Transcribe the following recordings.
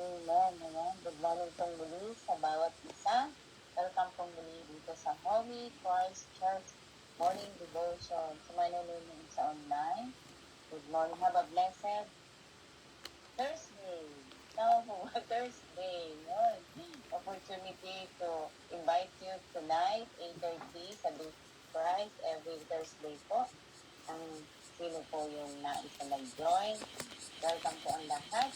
Amen. Ayan. Good morning pong muli sa bawat isa. Welcome pong muli dito sa Holy Christ Church Morning Devotion. Sa mga nanonood sa online, good morning. Have a blessed Thursday. No, Thursday. No? Opportunity to invite you tonight, 8:30 sa Big Christ, every Thursday po. Ang sino po yung nais na mag-join. Welcome po ang lahat.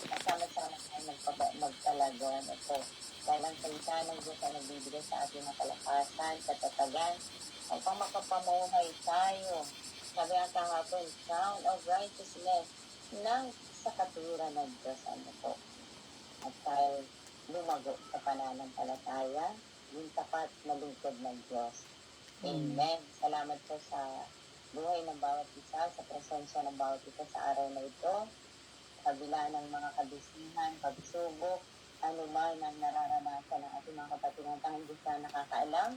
Kasama-sama tayo magpalagon. Ito, dahil ang salita ng Diyos ay nagbibigay sa ating ng kalakasan, katatagan, upang makapamuhay tayo. Sabi ang kahapon, crown of righteousness ng sa katuwiran ng Diyos. Ano po? At tayo lumago sa pananampalataya, yung tapat na lingkod ng Diyos. Amen. Salamat po sa buhay ng bawat isa, sa presensya ng bawat isa sa araw na ito. Kabila ng mga kabisihan, pagsubok, anuman ang nararanasan ng ating mga kapatid ng tanging Diyos na nakakaalam.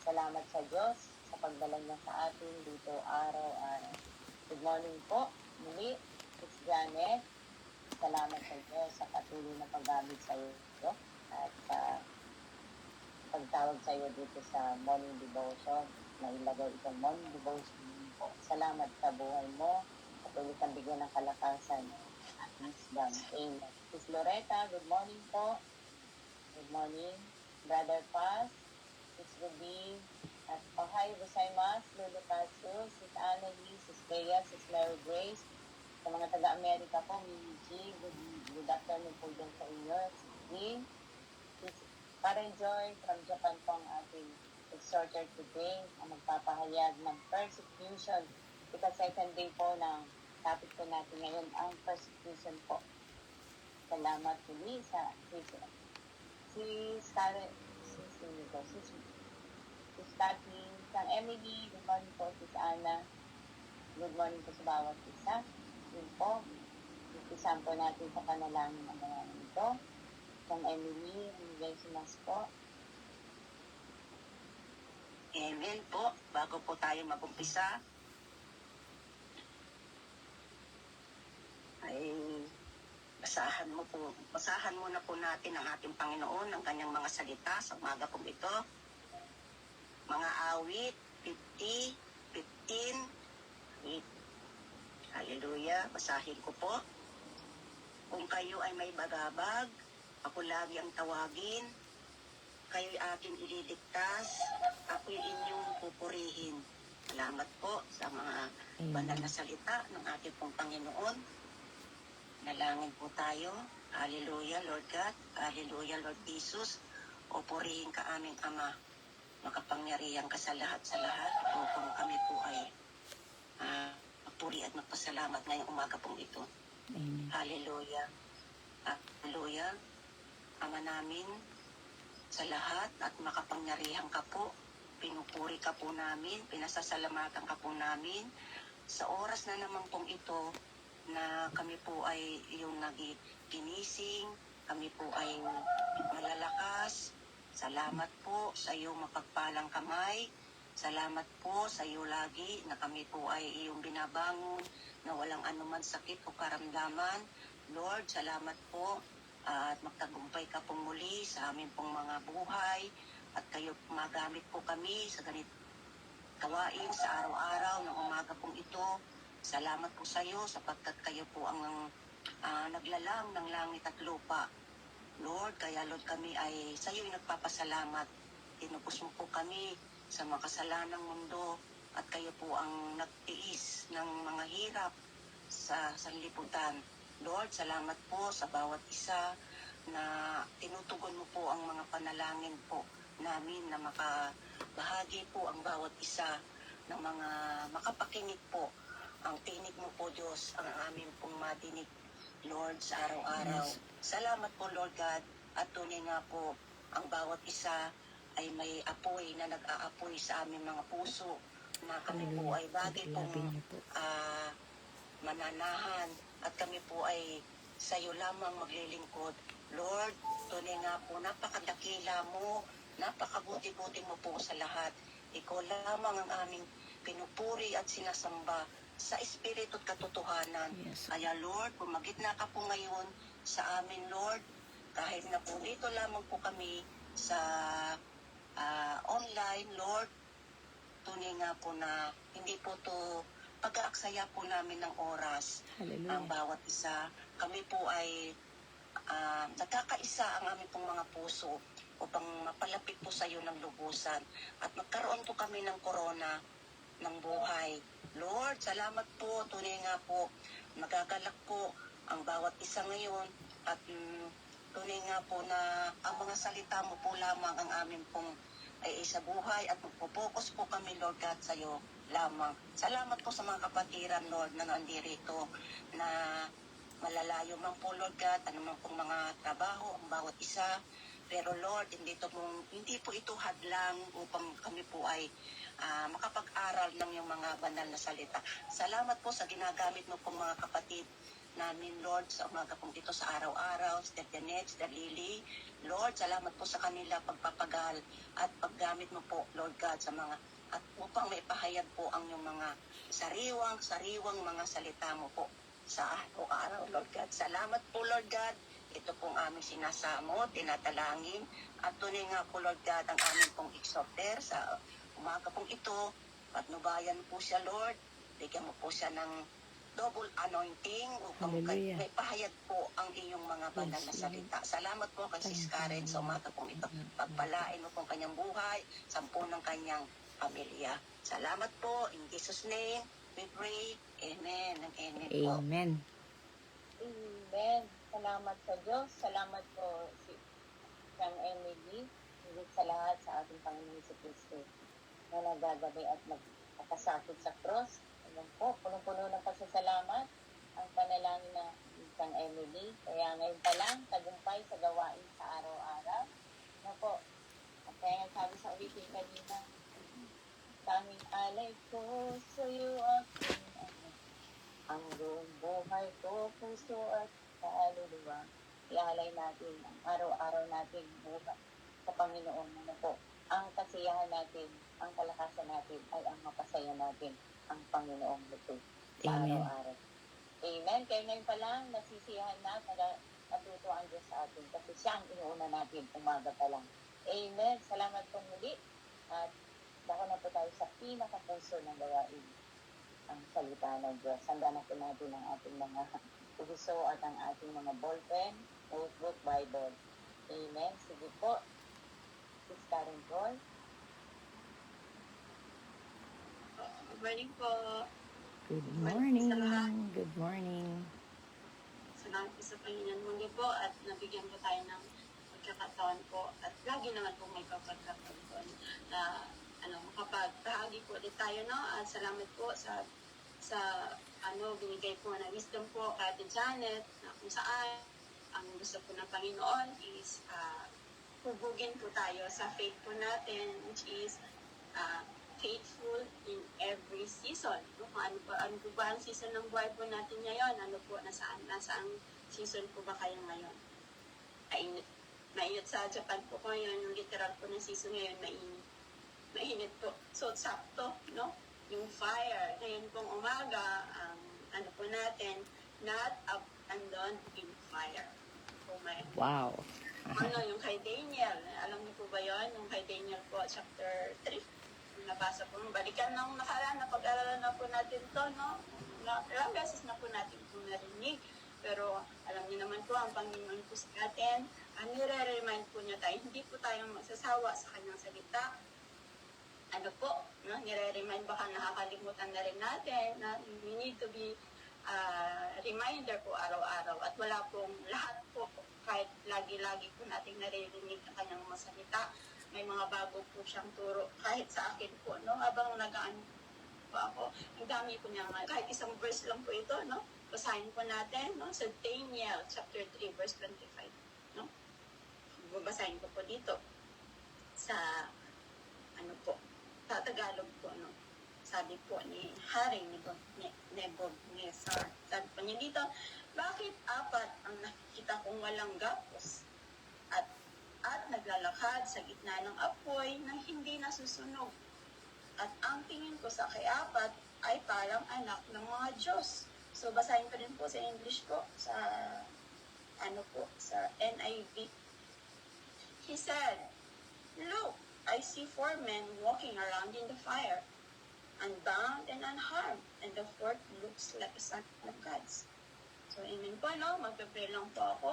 Salamat sa Diyos sa pagdala niya sa atin dito araw-araw. Good morning po, muli, Miss Janet. Salamat sa Diyos sa patuloy na paggamit sa iyo at sa pagtawag sa iyo dito sa Morning Devotion. Nailagay itong Morning Devotion po. Salamat sa buhay mo. Patuloy kang bigyan ng kalakasan at wisdom. Amen. Sis Loretta, good morning po. Good morning. Brother Paz, Sis Ruby, at Ohay Gozaimasu, Lolo Tatsu, Sis Annalie, Sis Bea, Sis Mary Grace, sa mga taga-Amerika po, Mimi G, good afternoon po dyan sa inyo, Sis Jean, Sis Karen Joy, from Japan po ang ating exhorter today, ang magpapahayag ng persecution. Second day po ng topic po natin ngayon, ang persecution po. Salamat muli sa Sis Karen, Sis Tati, Sang Emily, good morning po, Sis Ana, good morning po sa bawat isa. Yun po, ipisan po natin sa panalangin ng mga ito. Sang Emily, Amigations po. Amen po. Bago po tayo mag-umpisa, ay basahan muna po natin ang ating Panginoon ng kanyang mga salita sa umaga pong ito. Mga awit, 50, 15, 8. Hallelujah. Basahin ko po. Kung kayo ay may bagabag, ako lagi ang tawagin. Kayo'y aking ililigtas. Ako'y inyong pupurihin. Salamat po sa mga banal na salita ng ating pong Panginoon. Nalangin po tayo. Hallelujah, Lord God. Hallelujah, Lord Jesus. O purihin ka aming Ama. Makapangyarihan ka sa lahat upang kami po ay magpuri at magpasalamat ngayong umaga pong ito. Amen. Hallelujah. Hallelujah. Ama namin, sa lahat at makapangyarihan ka po. Pinupuri ka po namin, pinasasalamatan ka po namin. Sa oras na naman pong ito, na kami po ay yung nagiginising, kami po ay malalakas. Salamat po sa iyong mapagpalang kamay. Salamat po sa iyo lagi na kami po ay iyong binabangon na walang anuman sakit o karamdaman. Lord, salamat po at magtagumpay ka pong muli sa amin pong mga buhay at kayo magamit po kami sa ganit gawain sa araw-araw ng umaga pong ito. Salamat po sa iyo sapagkat kayo po ang naglalang ng langit at lupa. Lord, kaya Lord kami ay sa iyo nagpapasalamat. Tinupos mo po kami sa mga kasalanang mundo at kayo po ang nagtiis ng mga hirap sa sanlibutan. Lord, salamat po sa bawat isa na tinutugon mo po ang mga panalangin po namin na makabahagi po ang bawat isa ng mga makapakinig po. Ang tinig mo po, Diyos, ang amin pong madinig, Lord, sa araw-araw. Yes. Salamat po, Lord God, at tunay nga po ang bawat isa ay may apoy na nag-aapoy sa aming mga puso na kami po ay bagay pong mananahan at kami po ay sa iyo lamang maglilingkod. Lord, tunay nga po, napakadakila mo, napakabuti-buti mo po sa lahat. Ikaw lamang ang aming pinupuri at sinasamba sa espiritu at katotohanan. Yes. Kaya Lord, pumagitna ka po ngayon sa amin, Lord. Kahit na po dito lamang po kami sa online, Lord, tunay nga po na hindi po to pag-aaksaya po namin ng oras ang Hallelujah. bawat isa. Kami po ay nagkakaisa ang aming pong mga puso upang mapalapit po sa iyo ng lubusan at magkaroon po kami ng korona ng buhay. Lord, salamat po. Tunay nga po, magagalak po ang bawat isa ngayon at tunay nga po na ang mga salita mo po lamang ang amin pong ay sa buhay at magpo-focus po kami, Lord God, sa iyo lamang. Salamat po sa mga kapatiran, Lord, na nandirito na malalayo man po, Lord God, anumang pong mga trabaho, ang bawat isa. Pero Lord, hindi po ito hadlang upang kami po ay makapag-aral ng yung mga banal na salita. Salamat po sa ginagamit mo pong mga kapatid namin, Lord, sa umaga pong ito sa araw-araw, Sister Janet, Sister Lily. Lord, salamat po sa kanila pagpapagal at paggamit mo po, Lord God, sa mga at upang maipahayag po ang yung mga sariwang mga salita mo po sa araw-araw, Lord God. Salamat po, Lord God. Ito pong aming sinasamo, tinatalangin. At tunay nga po, Lord God, ang aming pong exhorter sa umaga pong ito. Patnubayan po siya, Lord. Bigyan mo po siya ng double anointing upang Hallelujah. may pahayag po ang iyong mga banal na Yes, salita. Salamat po kay Sis Karen sa umaga pong ito. Pagpalain mo pong kanyang buhay, 10 ng kanyang pamilya. Salamat po. In Jesus' name, we pray. Amen and amen po. Amen. Amen. Salamat sa Diyos. Salamat po si Kang Emily. Higit sa lahat sa ating Panginoon si Kristo na nagagabay at nagkakasakit sa cross. Ayan po, punong-puno ng pasasalamat ang panalangin na Kang Emily. Kaya ngayon pa lang, tagumpay sa gawain sa araw-araw. Ano po, kaya nga sabi sa ulitin kanina, tanging alay ko sa iyo aking ang buong buhay ko, puso at kaluluwa. Ialay natin ang araw-araw natin buhay sa Panginoon. Ano po, ang kasiyahan natin, ang kalakasan natin ay ang mapasaya natin ang Panginoong Lutod sa Amen. araw-araw. Amen. Kaya ngayon pa lang, nasisiyahan na, natuto ang Diyos sa atin kasi siya ang inuuna natin umaga pa lang. Amen. Salamat po muli at dako na po tayo sa pinakapuso ng gawain, ang salita ng Diyos. Handa na po natin ang ating mga puso at ang ating mga ballpen, notebook, Bible. Amen. Sige po. Sis Karen Joy. Good morning po. Good morning. Sa lahat. Good morning. Salamat po sa Panginoon muli po at nabigyan po tayo ng pagkakataon po at lagi naman po may pagkakataon po na makapagpahagi po ulit tayo, no? At salamat po sa binigay po na wisdom po kay Ate Janet na kung saan ang gusto po ng Panginoon is hubugin po tayo sa faith po natin, which is faithful in every season. No? Ano po ba ang season ng buhay po natin ngayon? Ano po, nasaan season po ba kayo ngayon? Mainit sa Japan po ngayon, yung literal po na season ngayon, mainit po. So, sakto, no? Yung fire, ngayon pong umaga, ano po natin, not abandoned in fire. Po may Wow. yung kay Daniel, alam niyo po ba yun? Yung kay Daniel po, chapter 3. Nabasa po, balikan ng nakaraan, napag-aralan na po natin to, no? Ilang beses na po natin po narinig. Pero alam niyo naman po, ang Panginoon po sa atin, nire-remind po niya tayo, hindi po tayong magsasawa sa kanyang salita. Ano po, no? Nire-remind, baka nakakalimutan na rin natin na we need to be reminder po araw-araw. At wala pong lahat po, kahit lagi-lagi po nating naririnig ang kanyang mga salita, may mga bago po siyang turo kahit sa akin po, no? Habang nagaan po ako, ang dami po niya nga, kahit isang verse lang po ito, no? Basahin po natin, no? Sa Daniel chapter 3 verse 25, no? Babasahin ko po dito sa sa Tagalog po, no? Sabi po ni Hari Nebuchadnezzar, sabi po niya dito, bakit apat ang nakikita kong walang gapos at naglalakad sa gitna ng apoy na hindi nasusunog? At ang tingin ko sa kay-apat ay parang anak ng mga Diyos. So, basahin ko rin po sa English po, sa sa NIV. He said, "Look, I see 4 men walking around in the fire, unbound and unharmed, and the fourth looks like a son of God." So, amen po, no? Magpe-pray lang po ako.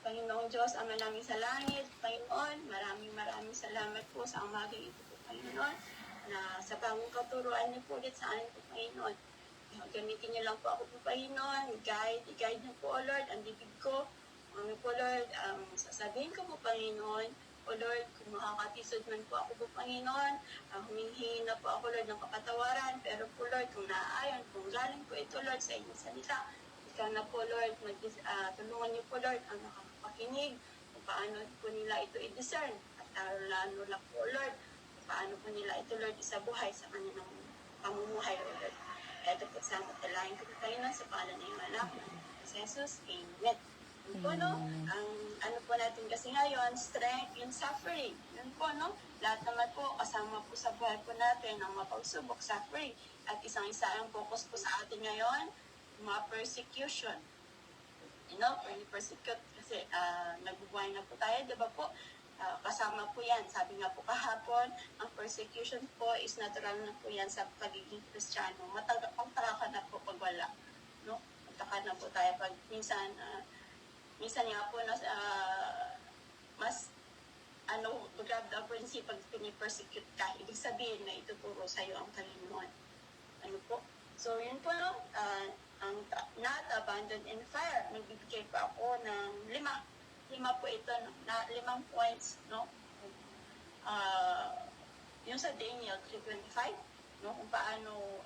Panginoong Diyos, Ama namin sa langit, Panginoon, maraming salamat po sa umagang ito po, Panginoon, na sa bagong katuruan niyo po ulit sa amin po, Panginoon. Gamitin niyo lang po ako po, Panginoon. I-guide niyo po, O Lord, ang bibig ko. Ano po, Lord, sasabihin ko po, Panginoon, O Lord, kung makakatisod man po ako po, Panginoon, humingi na po ako, Lord, ng kapatawaran. Pero po, Lord, kung naaayon, kung galing po ito, Lord, sa inyong salita, ikaw na po, Lord, tulungan niyo po, Lord, ang nakakapakinig, kung paano po nila ito i-discern. At lalo na po, Lord, kung paano po nila ito, Lord, isabuhay sa kanilang pamumuhay, Lord. Ito po sa matalain ko po, Panginoon, sa pangalan ng iyong anak, si Jesus, Amen. Yun po, no? Ang ano po natin kasi ngayon, strength in suffering. Yun po, no? Lahat naman po, kasama po sa buhay po natin ang mapagsubok, suffering. At isang-isa ang focus po sa atin ngayon, mga persecution. You know, persecute kasi nagbubuhay na po tayo, di ba po? Kasama po yan. Sabi nga po kahapon, ang persecution po is natural na po yan sa pagiging Kristiyano. Magtaka na po pag wala. No? Magtaka na po tayo pag minsan nga po mas grab the opportunity pag pinipersecute ka. Ibig sabihin na ituturo sa'yo ang Panginoon. Ano po? So, yun po, no? Ang not abandoned in fire. Magbibigay pa ako ng 5 po ito, no? 5 points, no? Yung sa Daniel 3:25, no? Kung paano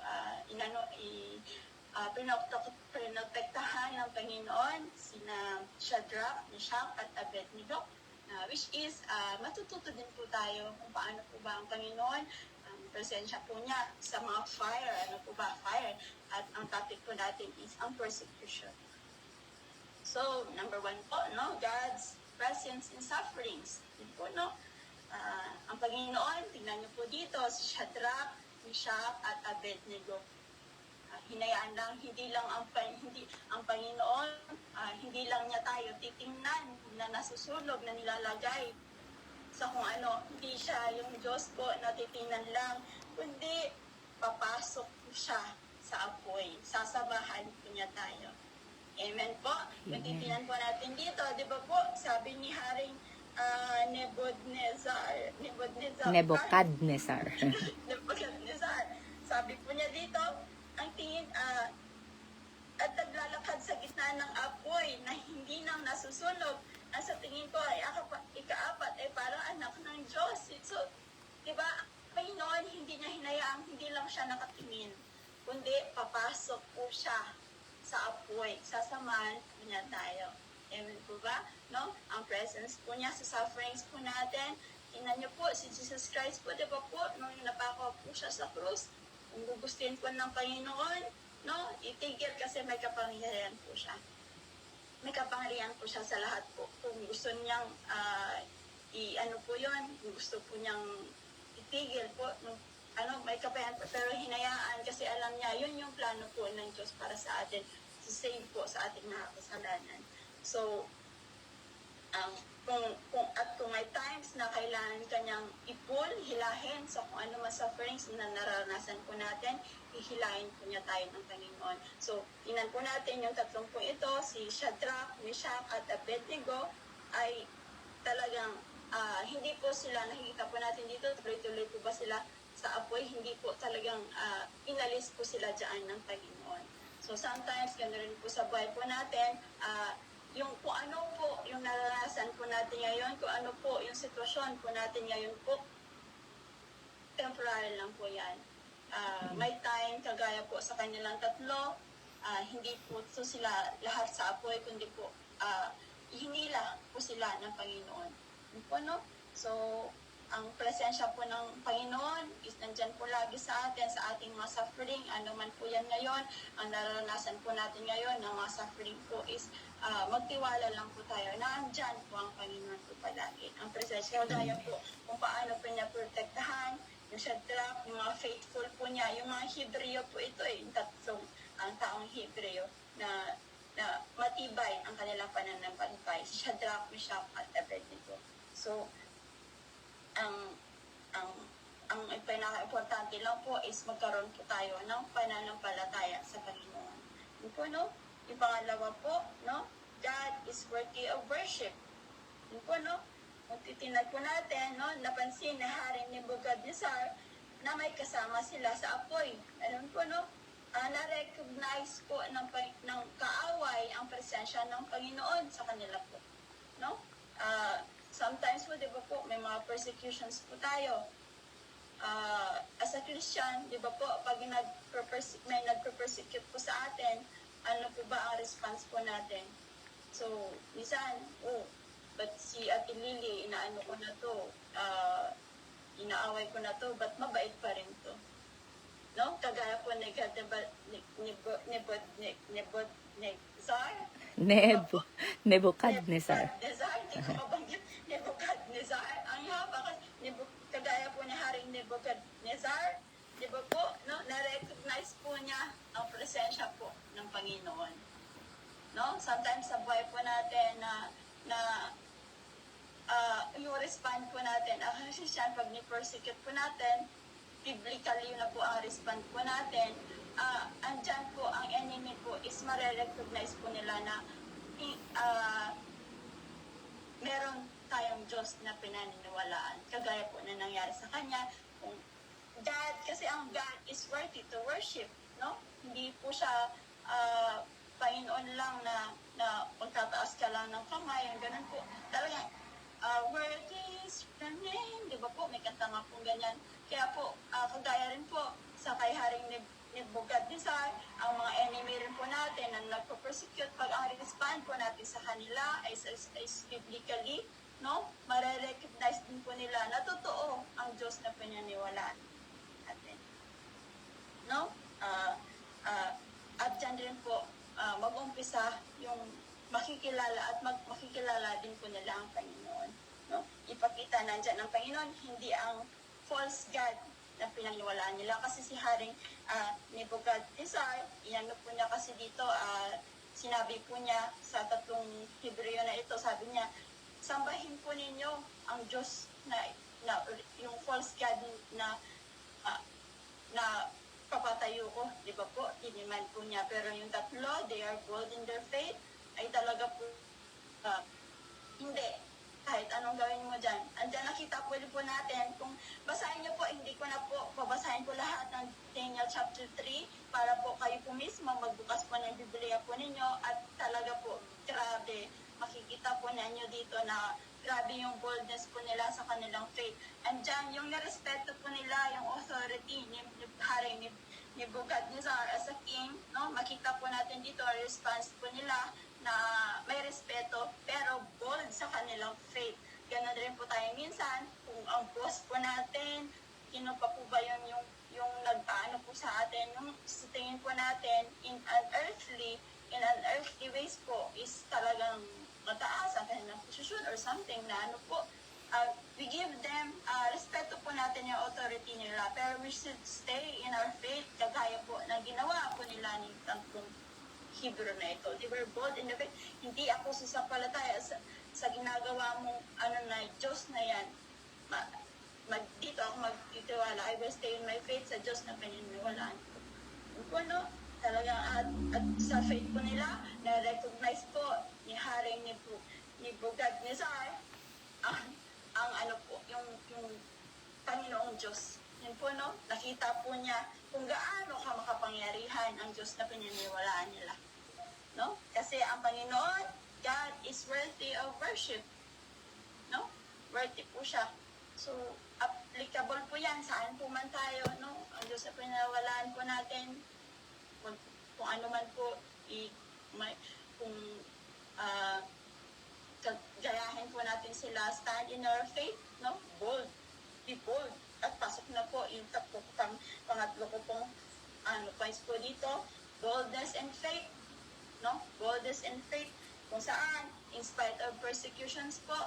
pinotektahan ng Panginoon sina Shadrach, Meshach at Abednego, which is matututo din po tayo kung paano po ba ang Panginoon presensya po niya sa mga fire. Ano po ba? Fire. At ang topic po natin is ang persecution. So, number 1 po, no? God's presence in sufferings. Yun po, no? Ang Panginoon, tingnan niyo po dito, si Shadrach, Meshach at Abednego. Hinayaan lang, hindi ang Panginoon, hindi lang niya tayo titingnan na nasusunog, na nilalagay sa kung ano, hindi siya yung Diyos po na titingnan lang, kundi papasok po siya sa apoy, sasamahan po niya tayo. Amen po? Kung titingnan po natin dito, di ba po, sabi ni Haring Nebuchadnezzar. Sabi po niya dito, ang tingin, at naglalakad sa gitna ng apoy na hindi nang nasusunog. Sa tingin ko ay ika-4 ay parang anak ng Diyos. So, di ba, Panginoon, hindi niya hinayaan, hindi lang siya nakatingin, kundi papasok po siya sa apoy, sasamahan po niya tayo. Amen po ba? No? Ang presence po niya sa sufferings po natin. Tingnan niyo po, si Jesus Christ po, di ba po, nung napako po siya sa krus, kung gugustuhin po ng Panginoon, no? Itigil kasi may kapangyarihan po siya. May kapangyarihan po siya sa lahat po. Kung gusto niyang po yun, kung gusto po niyang itigil po, may kapangyarihan po, pero hinayaan kasi alam niya, yun yung plano po ng Diyos para sa atin, to save po sa ating mga kasalanan. So, kung may times na kailangan kanyang hilahin sa kung ano man sufferings na nararanasan po natin, hihilahin po niya tayo ng Panginoon. So, tingnan po natin yung 3 po ito, si Shadrach, Meshach at Abednego ay talagang hindi po sila, nakikita po natin dito, tuloy-tuloy po ba sila sa apoy, hindi po talagang inalis po sila dyan ng Panginoon. So, sometimes, gano'n rin po sa buhay po natin, yung kung ano po yung naranasan po natin ngayon, kung ano po yung sitwasyon po natin ngayon po, temporary lang po yan. May time, kagaya po sa kanilang 3, hindi po sila lahat sa apoy, kundi po hinila po sila ng Panginoon. Yun po, no? So, ang presensya po ng Panginoon is nandyan po lagi sa atin, sa ating mga suffering, ano man po yan ngayon, ang naranasan po natin ngayon, ng mga suffering po is magtiwala lang po tayo na andyan po ang Panginoon po palagi. Ang presensya, kaya po kung paano po niya protektahan, yung Shadrach, yung mga faithful po niya, yung mga Hebreo po ito yung 3, ang taong Hebreo, na na matibay ang kanilang pananampalataya. Si Shadrach, Meshach, at Abednego. So, ang pinaka-importante lang po is magkaroon po tayo ng pananampalataya sa Panginoon. Yun po, no? Yung pangalawa po, no? God is worthy of worship. Yun po, no? Kung titingnan po natin, no? Napansin na Haring Nebuchadnezzar na may kasama sila sa apoy. Ano po, no? Na-recognize po ng kaaway ang presensya ng Panginoon sa kanila po. No? Sometimes po, di ba po, may mga persecutions po tayo. As a Christian, di ba po, pag may nagper-persecute po sa atin, ano po ba ang response po natin? So, minsan, but si Ate Lily, inaano ko na to, inaaway ko na to, but mabait pa rin to. No? Kagaya po ni Nebuchadnezzar. Hindi ko mabanggit. Nebuchadnezzar. Ang haba kasi, kagaya po ni Haring Nebuchadnezzar, di ba po, no? Na-recognize po niya ang presensya po ng Panginoon. No? Sometimes sa buhay po natin yung respond po natin, Christian, pag ni-persecute po natin, biblically yun na po ang respond po natin, andyan po ang enemy po is marirecognize po nila na meron tayong Diyos na pinaniniwalaan. Kagaya po na nangyari sa kanya. Kung God, kasi ang God is worthy to worship. No? Hindi po siya Panginoon lang na pagtataas ka lang ng kamay. Yung ganun po. Talagang worthy is the name. Di ba po? May kanta nga po ganyan. Kaya po, kagaya rin po sa kay Haring Nebuchadnezzar, ang mga enemy rin po natin na nagpo-persecute, pag ang respond po natin sa kanila ay biblically, no? Mare-recognize din po nila na totoo ang Diyos na pinaniwalaan natin. No? At dyan din po, mag-umpisa yung makikilala at makikilala din po nila ang Panginoon. No? Ipakita nandyan ang Panginoon, hindi ang false God na pinaniwalaan nila. Kasi si Haring Nebuchadnezzar, iano po niya kasi dito, sinabi po niya sa tatlong Hebreo na ito, sabi niya, sambahin po ninyo ang Diyos na yung false God na papatayo ko, di ba po? Iniman po niya. Pero yung tatlo, they are bold in their faith, ay talaga po, hindi. Kahit anong gawin mo dyan. Andyan nakita po natin. Kung basahin niyo po, hindi ko na po, babasahin po lahat ng Daniel chapter 3 para po kayo po mismo magbukas po ng Biblia po ninyo at talaga po, grabe, makikita po ninyo dito na grabe yung boldness po nila sa kanilang faith. Andyan, yung narespeto po nila, yung authority ni Haring Nebuchadnezzar as a king, no? Makita po natin dito ang response po nila na may respeto pero bold sa kanilang faith. Ganon rin po tayo minsan, kung ang boss po natin, sino pa po ba yung nag-ano po sa atin, yung sa tingin po natin in an earthly ways po is talagang mataas ang kanilang posisyon or something na ano po, we give them, respeto po natin yung authority nila, pero we should stay in our faith, kagaya po na ginawa po nila ni tatlong Hebrew na ito. They were bold in the faith. Hindi ako sasampalataya sa ginagawa mong na Diyos na yan. Dito ako magtitiwala. I will stay in my faith sa Diyos na pininiwalaan ko. Yun po, no? Talagang at sa faith po nila, na-recognize po ni Haring Nebuchadnezzar ang ano po, yung Panginoong Diyos. Yun po, no? Nakita po niya kung gaano ka makapangyarihan ang Diyos na pininiwalaan nila. No? Kasi ang Panginoon, God is worthy of worship. No? Worthy po siya. So, applicable po yan saan po man tayo, no? Ang Diyos na pininiwalaan po natin, kung ano man po, kung gayahin po natin sila, stand in our faith, no? Bold. Be bold. At pasok na po yung pangatlo ko pong points po dito, boldness and faith, no? Boldness and faith, kung saan, in spite of persecutions po,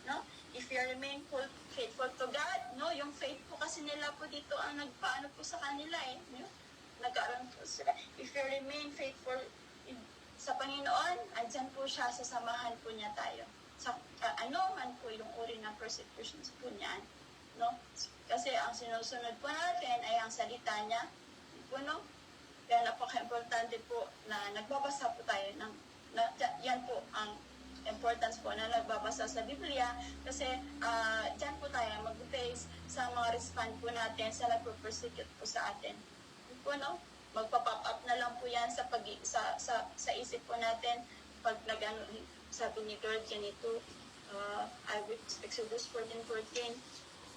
no? If you remain faithful to God, no? Yung faith po kasi nila po dito ang nagpaano po sa kanila no? Nagkaroon po sila. If you remain faithful sa Panginoon, andyan po siya, sasamahan po niya tayo. Sa ano man po yung uri ng persecutions po niyan. No? Kasi ang sinusunod po natin ay ang salita niya. Po, no? Kaya napaka-importante po na nagbabasa po tayo ng, yan po ang importance po na nagbabasa sa Biblia kasi dyan po tayo mag-face sa mga respond po natin sa nagpo-persecute po sa atin. Po, no? Magpa-pop up na lang po yan sa isip po natin pag sabi ni Lord ganito, Exodus 14:14,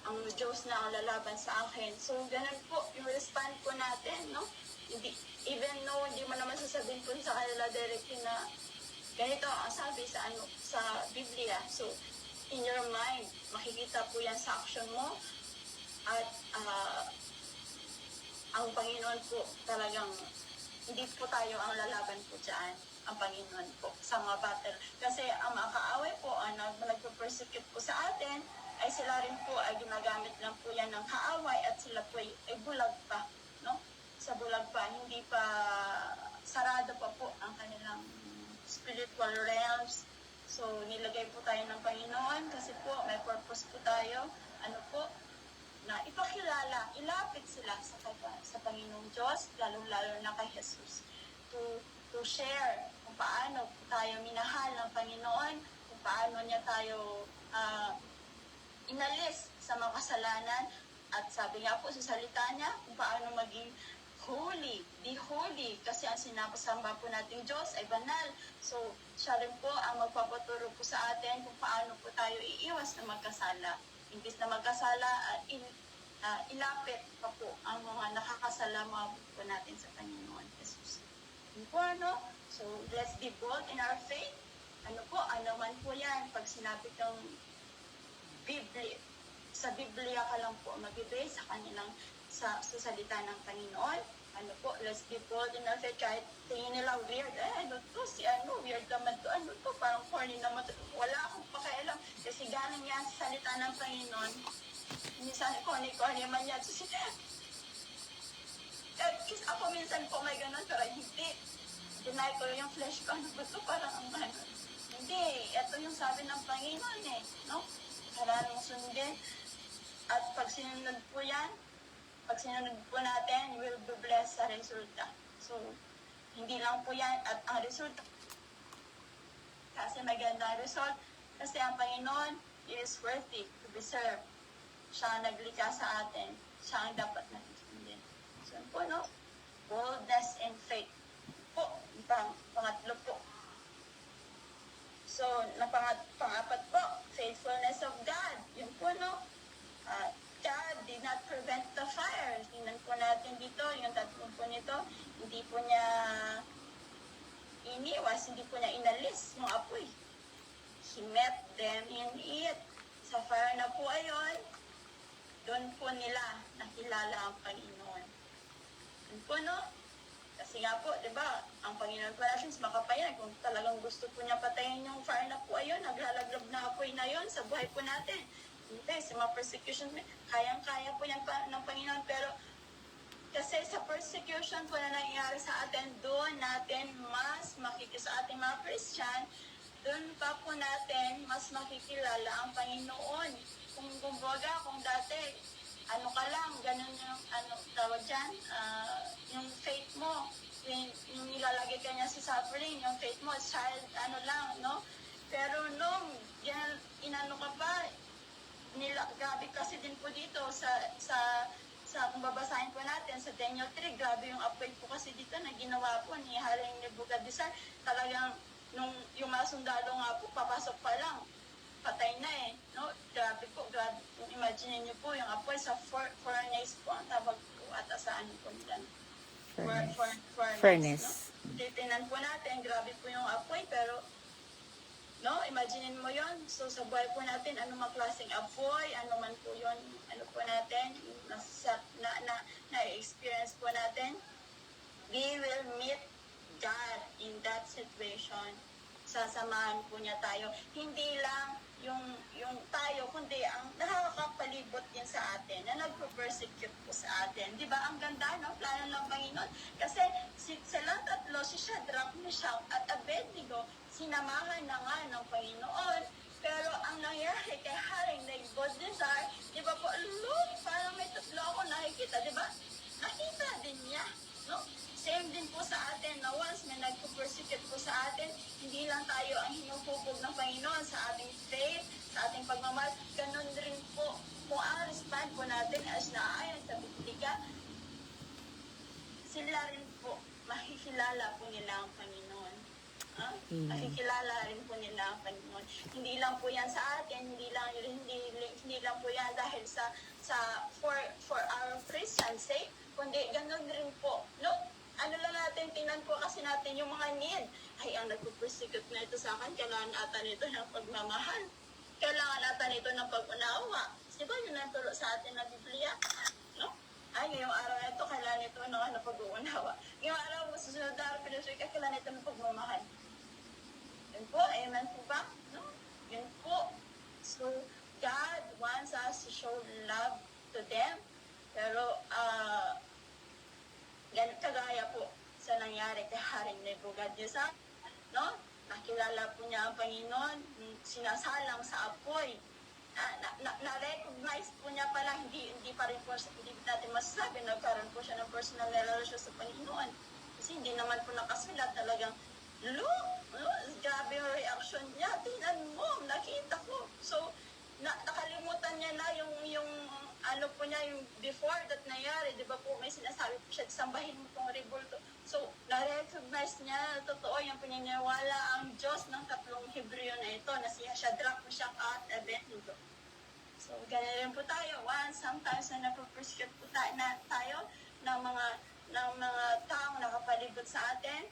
ang Diyos na ang lalaban sa akin. So, ganun po yung respond po natin, no? Hindi, even though hindi mo naman sasabihin po sa kanila directly na ganito ang sabi sa Biblia. So, in your mind, makikita po yan sa action mo. At ang Panginoon po talagang, hindi po tayo ang lalaban po dyan. Ang Panginoon po sa mga battle. Kasi ang mga kaaway po, nagpo-persecute po sa atin, ay sila rin po ay ginagamit lang po yan ng kaaway at sila po ay bulag pa. No? Sa bulag pa, hindi pa sarado pa po ang kanilang spiritual realms. So, nilagay po tayo ng Panginoon kasi po may purpose po tayo. Ano po? Na ipakilala, ilapit sila sa Panginoong Diyos, lalong-lalo na kay Jesus. To share kung paano tayo minahal ng Panginoon, kung paano niya tayo inalis sa mga kasalanan. At sabi nga po sa salita niya, kung paano maging holy, be holy, kasi ang sinapasamba po nating Diyos ay banal. So, siya rin po ang magpapaturo po sa atin kung paano po tayo iiwas na magkasala. Imbis na magkasala, ilapit pa po ang mga nakakasala po natin sa Panginoon Jesus. Ano po, ano? So, let's be bold in our faith. Ano po, ano man po yan, pag sinabi kang Biblia, sa Biblia ka lang po mag-base sa kanilang sa salita ng Panginoon. Ano po, let's be bold in our faith. Kahit tingin nila weird, ano to, weird naman to, ano to, parang corny naman to. Wala akong pakialam. Kasi galing yan sa salita ng Panginoon. Minsan, corny man yan. Kasi ako minsan po may ganun, pero hindi. Deny ko yung flesh ko. Ano ba to? Parang ang ano. Hindi. Ito yung sabi ng Panginoon eh. No? Kailangan sundin. At pag sinunod po yan, pag sinunod po natin, will be blessed sa resulta. So, hindi lang po yan. At ang resulta, kasi magandang result, kasi ang Panginoon is worthy to be served. Siya ang naglikha sa atin. Siya ang dapat natin sundin. So, po, no? Boldness and faith. Po, pangatlo po. So, pang-apat po, faithfulness of God. Yun po, no? God did not prevent the fire. Tingnan po natin dito, yung tatlong po nito, hindi po niya iniwas, hindi po niya inalis yung apoy. He met them in it. Sa fire na po ayon, doon po nila nakilala ang Panginoon. Yun po, no? Kasi nga po, di ba, ang Panginoon po natin makapayan. Kung talagang gusto po niya patayin yung fire na po ayon, naglalaglab na apoy na yon sa buhay po natin. Hindi, sa mga persecution, kayang-kaya po yan ng Panginoon. Pero kasi sa persecution po na nangyayari sa atin, doon natin mas sa ating mga Christian, doon pa po natin mas makikilala ang Panginoon. Kung dati, ano ka lang, ganun yung, tawag dyan, yung faith mo, yung nilalagay ka niya sa suffering, yung faith mo, child, lang, no? Pero nung, yan, inano ka pa, grabe kasi din po dito sa kung babasahin po natin sa Daniel 3, grabe yung apoy po kasi dito na ginawa po ni Haring Nebuchadnezzar. Talagang yung mga sundalo nga po, papasok pa lang, patay na eh. No? Grabe po, grabe. Imagine niyo po yung apoy sa furnace po, ang tawag po ata sa ano po nila. Furnace. No? Titinan po natin, grabe po yung apoy, pero no, imagine mo yon. So, sa buhay po natin, anumang klaseng apoy, ano man po yon, ano po natin, na-experience po natin, we will meet God in that situation. Sasamahan po niya tayo. Hindi lang yung tayo tayo, kundi ang nakakapalibot din sa atin, na nagpo-persecute po sa atin. Di ba? Ang ganda, no? Plano ng Panginoon. Kasi silang tatlo, si Shadrach, Meshach, at Abednego, sinamahan na nga ng Panginoon. Pero ang nangyari kay Haring Nebuchadnezzar, di ba po, look, parang may tatlo ako nakikita, di ba? Nakita din niya, no? Same din po sa atin na once may nagpo-persecute po sa atin, hindi lang tayo ang hinuhubog ng Panginoon sa ating faith, sa ating pagmamahal. Ganun rin po, kung ang respond po natin as naayon sa Biblika, sila rin po, makikilala po nila ang Panginoon. Makikilala rin po nila ang Panginoon. Hindi lang po yan sa atin, hindi lang po yan dahil for our Christian sake, kundi ganun rin po. No? Ano lang natin, tingnan po kasi natin yung mga need. Ay, ang nagpo-persecute na ito sa akin, kailangan ata nito ng pagmamahal. Kailangan ata nito ng pag-unawa. Di ba yun ang turo sa atin na Biblia? No? Ay, ngayong araw na ito, kailangan ito ng pag-uunawa. Ngayong araw, susunod na araw, kailangan ito ng pagmamahal. Yun po, amen po ba? No? Yun po. So, God wants us to show love to them. Pero, kagaya po sa nangyari kay Haring Nebuchadnezzar, no? Nakilala po niya ang Panginoon, sinasalang sa apoy. Na-recognize po niya pala, hindi pa rin po, hindi natin masasabi, nagkaroon po siya ng personal relasyon sa Panginoon. Kasi hindi naman po nakasulat talagang, look, grabe yung reaction niya, tingnan mo, nakita ko. So, nakalimutan niya na yung ano po niya, yung before that nangyari, di ba po may sinasabi po siya, sambahin mo itong rebulto. So, na-recognize niya, totoo yung pininiwala ang Diyos ng tatlong Hebreo na ito, na si Shadrach, Meshach, at Abednego. So, ganyan rin po tayo. Sometimes na napopersecute po tayo ng mga taong nakapalibot sa atin,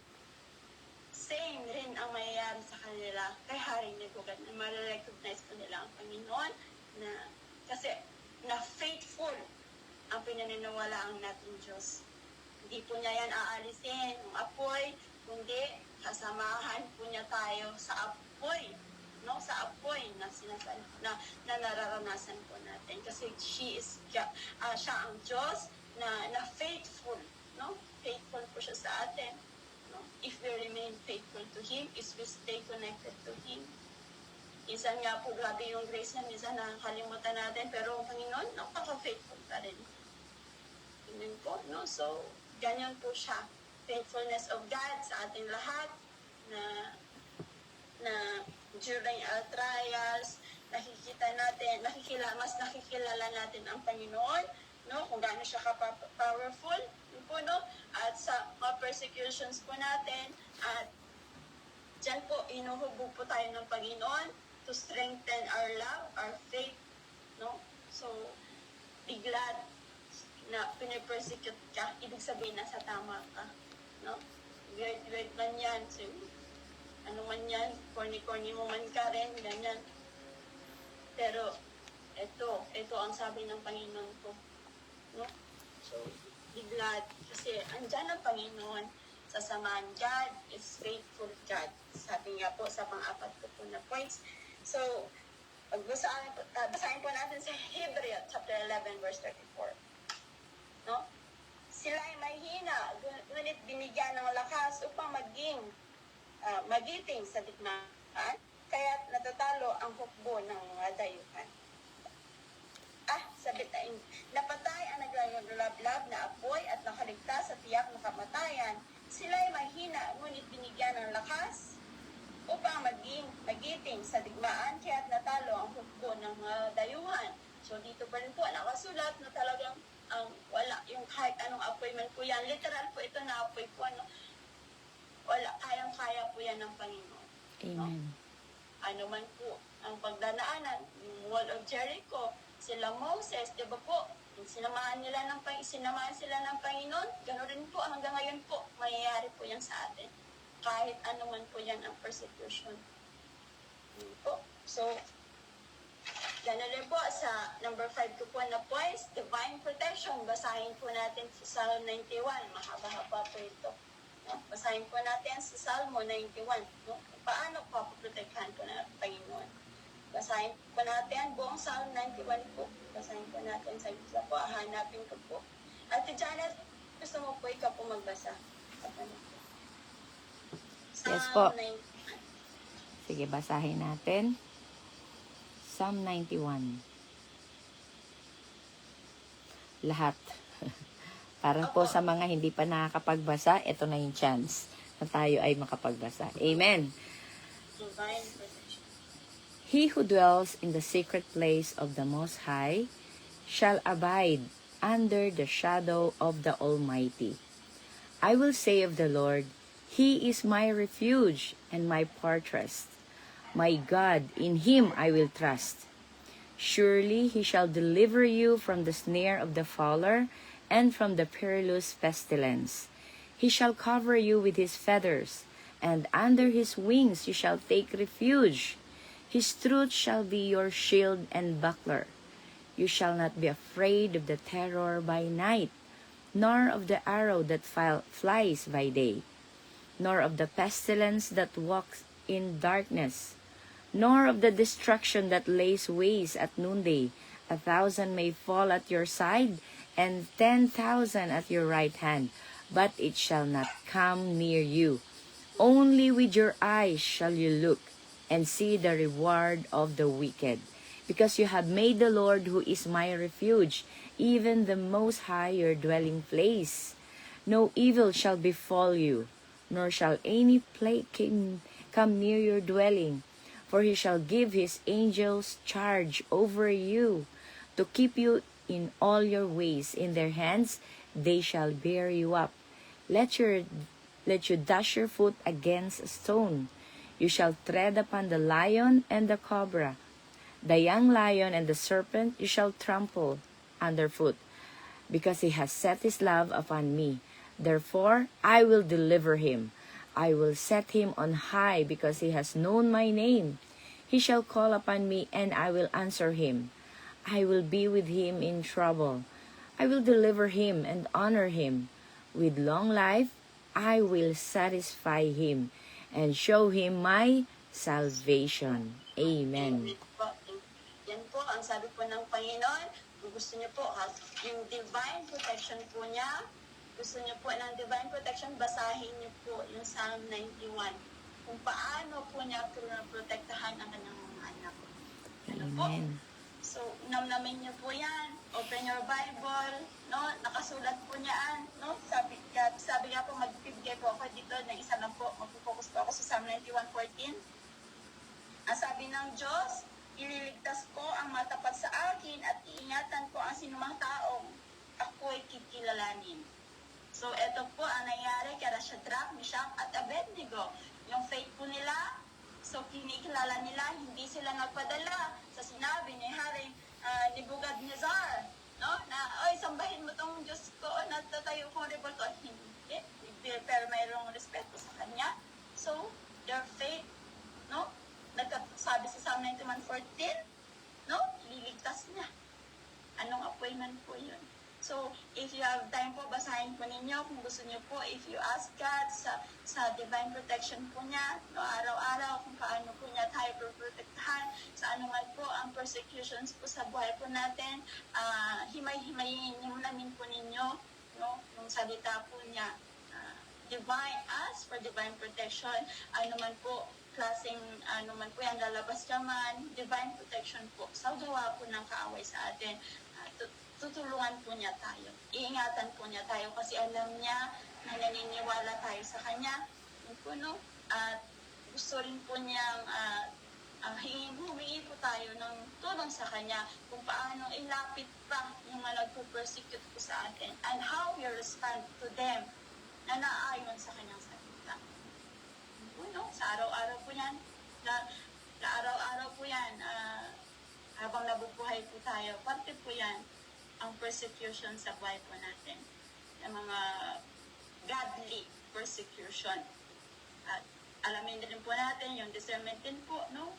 same rin ang mayayari sa kanila kay Haring Nebuchadnezzar. Ma-recognize po nila ang Panginoon na kasi na faithful ang pinaniniwalaan natin Diyos. Hindi po niya yan aalisin ng apoy, kundi kasamahan po niya tayo sa apoy, no? Sa apoy na nararanasan po natin. Kasi siya ang Diyos na faithful, no? Faithful po siya sa atin. No? If we remain faithful to Him, if we stay connected to Him. Minsan nga po, grabe yung grace niya, minsan nakakalimutan natin, pero ang Panginoon, napaka-faithful pa rin. Ganyan po, no? So, ganyan po siya. Faithfulness of God sa ating lahat na during our trials, nakikita natin, mas nakikilala natin ang Panginoon, no? Kung gaano siya ka-powerful, yun po, no? At sa mga persecutions po natin, at dyan po, inuhubog po tayo ng Panginoon to strengthen our love, our faith, no? So, be glad na pinipersecute ka, ibig sabihin nasa tama ka, no? Weird man yan, so, ano man yan, corny mo man ka rin, ganyan. Pero, ito ang sabi ng Panginoon ko, no? So, be glad, kasi andyan ang Panginoon, sasamahan. God is faithful God. Sabi nga po sa pang-apat ko po na points. So, basahin po natin sa Hebrew chapter 11 verse 34. No? Sila ay may hina, ngunit binigyan ng lakas upang magiting sa digmaan, kaya natatalo ang hukbo ng mga dayuhan. Napatay ang naglalablab na apoy at nakaligtas sa tiyak na kamatayan. Sila ay mahina, ngunit binigyan ng lakas upang magiting sa digmaan, kaya't natalo ang hukbo ng dayuhan. So dito pa rin po nakasulat na talagang wala yung kahit anong apoy man po yan. Literal po ito na apoy po. Wala, kayang-kaya po yan ng Panginoon. Amen. No? Ano man po ang pagdanaanan, yung Wall of Jericho, sila Moses, di ba po? Sinamahan sila ng Panginoon, gano'n rin po, hanggang ngayon po, mayayari po yan sa atin. Kahit ano man po yan ang persecution. Po. So, gano'n rin po, sa number 5 ko po na points, divine protection. Basahin po natin sa Psalm 91. Mahaba-haba po ito. No? Basahin po natin sa Psalm 91. No? Paano papoprotektahan po ng Panginoon? Basahin basahin po natin buong Psalm 91 po. Basahin po natin sa isa po, hanapin ko po. Ate Janet, gusto mo po ikaw po magbasa? Yes po. Psalm 91. Sige, basahin natin. Psalm 91. Lahat. Para po sa mga hindi pa nakakapagbasa, ito na yung chance na tayo ay makapagbasa. Amen. Divine protection. He who dwells in the secret place of the Most High shall abide under the shadow of the Almighty. I will say of the Lord, He is my refuge and my fortress. My God, in Him I will trust. Surely He shall deliver you from the snare of the fowler and from the perilous pestilence. He shall cover you with His feathers, and under His wings you shall take refuge. His truth shall be your shield and buckler. You shall not be afraid of the terror by night, nor of the arrow that flies by day, nor of the pestilence that walks in darkness, nor of the destruction that lays waste at noonday. 1,000 may fall at your side, and 10,000 at your right hand, but it shall not come near you. Only with your eyes shall you look, and see the reward of the wicked. Because you have made the Lord, who is my refuge, even the Most High, your dwelling place. No evil shall befall you, nor shall any plague come near your dwelling. For He shall give His angels charge over you, to keep you in all your ways. In their hands they shall bear you up. Let you dash your foot against a stone. You shall tread upon the lion and the cobra. The young lion and the serpent you shall trample underfoot. Because He has set His love upon me, therefore I will deliver him. I will set him on high, because he has known my name. He shall call upon me, and I will answer him. I will be with him in trouble. I will deliver him and honor him. With long life I will satisfy him and show him my salvation. Amen. Yan po, ang sabi po ng Panginoon, kung gusto niyo po, yung divine protection po niya, gusto niyo po ng divine protection, basahin niyo po yung Psalm 91. Kung paano po niya protektahan ang kanyang mga anak. Ano po? Amen. So, namnamin niyo po yan. Open your Bible, no? Nakasulat po niyan, no? Sabi nga po, magbibigay po ako dito ng isa lang po. Magpo-focus po ako sa Psalm 91:14. Ang sabi ng Diyos, ililigtas ko ang matapat sa akin at iingatan ko ang sinumang taong ako'y kikilalanin. So, ito po ang nangyari kay Shadrach, Meshach at Abednego. Yung faith po nila, so kinikilala nila, hindi sila nagpadala sa sinabi ni Haring Nebukadnezar, no? Na, oy, sambahin mo tong Diyos ko, natatayo kong rebulto. Hindi, pero mayroong respeto sa kanya. So, their faith, no? Nagsabi sa Psalm 91:14, no? Liligtas niya. Anong appointment po yun? So, if you have time po, basahin po ninyo kung gusto niyo po. If you ask God sa divine protection po niya, no, araw-araw, kung paano po niya tayo protektahan sa anuman po ang persecutions po sa buhay po natin, himay-himayin namin po ninyo, no, yung salita po niya. Ask for divine protection, anuman po, klaseng anuman po yan, lalabas ka man, divine protection po, sa gawa po ng kaaway sa atin. Tutulungan po niya tayo. Iingatan po niya tayo kasi alam niya na naniniwala tayo sa kanya. Yun po, no? At gusto rin po niyang humingi po tayo ng tulong sa kanya kung paano ilapit pa yung mga nagpo-persecute po sa atin and how we respond to them na naayon sa kanyang salita. Yun po, no? Sa araw-araw po yan, na araw-araw po yan, habang nabubuhay po tayo, parte po yan ang persecution sa buhay po natin. Yung mga godly persecution. At alamin din po natin yung discernment din po, no?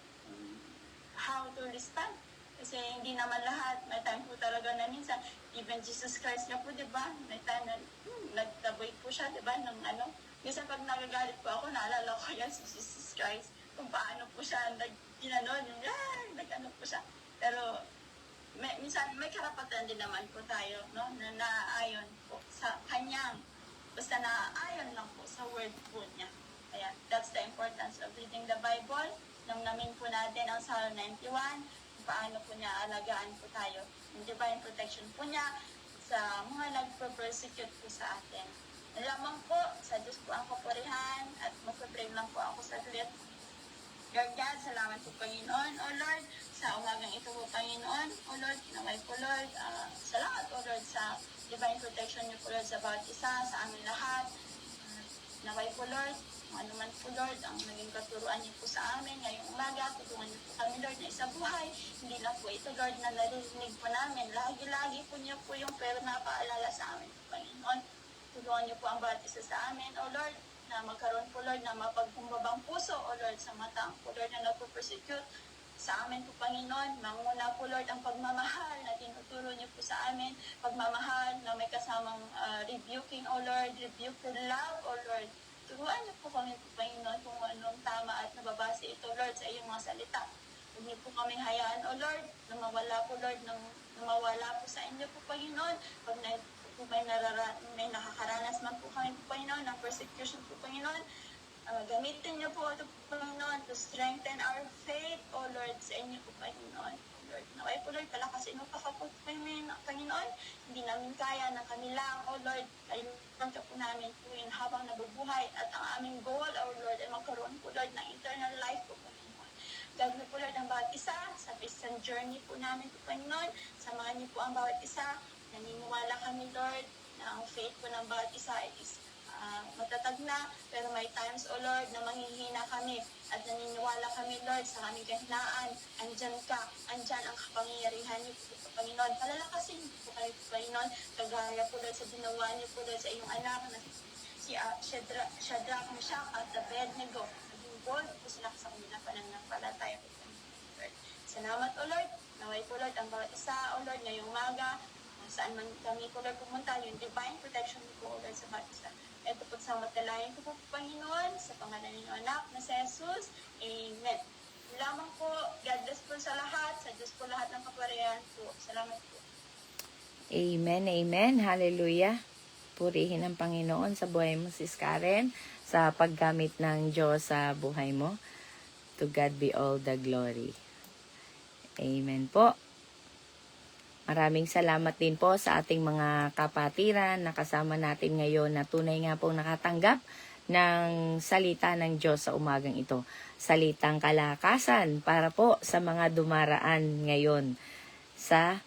How to respond. Kasi hindi naman lahat. May time po talaga na minsan, even Jesus Christ nga po, di ba? May time na nagtaboy po siya, di ba? Minsan pag nagagalit po ako, naalala ko yan si Jesus Christ. Kung paano po siya nag-ano po minsan may karapatan din naman po tayo, no, na naayon po sa kanyang, basta naayon lang po sa word po niya. Kaya that's the importance of reading the Bible. Namnamin po natin ang Psalm 91, kung paano po niya alagaan po tayo, yung divine protection po niya sa mga nagpo-persecute po sa atin. Lamang po, sa Diyos po ang kapurihan at magpapray lang po ako sa saglit. Lord God, salamat po Panginoon, O Lord, sa umagang ito po Panginoon, O Lord, kinaway po Lord, salamat O Lord sa divine protection niyo po Lord sa bawat isa, sa amin lahat. Naway po Lord, kung ano man po Lord, ang naging katuruan niyo po sa amin ngayong umaga, tulungan niyo po kami Lord na isa buhay. Hindi lang po ito Lord na narinig po namin, lagi-lagi po niyo po yung pero napaalala sa amin po Panginoon. Tulungan niyo po ang bawat isa sa amin, O Lord, na magkaroon po Lord na mapagkumbabang puso, O Lord, sa matang po Lord na nagpo-persecute sa amin po Panginoon. Manguna po Lord ang pagmamahal na tinuturo niyo po sa amin, pagmamahal na may kasamang rebuking, O Lord, rebuke with love, O Lord. Turuan niyo po kami po Panginoon kung anong tama at nababase ito Lord sa iyong mga salita. Huwag niyo po kaming hayaan, O Lord, na mawala po Lord, na mawala po sa inyo po Panginoon. Pag may nakakaranas man po kami po Panginoon ng persecution po Panginoon, gamitin niyo po ito po Panginoon to strengthen our faith, O Lord, sa inyo po Panginoon. Lord, naway po Lord, palakasin mo pa po Panginoon, hindi namin kaya na kami lang, O Lord, kailangan ka po namin po yun habang nabubuhay at ang aming goal, O Lord, ay magkaroon po Lord ng eternal life po Panginoon. Gawin niyo po Lord ang bawat isa sa Christian journey po namin po Panginoon, samahan niyo po ang bawat isa. Naniniwala kami, Lord, na ang faith po ng bawat isa is matatag na, pero may times, O Lord, na manghihina kami at naniniwala kami, Lord, sa aming kahinaan. Andyan ka, andyan ang kapangyarihan niyo po, Panginoon. Palalakasin niyo po kayo, Panginoon, kagaya po, Lord, sa ginawa niyo po, Lord, sa iyong anak na si Shadrach, Meshach at Abednego. Naging bold po sila sa kanila pananampalataya po, Lord. Salamat, O Lord. Naway po, Lord, ang bawat isa, O Lord, ngayong umaga, saan man kami po Lord pumunta, yung divine protection po Lord sa bawat isa. Ito po sa matalayan ko po Panginoon, sa pangalan ng anak na si Jesus. Amen. Lamang po, God bless po sa lahat, sa Diyos po lahat ng kaparihan po. Salamat po. Amen, amen. Hallelujah. Purihin ang Panginoon sa buhay mo, Sis Karen, sa paggamit ng Diyos sa buhay mo. To God be all the glory. Amen po. Maraming salamat din po sa ating mga kapatiran na kasama natin ngayon na tunay nga pong nakatanggap ng salita ng Diyos sa umagang ito. Salitang kalakasan para po sa mga dumaraan ngayon sa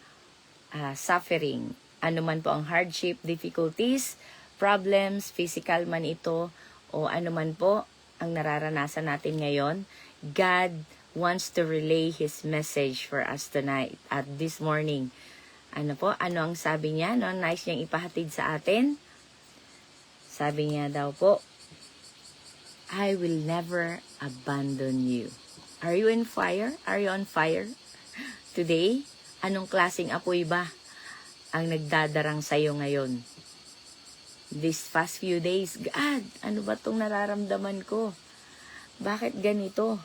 suffering. Ano man po ang hardship, difficulties, problems, physical man ito o ano man po ang nararanasan natin ngayon, God wants to relay His message for us tonight at this morning. Ano po? Ano ang sabi niya? No? Nice niyang ipahatid sa atin. Sabi niya daw po, I will never abandon you. Are you in fire? Are you on fire? Today, anong klaseng apoy ba ang nagdadarang sa'yo ngayon? These past few days, God, ano ba itong nararamdaman ko? Bakit ganito?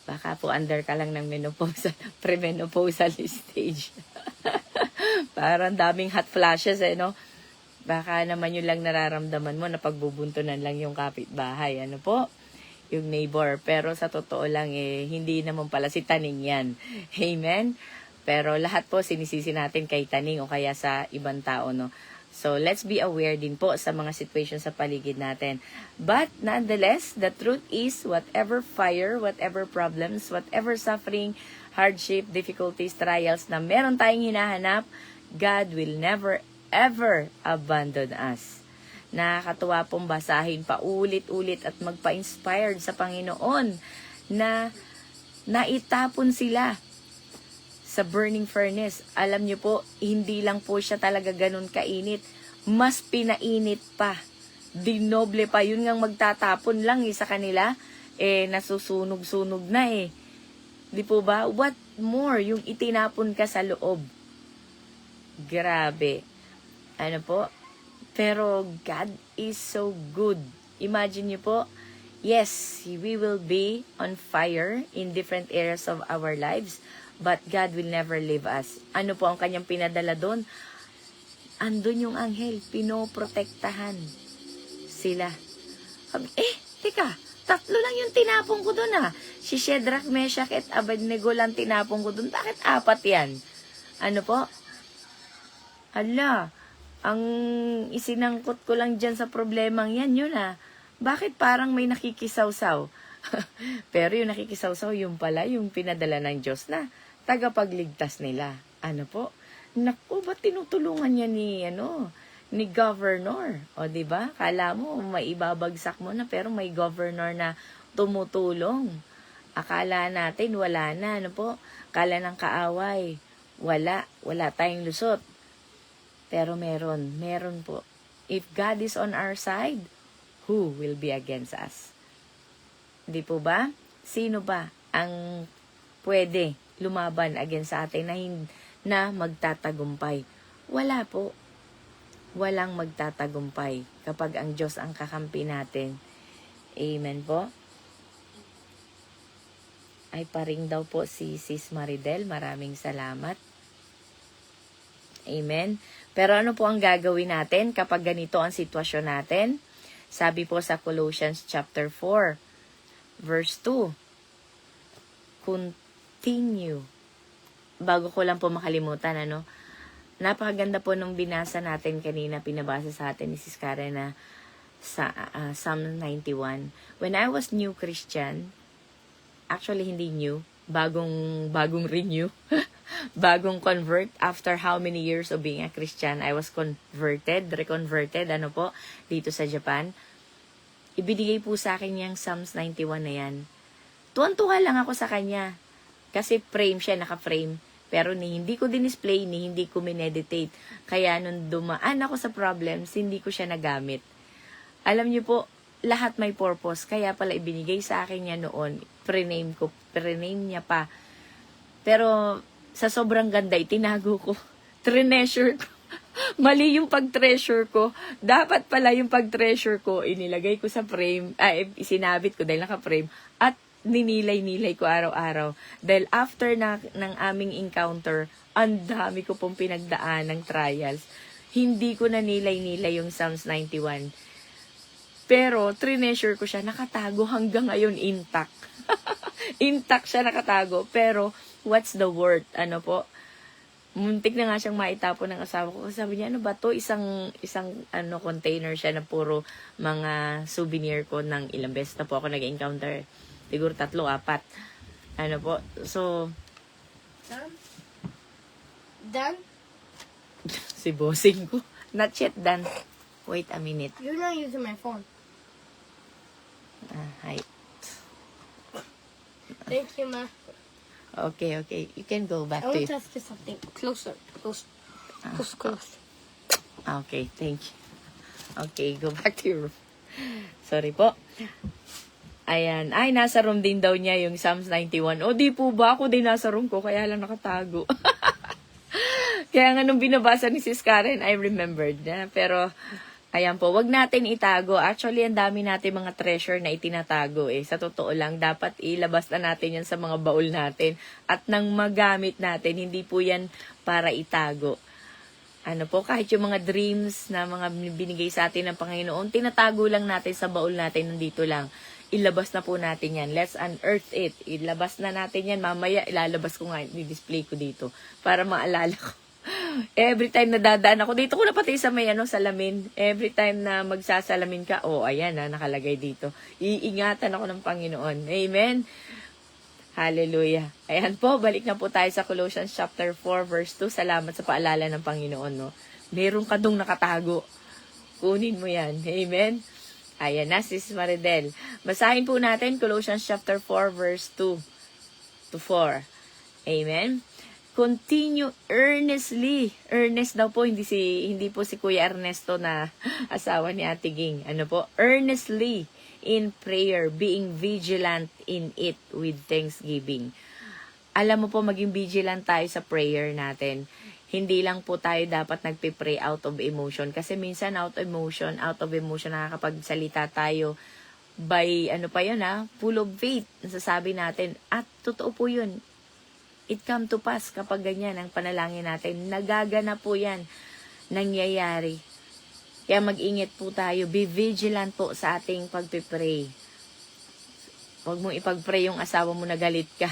Baka po under ka lang ng menopausal, premenopausal stage. Parang daming hot flashes no? Baka naman yun lang nararamdaman mo na pagbubuntunan lang yung kapitbahay. Ano po? Yung neighbor. Pero sa totoo lang hindi naman pala si Taning yan. Amen? Pero lahat po sinisisi natin kay Taning o kaya sa ibang tao, no? So, let's be aware din po sa mga situations sa paligid natin. But, nonetheless, the truth is, whatever fire, whatever problems, whatever suffering, hardship, difficulties, trials na meron tayong hinahanap, God will never, ever abandon us. Nakakatuwa pong basahin pa ulit-ulit at magpa-inspired sa Panginoon na naitapon sila sa burning furnace. Alam niyo po, hindi lang po siya talaga ganun kainit. Mas pinainit pa. Dinoble pa. Yun ngang magtatapon lang sa kanila. Nasusunog-sunog na Di po ba? What more yung itinapon ka sa loob? Grabe. Ano po? Pero God is so good. Imagine niyo po, Yes, we will be on fire in different areas of our lives, but God will never leave us. Ano po ang kanyang pinadala doon? Andun yung anghel, pinoprotektahan sila. Teka, 3 lang yung tinapong ko doon Si Shadrach, Meshach, at Abednego lang tinapong ko doon. Bakit 4 yan? Ano po? Hala, ang isinangkot ko lang dyan sa problemang yan, yun Bakit parang may nakikisawsaw? Pero yung nakikisawsaw, yung pala, yung pinadala ng Diyos na tagapagligtas nila. Ano po? Naku, ba't tinutulungan niya ni governor? O, di ba? Kala mo, maibabagsak mo na, pero may governor na tumutulong. Akala natin, wala na, ano po? Akala ng kaaway, wala tayong lusot. Pero meron po. If God is on our side, who will be against us? Di po ba? Sino ba ang pwede lumaban against sa atin na magtatagumpay? Wala po. Walang magtatagumpay kapag ang Diyos ang kakampi natin. Amen po. Ay paring daw po si Sis Maridel. Maraming salamat. Amen. Pero ano po ang gagawin natin kapag ganito ang sitwasyon natin? Sabi po sa Colossians chapter 4, verse 2. Continue. Bago ko lang po makalimutan, napakaganda po nung binasa natin kanina, pinabasa sa atin ni Sis Karen na sa Psalm 91. When I was new Christian, actually hindi new, bagong renew, bagong convert after how many years of being a Christian, I was reconverted, dito sa Japan. Ibinigay po sa akin yung Psalms 91 na yan. Tuwan-tuwa lang ako sa kanya. Kasi frame siya, naka-frame. Pero hindi ko din-display, hindi ko mineditate. Kaya nung dumaan ako sa problems, hindi ko siya nagamit. Alam niyo po, lahat may purpose. Kaya pala ibinigay sa akin niya noon. Prename niya pa. Pero sa sobrang ganda, itinago ko. Treasure ko. Mali yung pag-treasure ko. Dapat pala yung pag-treasure ko, inilagay ko sa frame, isinabit ko dahil naka-frame, at ninilay-nilay ko araw-araw. Dahil after ng aming encounter, ang dami ko pong pinagdaan ng trials. Hindi ko na nilay-nilay yung Psalms 91. Pero, treasure ko siya, nakatago hanggang ngayon intact. Intact siya, nakatago. Pero, what's the word? Muntik na nga siyang maitapon ng asawa ko. Sabi niya, ano ba to? Isang container siya na puro mga souvenir ko ng ilang beses na po ako nag-encounter. Siguro 3, 4. So... Done? si bossing ko. Not yet done. Wait a minute. You're not using my phone. Hi. Thank you, Ma. Okay. You can go back I to want you. to ask you something. Closer. Close. Okay, thank you. Okay, go back to your room. Sorry po. Ayan. Ay, nasa room din daw niya yung Psalms 91. O, di po ba? Ako din nasa room ko, kaya lang nakatago. Kaya nga nung binabasa ni Sis Karen, I remembered na. Pero, ayan po, wag natin itago. Actually, ang dami natin mga treasure na itinatago Sa totoo lang, dapat ilabas na natin yan sa mga baul natin. At nang magamit natin, hindi po yan para itago. Kahit yung mga dreams na mga binigay sa atin ng Panginoon, tinatago lang natin sa baul natin, nandito lang. Ilabas na po natin yan. Let's unearth it. Ilabas na natin yan. Mamaya, ilalabas ko nga, i-display ko dito. Para maalala ko. Every time na dadaan ako, dito ko na pati sa may salamin. Every time na magsasalamin ka, ayan nakalagay dito. Iingatan ako ng Panginoon. Amen? Hallelujah. Ayan po, balik na po tayo sa Colossians chapter 4, verse 2. Salamat sa paalala ng Panginoon, Meron ka dong nakatago. Kunin mo yan. Amen? Ayan na, Sis Maridel. Basahin po natin Colossians chapter 4, verse 2 to 4. Amen? Continue earnestly. Earnest daw po, hindi po si Kuya Ernesto na asawa ni Ate Ging. Earnestly in prayer, being vigilant in it with thanksgiving. Alam mo po, maging vigilant tayo sa prayer natin. Hindi lang po tayo dapat nagpe-pray out of emotion. Kasi minsan out of emotion, nakakapagsalita tayo by, ano pa yun full of faith, nasasabi natin. At totoo po yun. It come to pass kapag ganyan ang panalangin natin. Nagaganap po yan. Nangyayari. Kaya mag-ingat po tayo. Be vigilant po sa ating pagpipray. Huwag mong ipag-pray yung asawa mo na galit ka.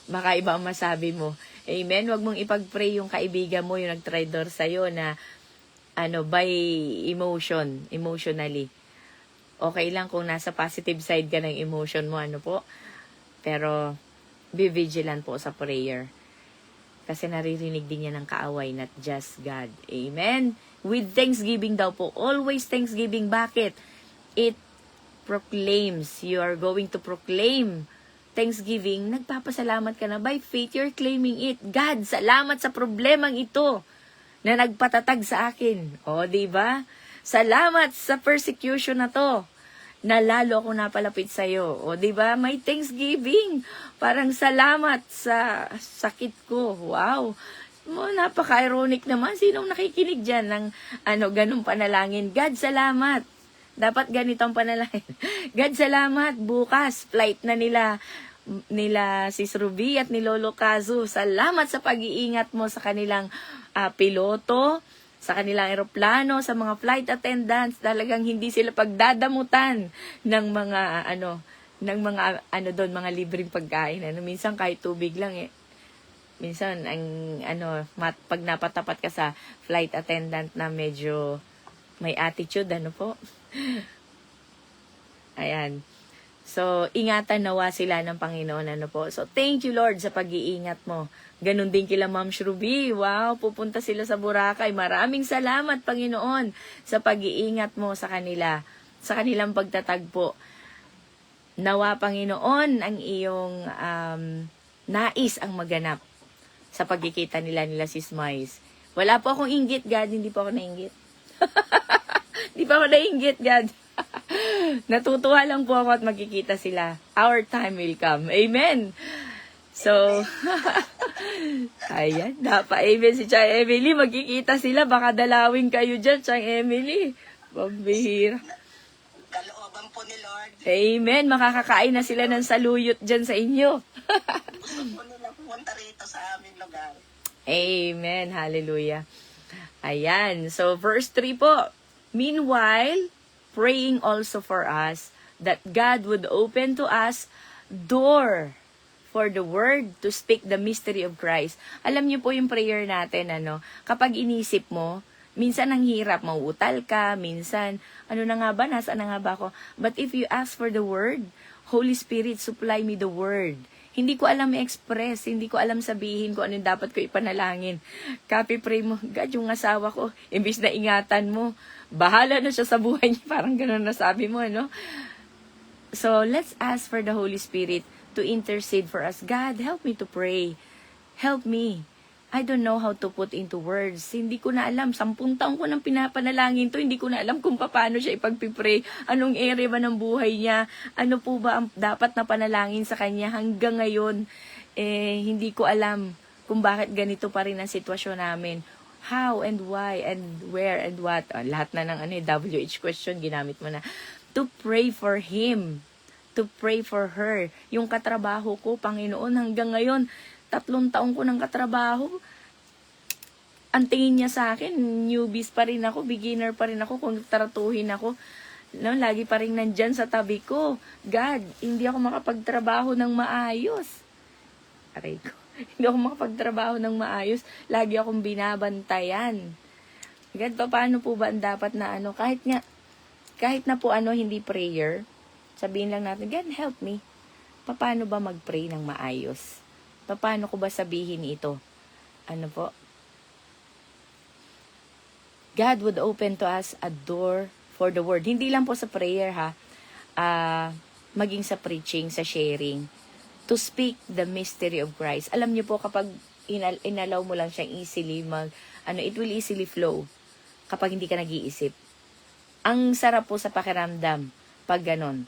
Baka iba ang masabi mo. Amen? Huwag mong ipag-pray yung kaibigan mo, yung nag-traitor sa'yo na by emotionally. Okay lang kung nasa positive side ka ng emotion mo, Pero, be vigilant po sa prayer. Kasi naririnig din yan ng kaaway, not just God. Amen? With thanksgiving daw po. Always thanksgiving. Bakit? It proclaims. You are going to proclaim thanksgiving. Nagpapasalamat ka na. By faith, you're claiming it. God, salamat sa problemang ito na nagpatatag sa akin. O, diba? Salamat sa persecution na to na lalo ako napalapit sa'yo. O, diba? May thanksgiving. Parang salamat sa sakit ko. Wow. Napaka-ironic naman. Sinong nakikinig dyan ng ganung panalangin? God, salamat. Dapat ganito ang panalangin. God, salamat. Bukas, flight na nila Sis Ruby at ni Lolo Kazu. Salamat sa pag-iingat mo sa kanilang piloto, sa kanilang eroplano, sa mga flight attendants. Talagang hindi sila pagdadamutan ng mga doon, mga libreng pagkain. Minsan kahit tubig lang Minsan pag napatapat ka sa flight attendant na medyo may attitude, po. Ayan. So, ingatan nawa sila ng Panginoon, po. So, thank you, Lord, sa pag-iingat mo. Ganon din kila Ma'am Shrubi. Wow, pupunta sila sa Boracay. Maraming salamat, Panginoon, sa pag-iingat mo sa kanila, sa kanilang pagtatagpo. Nawa, Panginoon, ang iyong nais ang maganap sa pagkikita nila Sis Mais. Wala po akong inggit, God. Hindi po ako nainggit. Hindi pa ako nainggit, God. Natutuwa lang po ako at magkikita sila. Our time will come. Amen. So, ayan. Amen si Chang Emily. Magkikita sila. Baka dalawin kayo dyan, Chang Emily. Pambihira. Kalooban po ni Lord. Amen. Makakakain na sila ng saluyot dyan sa inyo. Gusto po nila pumunta rito sa aming lugar. Amen. Hallelujah. Ayan. So, verse 3 po. Meanwhile, praying also for us that God would open to us door for the word to speak the mystery of Christ. Alam niyo po yung prayer natin, kapag inisip mo, minsan ang hirap, mauutal ka, minsan, nasaan na nga ba ako? But if you ask for the word, Holy Spirit, supply me the word. Hindi ko alam i-express, hindi ko alam sabihin kung ano yung dapat ko ipanalangin. Copy pray mo, God, yung asawa ko, imbis na ingatan mo, bahala na siya sa buhay niya. Parang gano'n nasabi mo, So, let's ask for the Holy Spirit to intercede for us. God, help me to pray. Help me. I don't know how to put into words. Hindi ko na alam. 10 taon ko nang pinapanalangin to. Hindi ko na alam kung paano siya ipagpipray. Anong area ba ng buhay niya? Ano po ba ang dapat na panalangin sa kanya? Hanggang ngayon, hindi ko alam kung bakit ganito pa rin ang sitwasyon namin. How and why and where and what. Lahat na ng WH question, ginamit mo na. To pray for him. To pray for her. Yung katrabaho ko, Panginoon, hanggang ngayon, 3 taon ko ng katrabaho. Ang tingin niya sa akin, newbies pa rin ako, beginner pa rin ako, kung tratuhin ako. Lagi pa rin nandyan sa tabi ko. God, hindi ako makapagtrabaho ng maayos. Aray ko. Hindi ako makapagtrabaho ng maayos. Lagi akong binabantayan. God, paano po ba ang dapat na kahit na po hindi prayer, sabihin lang natin, God, help me. Paano ba mag-pray ng maayos? Paano ko ba sabihin ito? God would open to us a door for the word. Hindi lang po sa prayer, maging sa preaching, sa sharing. To speak the mystery of Christ. Alam niyo po, kapag inalaw mo lang siyang easily, it will easily flow. Kapag hindi ka nag-iisip. Ang sarap po sa pakiramdam pag ganon.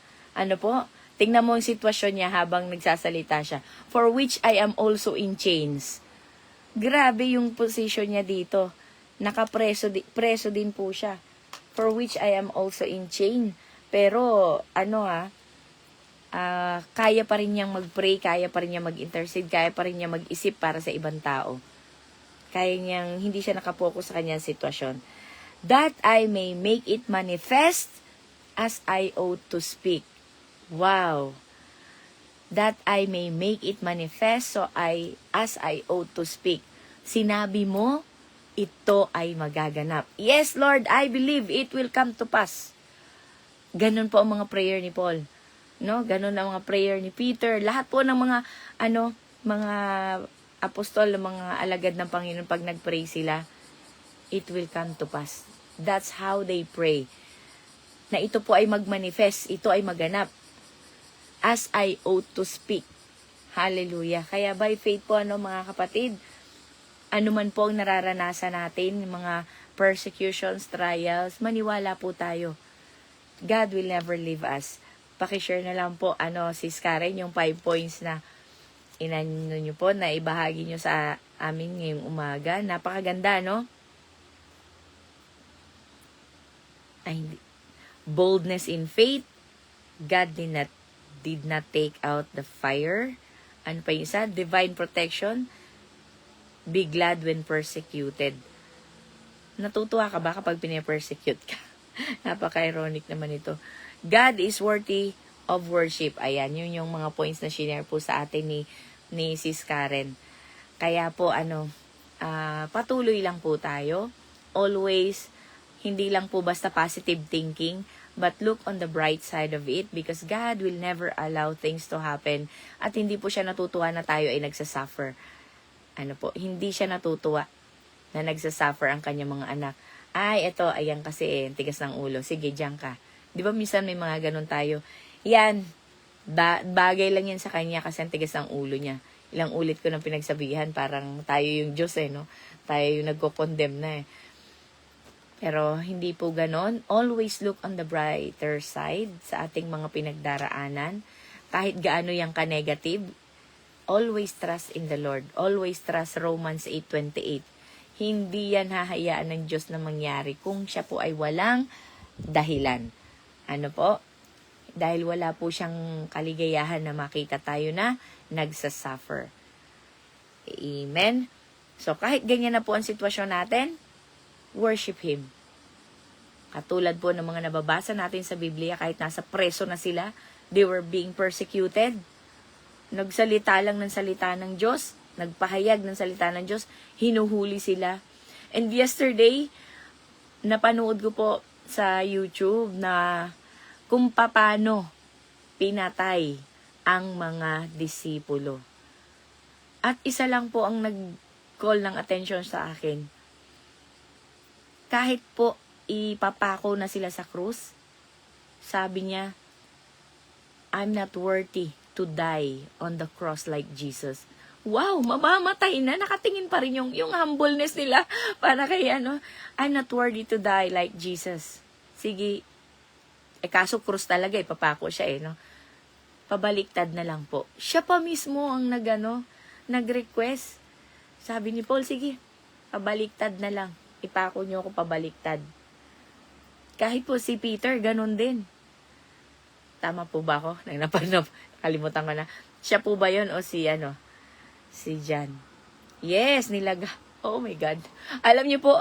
Tingnan mo ang sitwasyon niya habang nagsasalita siya. For which I am also in chains. Grabe yung position niya dito. Nakapreso preso din po siya. For which I am also in chain. Pero, kaya pa rin niyang mag-pray, kaya pa rin niyang mag-intercede, kaya pa rin niyang mag-isip para sa ibang tao. Kaya niyang, hindi siya nakapokus sa kanyang sitwasyon. That I may make it manifest as I ought to speak. Wow! That I may make it manifest as I ought to speak. Sinabi mo, ito ay magaganap. Yes, Lord, I believe it will come to pass. Ganun po ang mga prayer ni Paul. No? Ganun ang mga prayer ni Peter. Lahat po ng mga, mga apostol, mga alagad ng Panginoon, pag nag-pray sila, it will come to pass. That's how they pray. Na ito po ay mag-manifest, ito ay maganap. As I ought to speak. Hallelujah. Kaya by faith po, mga kapatid, ano man po ang nararanasan natin, mga persecutions, trials, maniwala po tayo. God will never leave us. Pakishare na lang po, Sis Karen, yung 5 points na inano nyo po, na ibahagi nyo sa amin ngayong umaga. Napakaganda, no? Boldness in faith. God did not take out the fire. Ano pa yung isa? Divine protection. Be glad when persecuted. Natutuwa ka ba kapag pinapersecute ka? Napaka-ironic naman ito. God is worthy of worship. Ayan, yun yung mga points na share po sa atin ni Sis Karen. Kaya po, patuloy lang po tayo. Always, hindi lang po basta positive thinking, but look on the bright side of it because God will never allow things to happen. At hindi po siya natutuwa na tayo ay nagsasuffer. Hindi siya natutuwa na nagsasuffer ang kanyang mga anak. Ay, ayan kasi tigas ng ulo. Sige, diyan ka. Di ba minsan may mga ganun tayo? Yan, bagay lang yan sa kanya kasi ang tigas ng ulo niya. Ilang ulit ko nang pinagsabihan, parang tayo yung Diyos no? Tayo yung nagko-condemn na Pero hindi po ganon. Always look on the brighter side sa ating mga pinagdaraanan. Kahit gaano yung ka-negative, always trust in the Lord. Always trust Romans 8:28. Hindi yan hahayaan ng Diyos na mangyari kung siya po ay walang dahilan. Dahil wala po siyang kaligayahan na makita tayo na nagsasuffer. Amen? So, kahit ganyan na po ang sitwasyon natin, worship Him. Katulad po ng mga nababasa natin sa Biblia, kahit nasa preso na sila, they were being persecuted. Nagsalita lang ng salita ng Diyos, nagpahayag ng salita ng Diyos, hinuhuli sila. And yesterday, napanood ko po sa YouTube na kung paano pinatay ang mga disipulo. At isa lang po ang nag-call ng attention sa akin. Kahit po ipapako na sila sa krus, sabi niya, I'm not worthy to die on the cross like Jesus. Wow, mamamatay na. Nakatingin pa rin yung humbleness nila para kay I'm not worthy to die like Jesus. Sige, kaso krus talaga, ipapako siya no? Pabaliktad na lang po. Siya pa mismo ang nag-request. Sabi ni Paul, sige, pabaliktad na lang. Ipako niyo ako pabaliktad. Kahit po si Peter, ganun din. Tama po ba ako? Nakalimutan ko na. Siya po ba yun o si John? Yes, nilaga. Oh my God. Alam niyo po,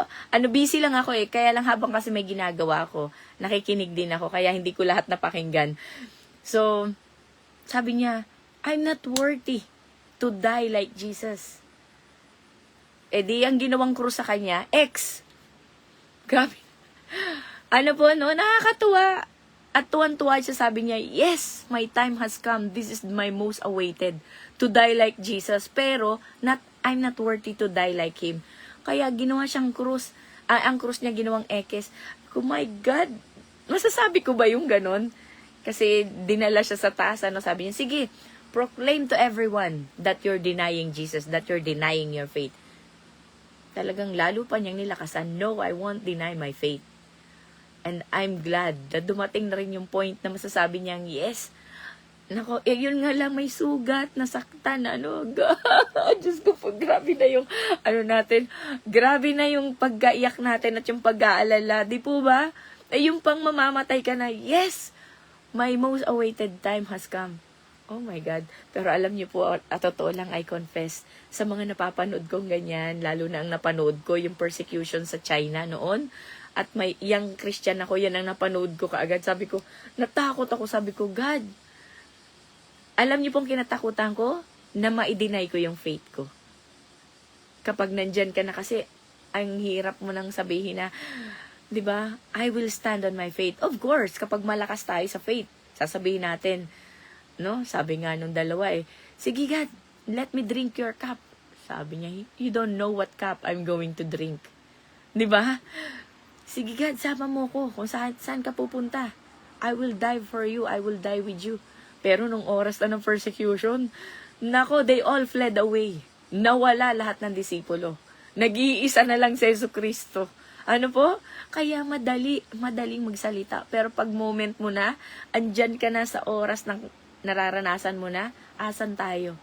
busy lang ako Kaya lang habang kasi may ginagawa ako, nakikinig din ako. Kaya hindi ko lahat napakinggan. So, sabi niya, I'm not worthy to die like Jesus. Di ang ginawang krus sa kanya, Grabe. Nakakatuwa. At tuwan-tuwa siya, sabi niya, yes, my time has come. This is my most awaited. To die like Jesus. Pero, I'm not worthy to die like Him. Kaya ginawa siyang krus. Ang krus niya ginawang ekes. Oh my God. Masasabi ko ba yung ganon? Kasi dinala siya sa taas. Sabi niya, sige, proclaim to everyone that you're denying Jesus, that you're denying your faith. Talagang lalo pa niyang nilakasan, no, I won't deny my faith. And I'm glad na dumating na rin yung point na masasabi niyang, yes, nako, yun nga lang, may sugat, nasaktan, Diyos ko po, grabe na yung, natin, grabe na yung pagkaiyak natin at yung pag-aalala, di po ba? Yung pang mamamatay ka na, yes, My most awaited time has come. Oh my God. Pero alam niyo po, at totoo lang, I confess, sa mga napapanood kong ganyan, lalo na ang napanood ko, yung persecution sa China noon, at may young Christian ako, yan ang napanood ko kaagad. Sabi ko, natakot ako, sabi ko, God, alam niyo pong kinatakutan ko, na ma-deny ko yung faith ko. Kapag nandyan ka na kasi, ang hirap mo nang sabihin na, 'di ba? I will stand on my faith. Of course, kapag malakas tayo sa faith, sasabihin natin, no? Sabi nga nung dalawa sige God, let me drink your cup. Sabi niya, you don't know what cup I'm going to drink. 'Di ba? Sige God, sama mo ko kung saan ka pupunta. I will die for you. I will die with you. Pero nung oras na ng persecution, nako, they all fled away. Nawala lahat ng disipulo. Nag-iisa na lang si Jesucristo. Ano po? Kaya madaling magsalita. Pero pag moment mo na, andyan ka na sa oras ng nararanasan mo na, asan tayo?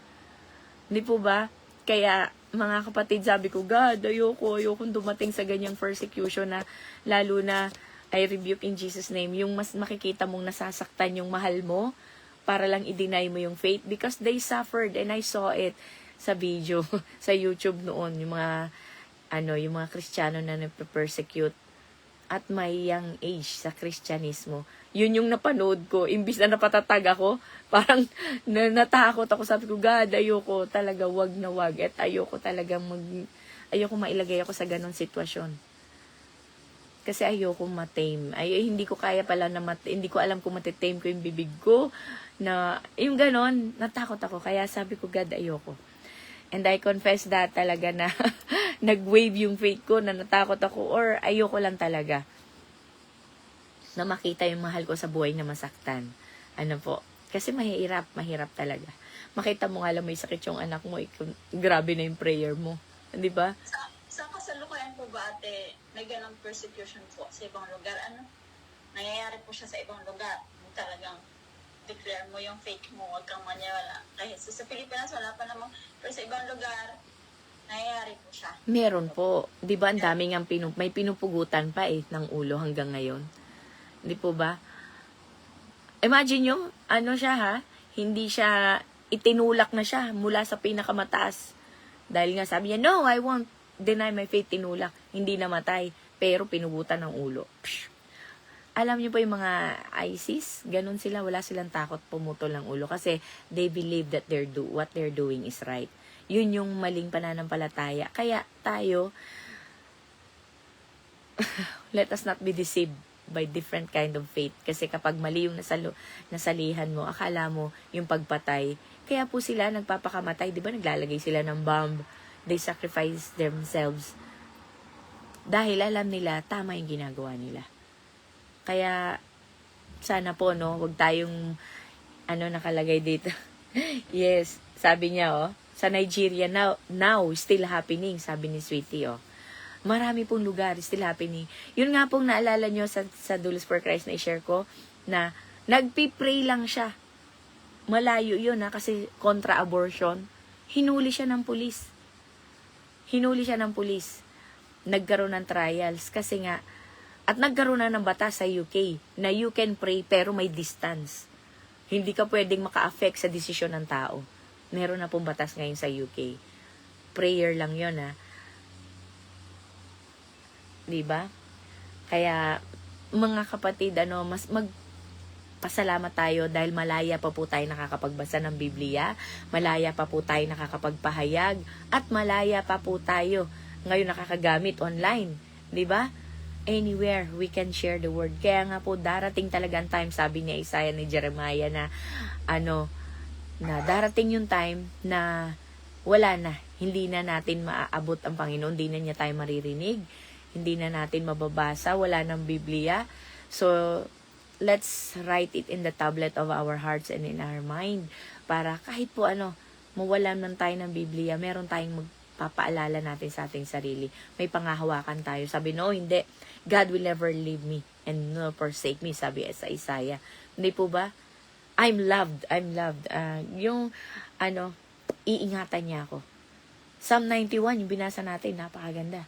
Hindi po ba? Kaya, mga kapatid, sabi ko, God, ayokong dumating sa ganyang persecution na, lalo na, I rebuke in Jesus' name, yung mas makikita mong nasasaktan yung mahal mo, para lang i-deny mo yung faith, because they suffered, and I saw it sa video, sa YouTube noon, yung mga Kristiyano na nagpe-persecute, at may young age sa Kristyanismo. Yun yung napanood ko. Imbis na napatatag ako, parang natakot ako. Sabi ko, God, ayoko talaga, wag na wag. At ayoko talaga ayoko mailagay ako sa ganong sitwasyon. Kasi ayoko matame. Hindi ko kaya pala hindi ko alam kung matitame ko yung bibig ko. Na, yung ganon, natakot ako. Kaya sabi ko, God, ayoko. And I confess that talaga na nag-wave yung faith ko, na natakot ako, or ayoko lang talaga na makita yung mahal ko sa buhay na masaktan. Ano po? Kasi mahirap talaga. Makita mo nga lang may sakit yung anak mo, grabe na yung prayer mo. Di ba? Sa kasalukuyan po ba, ate, may ganang persecution po sa ibang lugar? Ano? Nangyayari po siya sa ibang lugar. Talagang declare mo yung faith mo, huwag kang maniwala. Kahit sa Pilipinas, wala pa namang, pero sa ibang lugar, nangyayari po siya. Meron po. Di ba, ang daming may pinupugutan pa ng ulo hanggang ngayon. Di po ba? Imagine nyo, hindi siya, itinulak na siya mula sa pinakamataas. Dahil nga sabi niya, no, I won't deny my faith, tinulak. Hindi namatay, pero pinugutan ng ulo. Psh. Alam niyo po yung mga ISIS, ganun sila, wala silang takot pumutol ng ulo kasi they believe that what they're doing is right. Yun yung maling pananampalataya. Kaya tayo, let us not be deceived by different kind of faith. Kasi kapag mali yung nasalihan mo, akala mo yung pagpatay. Kaya po sila nagpapakamatay, di ba? Naglalagay sila ng bomb. They sacrifice themselves. Dahil alam nila, tama yung ginagawa nila. Kaya, sana po, no, wag tayong, nakalagay dito. Yes, sabi niya, sa Nigeria, now, still happening, sabi ni Sweetie, Marami pong lugar, still happening. Yun nga pong naalala nyo sa Doulos for Christ na i-share ko, na nagpipray lang siya. Malayo yun, kasi kontra abortion. Hinuli siya ng pulis. Nagkaroon ng trials, kasi nga, at nagkaroon na ng batas sa UK, na you can pray, pero may distance. Hindi ka pwedeng maka-affect sa desisyon ng tao. Meron na pong batas ngayon sa UK. Prayer lang yun, Diba? Kaya, mga kapatid, mas magpasalamat tayo dahil malaya pa po tayo nakakapagbasa ng Biblia, malaya pa po tayo nakakapagpahayag, at malaya pa po tayo ngayon nakakagamit online. Diba? Anywhere we can share the word. Kaya nga po, darating talaga ang time, sabi ni Isaiah ni Jeremiah na darating yung time na wala na. Hindi na natin maaabot ang Panginoon, hindi na niya tayo maririnig. Hindi na natin mababasa, wala ng Biblia. So, let's write it in the tablet of our hearts and in our mind. Para kahit po mawalan man tayo ng Biblia, meron tayong magpapaalala natin sa ating sarili. May pangahawakan tayo. Sabi, no, hindi. God will never leave me and no forsake me, sabi sa Isaiah. Hindi po ba? I'm loved. Iingatan niya ako. Psalm 91, yung binasa natin, napakaganda.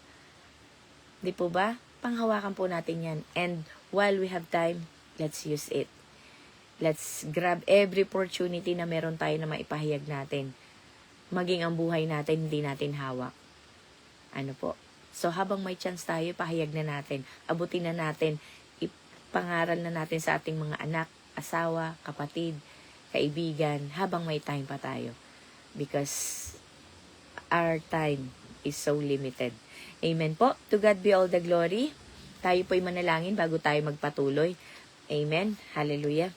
Di po ba? Panghawakan po natin yan. And while we have time, let's use it. Let's grab every opportunity na meron tayo na maipahayag natin. Maging ang buhay natin, hindi natin hawak. Ano po? So, habang may chance tayo, pahayag na natin. Abutin na natin. Ipangaral na natin sa ating mga anak, asawa, kapatid, kaibigan, habang may time pa tayo. Because our time is so limited. Amen po. To God be all the glory. Tayo po'y manalangin bago tayo magpatuloy. Amen. Hallelujah.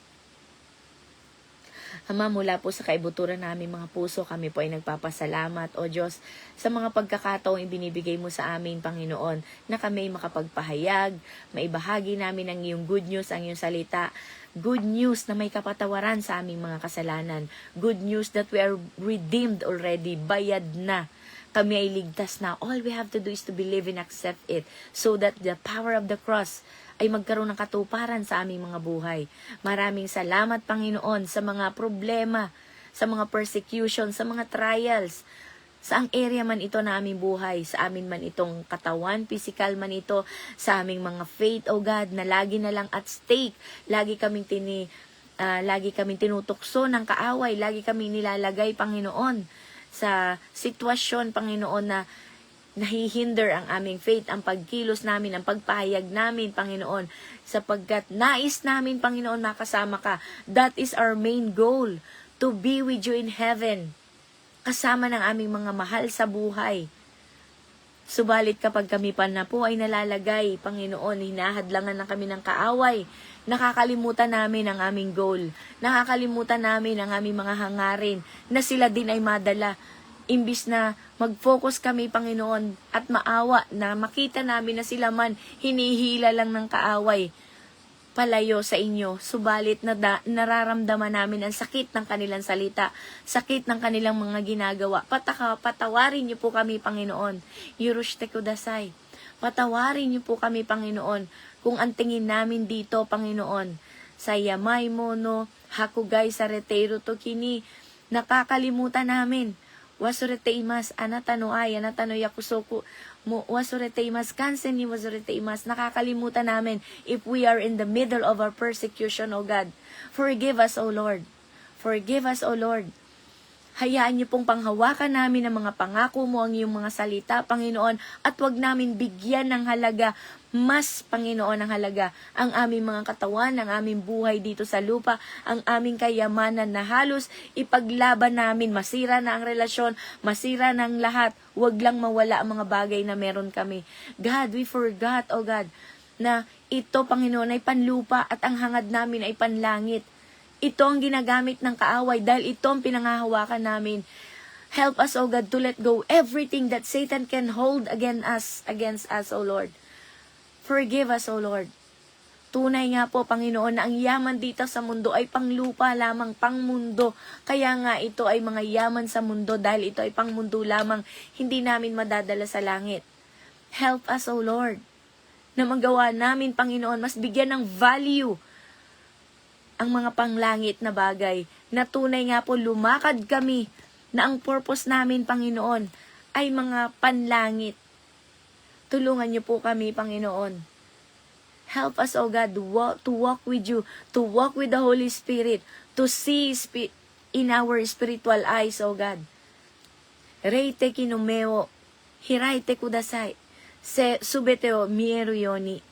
Ama, mula po sa kaibuturan namin mga puso, kami po ay nagpapasalamat, O Diyos, sa mga pagkakataong ibinibigay mo sa amin, Panginoon, na kami makapagpahayag, maibahagi namin ang iyong good news, ang iyong salita, good news na may kapatawaran sa aming mga kasalanan, good news that we are redeemed already, bayad na. Kami ay ligtas na. All we have to do is to believe and accept it so that the power of the cross ay magkaroon ng katuparan sa aming mga buhay. Maraming salamat, Panginoon, sa mga problema, sa mga persecution, sa mga trials, sa ang area man ito na aming buhay, sa amin man itong katawan, physical man ito, sa aming mga faith, O God, na lagi na lang at stake, lagi kaming tinutukso ng kaaway, lagi kaming nilalagay, Panginoon, sa sitwasyon, Panginoon, na nahihinder ang aming faith, ang pagkilos namin, ang pagpahayag namin, Panginoon, sapagkat nais namin, Panginoon, makasama ka. That is our main goal, to be with you in heaven, kasama ng aming mga mahal sa buhay. Subalit kapag kami pa na po ay nalalagay, Panginoon, hinahadlangan na kami ng kaaway, nakakalimutan namin ang aming goal, nakakalimutan namin ang aming mga hangarin, na sila din ay madala. Imbis na mag-focus kami, Panginoon, at maawa na makita namin na sila man hinihila lang ng kaaway palayo sa inyo. Subalit na nararamdaman namin ang sakit ng kanilang salita, sakit ng kanilang mga ginagawa. Patawarin niyo po kami, Panginoon. Yurushite kudasai. Patawarin niyo po kami, Panginoon, kung ang tingin namin dito, Panginoon, sa yamay mo no, hakugay sa retero to kini, nakakalimutan namin. Wasurete imas, anatano ay, anatano yakusoku, wasurete imas, kansen ni wasurete imas. Nakakalimutan namin if we are in the middle of our persecution, O God. Forgive us, O Lord. Forgive us, O Lord. Hayaan niyo pong panghawakan namin ang mga pangako mo, ang iyong mga salita, Panginoon, at wag namin bigyan ng halaga, mas, Panginoon, ang halaga, ang aming mga katawan, ang aming buhay dito sa lupa, ang aming kayamanan na halos ipaglaban namin, masira na ang relasyon, masira na ang lahat, wag lang mawala ang mga bagay na meron kami. God, we forgot, O God, na ito, Panginoon, ay panlupa at ang hangad namin ay panlangit. Ito ang ginagamit ng kaaway dahil ito ang pinangahawakan namin. Help us, O God, to let go everything that Satan can hold against us, O Lord. Forgive us, O Lord. Tunay nga po, Panginoon, na ang yaman dito sa mundo ay panglupa lamang, pangmundo. Kaya nga ito ay mga yaman sa mundo dahil ito ay pangmundo lamang, hindi namin madadala sa langit. Help us, O Lord, na magawa namin, Panginoon, mas bigyan ng value ang mga panglangit na bagay, na tunay nga po lumakad kami, na ang purpose namin, Panginoon, ay mga panlangit. Tulungan niyo po kami, Panginoon. Help us, O God, to walk with you, to walk with the Holy Spirit, to see in our spiritual eyes, O God. Reite kinomeo, hiraite kudasai, subeteo miero yoni.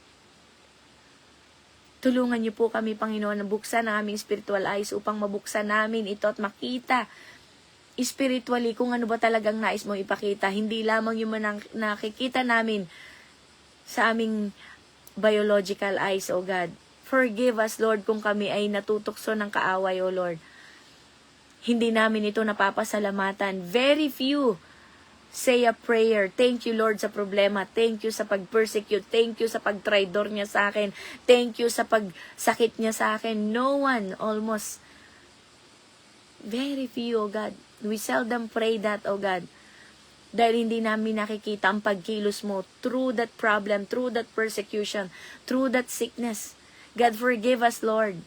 Tulungan niyo po kami, Panginoon, na buksan ang aming spiritual eyes upang mabuksan namin ito at makita spiritually kung ano ba talagang nais mo ipakita. Hindi lamang yung nakikita namin sa aming biological eyes, O God. Forgive us, Lord, kung kami ay natutukso ng kaaway, O Lord. Hindi namin ito napapasalamatan. Very few say a prayer. Thank you, Lord, sa problema. Thank you sa pag-persecute. Thank you sa pag-traidor niya sa akin. Thank you sa pagsakit niya sa akin. No one, almost. Very few, O God. We seldom pray that, O God. Dahil hindi namin nakikita ang pagkilos mo through that problem, through that persecution, through that sickness. God, forgive us, Lord.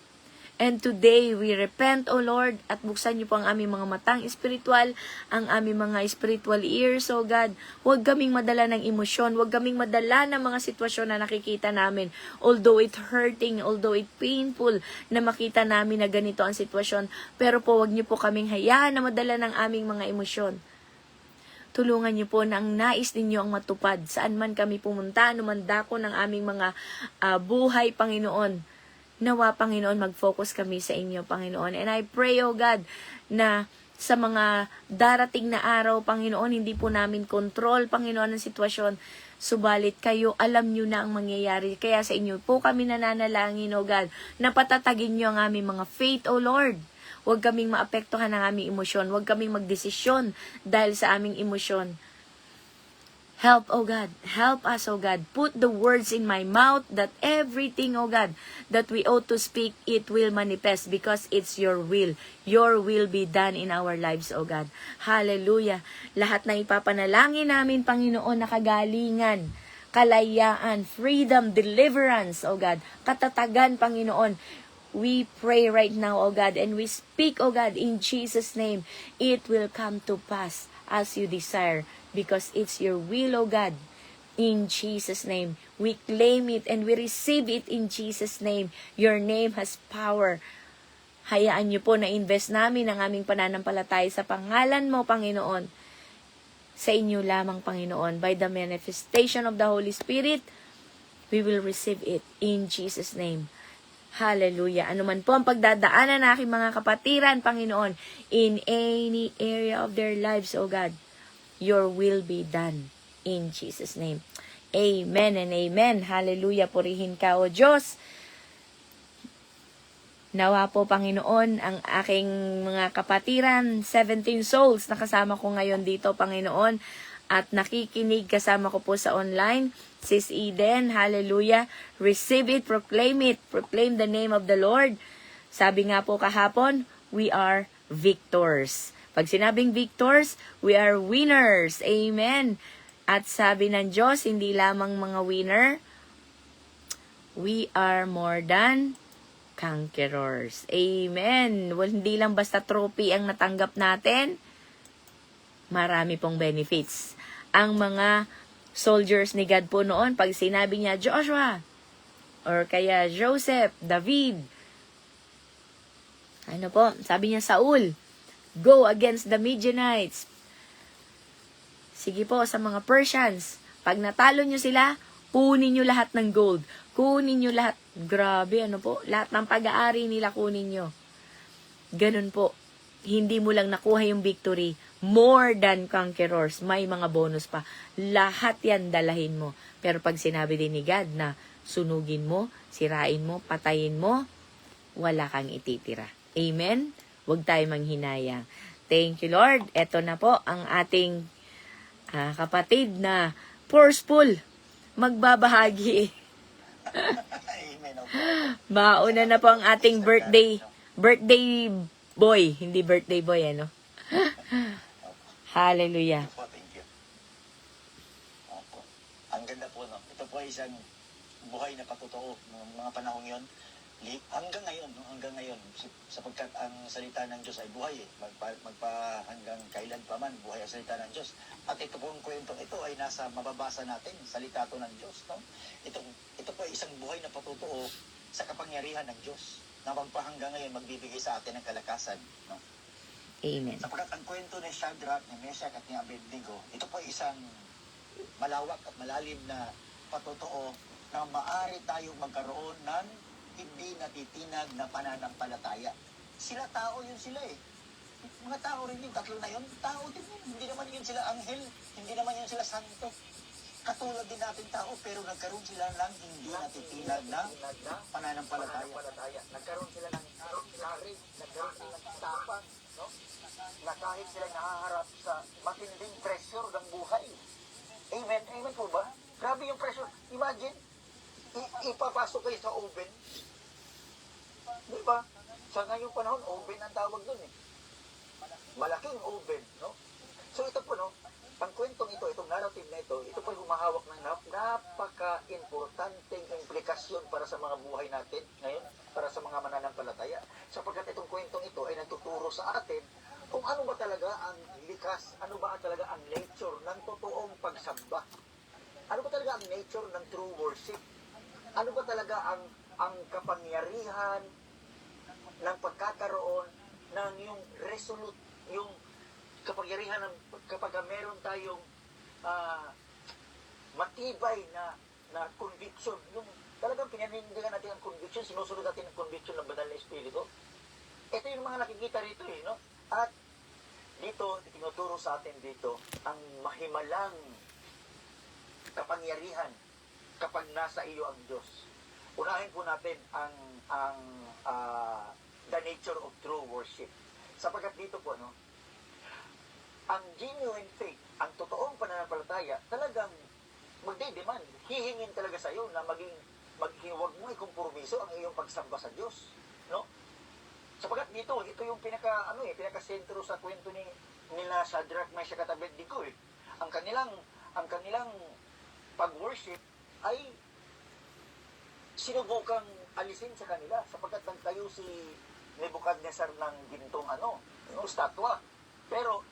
And today, we repent, O Lord, at buksan niyo po ang aming mga matang espiritual, ang aming mga spiritual ears, O God. Huwag kaming madala ng emosyon, huwag kaming madala ng mga sitwasyon na nakikita namin. Although it hurting, although it painful na makita namin na ganito ang sitwasyon, pero po huwag niyo po kaming hayaan na madala ng aming mga emosyon. Tulungan niyo po na ang nais ninyo ang matupad. Saan man kami pumunta, anuman dako ng aming mga buhay, Panginoon. Nawa, Panginoon, mag-focus kami sa inyo, Panginoon. And I pray, O God, na sa mga darating na araw, Panginoon, hindi po namin control, Panginoon, ang sitwasyon. Subalit kayo, alam nyo na ang mangyayari. Kaya sa inyo po kami nananalangin, O God, na patatagin nyo ang aming mga faith, O Lord. Huwag kaming maapektuhan ng aming emosyon. Huwag kaming magdesisyon dahil sa aming emosyon. Help, O God. Help us, O God. Put the words in my mouth that everything, O God, that we ought to speak, it will manifest because it's your will. Your will be done in our lives, O God. Hallelujah. Lahat na ipapanalangin namin, Panginoon, na kagalingan, kalayaan, freedom, deliverance, O God. Katatagan, Panginoon. We pray right now, O God, and we speak, O God, in Jesus' name. It will come to pass as you desire. Because it's your will, O God. In Jesus' name, we claim it and we receive it in Jesus' name. Your name has power. Hayaan niyo po na invest namin ang aming pananampalataya sa pangalan mo, Panginoon. Sa inyo lamang, Panginoon. By the manifestation of the Holy Spirit, we will receive it in Jesus' name. Hallelujah. Ano man po ang pagdadaanan ng aking mga kapatiran, Panginoon, in any area of their lives, O God, your will be done in Jesus' name. Amen and amen. Hallelujah. Purihin ka, O Diyos. Nawa po, Panginoon, ang aking mga kapatiran, 17 souls na kasama ko ngayon dito, Panginoon, at nakikinig kasama ko po sa online. Sis Eden, hallelujah. Receive it, proclaim it, proclaim the name of the Lord. Sabi nga po kahapon, we are victors. Pag sinabing victors, we are winners. Amen. At sabi ng Diyos, hindi lamang mga winner, we are more than conquerors. Amen. Well, hindi lang basta trophy ang natanggap natin. Marami pong benefits. Ang mga soldiers ni God po noon, pag sinabi niya Joshua, or kaya Joseph, David, ano po, sabi niya Saul, go against the Midianites. Sige po, sa mga Persians, pag natalo nyo sila, kunin nyo lahat ng gold. Kunin nyo lahat. Grabe, ano po? Lahat ng pag-aari nila kunin nyo. Ganun po. Hindi mo lang nakuha yung victory. More than conquerors. May mga bonus pa. Lahat yan dalahin mo. Pero pag sinabi din ni God na sunugin mo, sirain mo, patayin mo, wala kang ititira. Amen? Huwag tayo manghinayang. Thank you, Lord. Ito na po ang ating kapatid na forceful magbabahagi. Mauna na po ang ating birthday boy. Hindi birthday boy, ano? Hallelujah. Thank you. Opo. Ang ganda po, no? Ito po ay isang buhay na patotoo ng mga panahong yon. Hanggang ngayon, sapagkat ang salita ng Diyos ay buhay, hanggang kailan pa man, buhay ang salita ng Diyos. At ito pong kwento, ito ay nasa mababasa natin, salita to ng Diyos, no? Ito po ay isang buhay na patotoo sa kapangyarihan ng Diyos, na magpahanggang ngayon magbibigay sa atin ng kalakasan, no? Amen. Sapagkat ang kwento ni Shadrach, ni Meshach at ni Abednego, ito po ay isang malawak at malalim na patotoo na maaari tayong magkaroon ng hindi natitinag na pananampalataya. Sila tao yun sila eh. Mga tao rin yun, tatlo na yun, tao din yun. Hindi naman yun sila anghel, hindi naman yun sila santo. Katulad din natin tao, pero nagkaroon sila ng hindi natitinag na pananampalataya. Nagkaroon sila ng courage, nagkaroon sila ng tapang, no? Na kahit sila nahaharap sa matinding pressure ng buhay. Amen? Amen po ba? Grabe yung pressure. Imagine, ipapasok kayo sa oven. Di ba? Sa ngayong panahon, oven ang tawag dun eh. Malaking oven, no? So ito po, no? Ang kwentong ito, itong narrative na ito po ay humahawak ng napaka-importanteng implikasyon para sa mga buhay natin ngayon, para sa mga mananampalataya. pagsamba? Ano ba talaga ang nature ng true worship? Ano ba talaga ang kapangyarihan ng pagkakaroon ng yung resolute, yung kapangyarihan ng kapag meron tayong matibay na conviction, yung talagang pinanindigan natin ang conviction, sinusunod natin ang conviction ng banal na Espiritu. Ito yung mga nakikita rito no? At dito, tinuturo sa atin dito ang mahimalang kapangyarihan kapag nasa iyo ang Diyos. Unahin po natin the nature of true worship. Sapagkat dito po, no, ang genuine faith, ang totoong pananampalataya, talagang magde-demand, hihingin talaga sa iyo na huwag mo ikompromiso ang iyong pagsamba sa Diyos, no? Sapagkat dito, ito yung pinaka-sentro sa kwento nila Shadrach, Meshach at Abednego eh. Ang kanilang pag-worship ay sinubukang alisin sa kanila sapagkat nagtayo si Nebuchadnezzar ng gintong statwa. Pero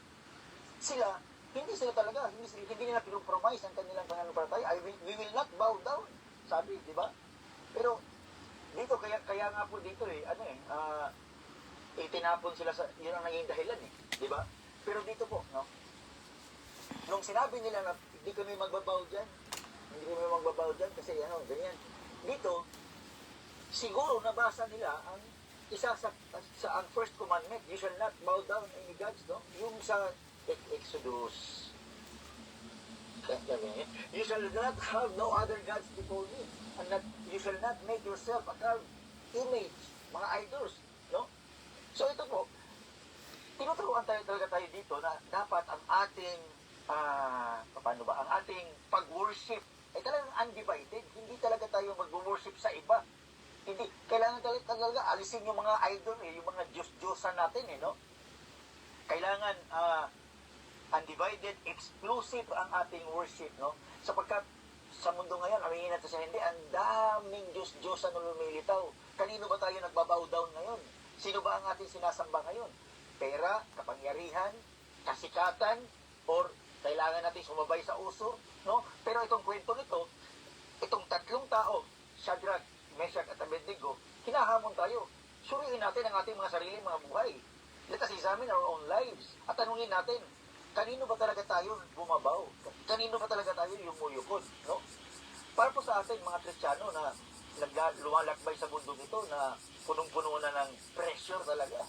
hindi nila pinupromise ang kanilang pananampalataya. We will not bow down, sabi, di ba? Pero dito kaya nga po dito itinapon sila yun ang naging dahilan di ba? Pero dito po, no? Nung sinabi nila na hindi kami magbabaw dyan kasi ganyan. Dito, siguro nabasa nila ang isa sa ang first commandment, you shall not bow down any gods, no? Yung sa Exodus. You shall not have no other gods before me, and you shall not make yourself a carved image, mga idols, no? So ito po, tinuturuan talaga tayo dito na dapat ang ating ang ating pag-worship ay talagang undivided. Hindi talaga tayo mag-worship sa iba. Hindi, kailangan talaga alisin yung mga idol yung mga Diyos-Diyosan natin no? Kailangan undivided, exclusive ang ating worship, no? Sapagkat sa mundo ngayon, aminin natin sa hindi, ang daming Diyos-Diyosan na lumilitaw. Kanino ba tayo nagbabow down ngayon? Sino ba ang ating sinasamba ngayon? Pera, kapangyarihan, kasikatan, or kailangan natin sumabay sa uso, no? Pero itong kwento nito, itong tatlong tao, Shadrach, Meshach at Abednego, hinahamon tayo. Suriin natin ang ating mga sariling mga buhay. Let us examine our own lives. At tanungin natin, kanino ba talaga tayo bumabaw? Kanino ba talaga tayo lumuyukod, no? Para po sa atin, mga Kristiyano na lumalakbay sa mundo nito na punong-puno na ng pressure talaga.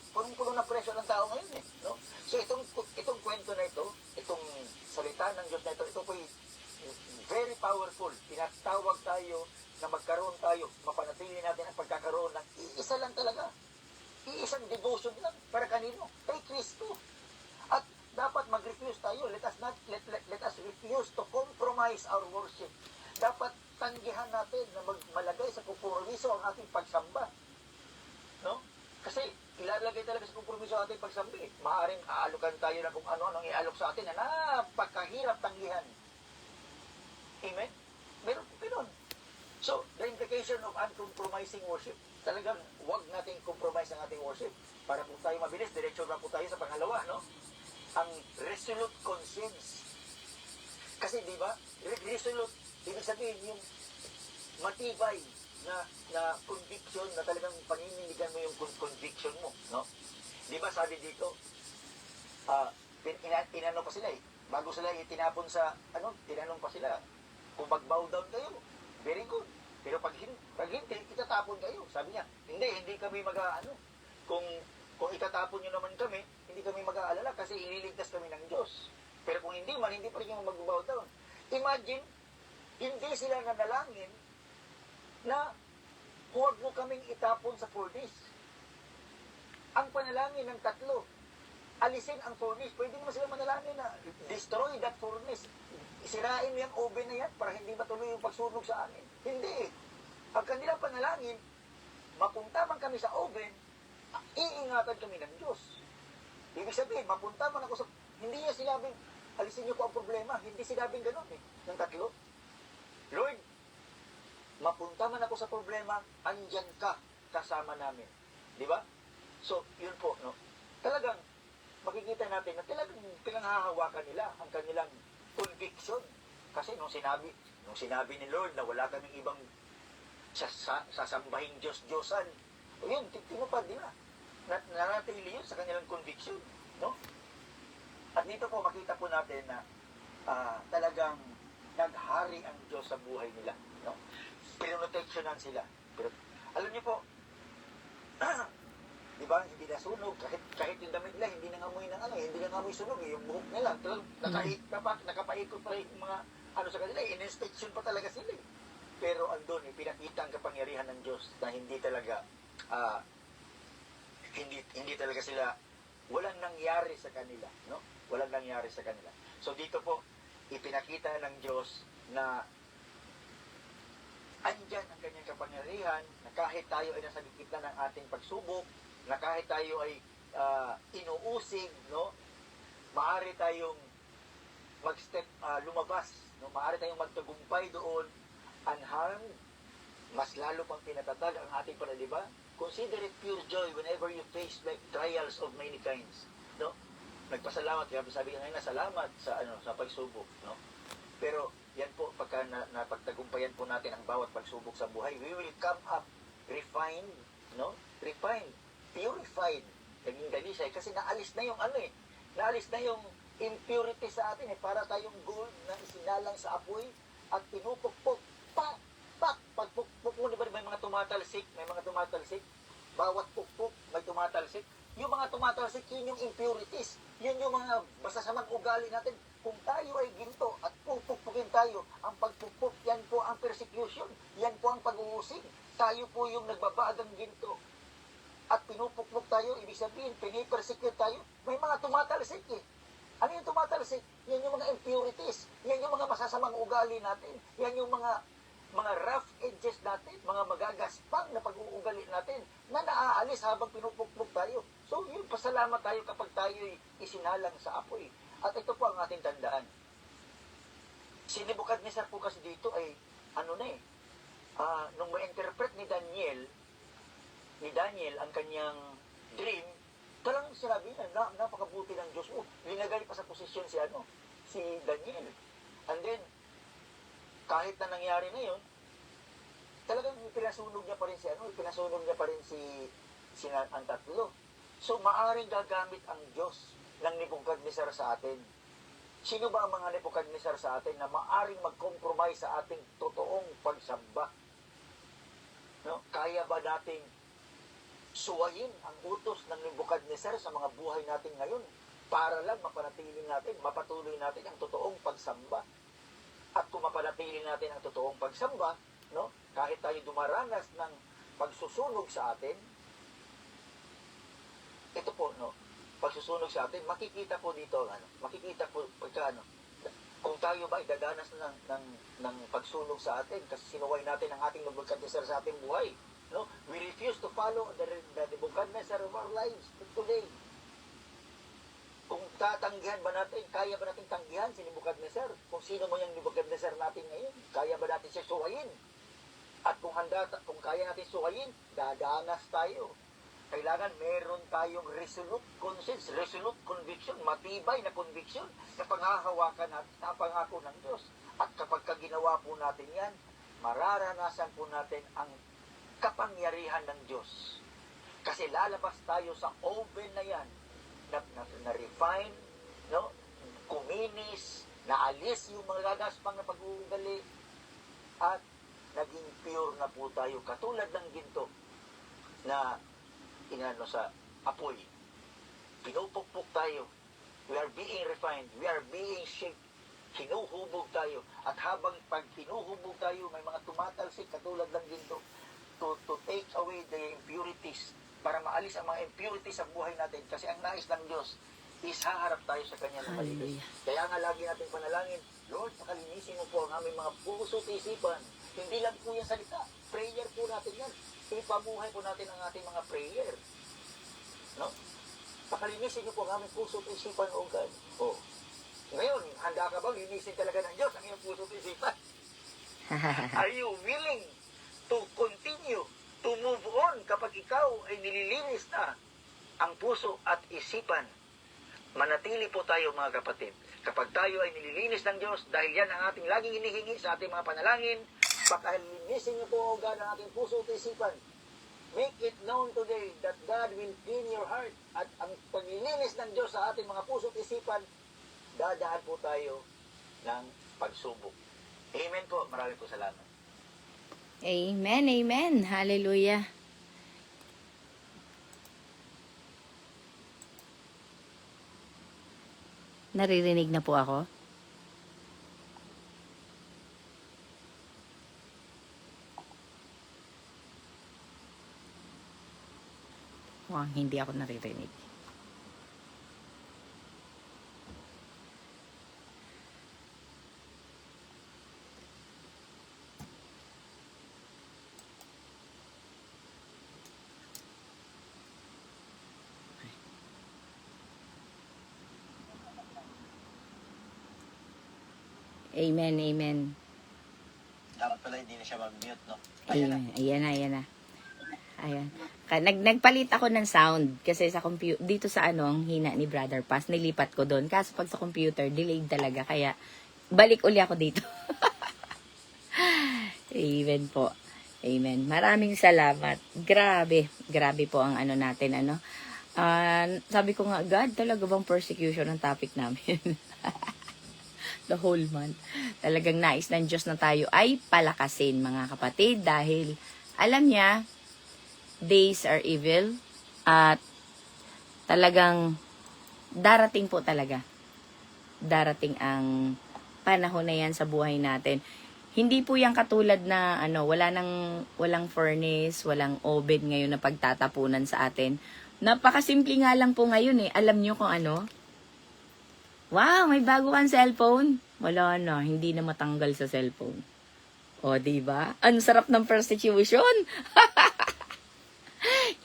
Punong-puno na pressure ng tao ngayon no? So itong kwento na ito, itong salita ng Diyos na ito po very powerful. Tinatawag tayo na magkaroon tayo, mapanatili natin ang pagkakaroon ng iisa lang talaga. Iisang devotion lang para kanino? Kay Kristo. At dapat mag-refuse tayo. Let us refuse to compromise our worship. Dapat tanggihan natin na malagay sa kompromiso ang ating pagsamba. No? Kasi ilalagay talaga sa kompromiso ang ating pagsamba. Maaaring aalukan tayo na kung ano-ano ang ialok sa atin na napakahirap tanggihan. Amen? Meron. So, the implication of uncompromising worship, talagang huwag nating compromise ang ating worship. Para po tayo mabilis, diretso na po tayo sa pangalawa, no? Ang resolute conscience. Kasi, di ba, resolute, ibig sabihin yung matibay na conviction, na talagang paninindigan mo yung conviction mo, no? Di ba, sabi dito, tinanong pa sila bago sila itinapon tinanong pa sila, kung mag-bow down kayo, very good. Pero pag hindi, itatapon kayo. Sabi niya, hindi kami kung itatapon nyo naman kami, hindi kami mag-aalala kasi ililigtas kami ng Diyos. Pero kung hindi pa rin yung mag-bow down. Imagine, hindi sila nanalangin na huwag mo kaming itapon sa furnace. Ang panalangin ng tatlo, alisin ang furnace. Pwede naman sila manalangin na destroy that furnace. Isirain mo yung oven na yan para hindi matuloy yung pagsunog sa amin. Hindi. Ang kanilang panalangin, mapunta man kami sa oven, iingatan kami ng Diyos. Ibig sabihin, mapunta man ako sa... Hindi niya sinabing, alisin niyo po ang problema. Hindi sinabing ganun ng tatlo. Lord, mapunta man ako sa problema, andyan ka kasama namin. Di ba? So, yun po, no? Talagang, makikita natin na talagang pinanghahawakan nila ang kanilang conviction. Kasi nung sinabi ni Lord na wala kaming ibang sasambahing Diyos-Diyosan, o yun, tinupad nila. Nanatili yun sa kanilang conviction. No? At dito po, makita po natin na talagang naghari ang Diyos sa buhay nila. No? Pinoproteksyonan sila. Pero, alam niyo po, di ba, hindi nasunog. Kahit yung damit nila, hindi nangamoy ng hindi nangamoy sunog. Yung buhok nila, nakapaikot pa rin yung mga sa kanila. In-inspection pa talaga sila. Pero andun, pinakita ang kapangyarihan ng Diyos na hindi talaga, hindi talaga sila, walang nangyari sa kanila. No? Walang nangyari sa kanila. So dito po, ipinakita ng Diyos na andyan ang kanyang kapangyarihan, na kahit tayo ay nasa gitna ng ating pagsubok, na kahit tayo ay inuusig, no, maaari tayong lumabas, no, maaari tayong magtagumpay doon, unharmed, mas lalo pang pinatatag ang ating panaliba. Consider it pure joy whenever you face like trials of many kinds, no. Nagpasalamat, kaya sabi nga ngayon, salamat sa pagsubok, no. Pero yan po, pagka napagtagumpayan po natin ang bawat pagsubok sa buhay, we will come up refined, no? Refined, purified, naging dalisay, kasi naalis na yung naalis na yung impurity sa atin, para tayong gold na isinalang sa apoy at pinupukpok, pagpukpok mo, di ba may mga tumatalsik, bawat pukpok may tumatalsik, yung mga tumatalsik, yun yung impurities, yun yung mga masasamang ugali natin. Kung tayo ay ginto at pupukpukin tayo, ang pagpukpok, yan po ang persecution, yan po ang pag-uusig. Tayo po yung nagbabagang ginto. At pinupukpok tayo, ibig sabihin, pinipersecute tayo, may mga tumatalsik eh. Ano yung tumatalsik? Yan yung mga impurities, yan yung mga masasamang ugali natin, yan yung mga rough edges natin, mga magagaspang na pag-uugali natin, na naaalis habang pinupukpok tayo. So, yun, pasalamat tayo kapag tayo isinalang sa apoy. At ito po ang ating tandaan. Si Nebuchadnezzar po kasi dito ay, nung ma-interpret ni Daniel ang kanyang dream, talagang sinabi niya, napakabuti ng Diyos. Linagay pa sa posisyon si Daniel. And then, kahit na nangyari na yun, talagang pinasunog niya pa rin si ang tatlo. So, maaring gagamit ang Diyos ng Nebuchadnezzar sa atin. Sino ba ang mga Nebuchadnezzar sa atin na maaring mag-compromise sa ating totoong pagsamba? No? Kaya ba nating suwayin ang utos ng Nebuchadnezzar sa mga buhay natin ngayon para lang mapatuloy natin ang totoong pagsamba? At kung mapanatili natin ang totoong pagsamba, no, kahit tayo dumaranas ng pagsusunog sa atin, ito po, no, pagsusunog sa atin, makikita po dito, kung tayo ba idadanas ng pagsunog sa atin, kasi sinuway natin ang ating Nebuchadnezzar sa ating buhay, no, we refuse to follow the Nebuchadnezzar of our lives today. Kung tatanggihan ba natin, kaya ba natin tanggihan si Nebuchadnezzar? Kung sino mo yung Nebuchadnezzar natin ngayon, kaya ba natin siya suwayin? At kung kaya natin suwayin, dadanas tayo. Kailangan meron tayong resolute conscience, resolute conviction, matibay na conviction na panghahawakan natin ang pangako ng Diyos. At kapag ginawa po natin yan, mararanasan po natin ang kapangyarihan ng Diyos. Kasi lalabas tayo sa oven na yan, na refine, no? Kuminis, naalis yung mga gagaspang na pag-uugali, at naging pure na po tayo, katulad ng ginto na sa apoy. Pinupukpok tayo. We are being refined. We are being shaped. Hinuhubog tayo. At habang pag hinuhubog tayo, may mga tumatalsik katulad ng ginto to take away the impurities, para maalis ang mga impurities sa buhay natin. Kasi ang nais ng Diyos is haharap tayo sa Kanya ng malinis. Kaya nga lagi natin panalangin, Lord, pakalinisin mo po ang aming mga puso at isipan. Hindi lang po yung salita. Prayer po natin yan. Ipabuhay po natin ang ating mga prayer. No? Pakalinisin niyo po ang aming puso at isipan, O God. Ngayon, handa ka ba linisin talaga ng Diyos ang iyong puso at isipan? Are you willing to continue to move on kapag ikaw ay nililinis na ang puso at isipan? Manatili po tayo, mga kapatid. Kapag tayo ay nililinis ng Diyos, dahil yan ang ating laging hinihingi sa ating mga panalangin, pakalinisin niyo po, O God, ang ating puso at isipan. Make it known today that God will clean your heart. At ang paglilinis ng Diyos sa ating mga puso at isipan, dadaan po tayo ng pagsubok. Amen po. Maraming po salamat. Amen, amen. Hallelujah. Naririnig na po ako. Mukhang hindi ako naririnig. Amen, amen. Dapat pala hindi na siya mag-mute, no? Ayan na. Ayan na, ayan na. Ayan. Nagpalit ako ng sound kasi sa computer, dito sa ang hina ni Brother Paz, nilipat ko doon. Kaso pag sa computer, delayed talaga. Kaya, balik uli ako dito. Amen po. Amen. Maraming salamat. Grabe. Grabe po ang natin, sabi ko nga, God, talaga bang persecution ang topic namin? The whole month. Talagang nais ng Diyos na tayo ay palakasin, mga kapatid, dahil alam niya, days are evil at talagang darating po talaga. Darating ang panahon na yan sa buhay natin. Hindi po yan katulad na walang furnace, walang oven ngayon na pagtatapunan sa atin. Napakasimple nga lang po ngayon Alam niyo kung ano? Wow, may bago kang cellphone. Wala na, hindi na matanggal sa cellphone. O, diba? Ang sarap ng persecution.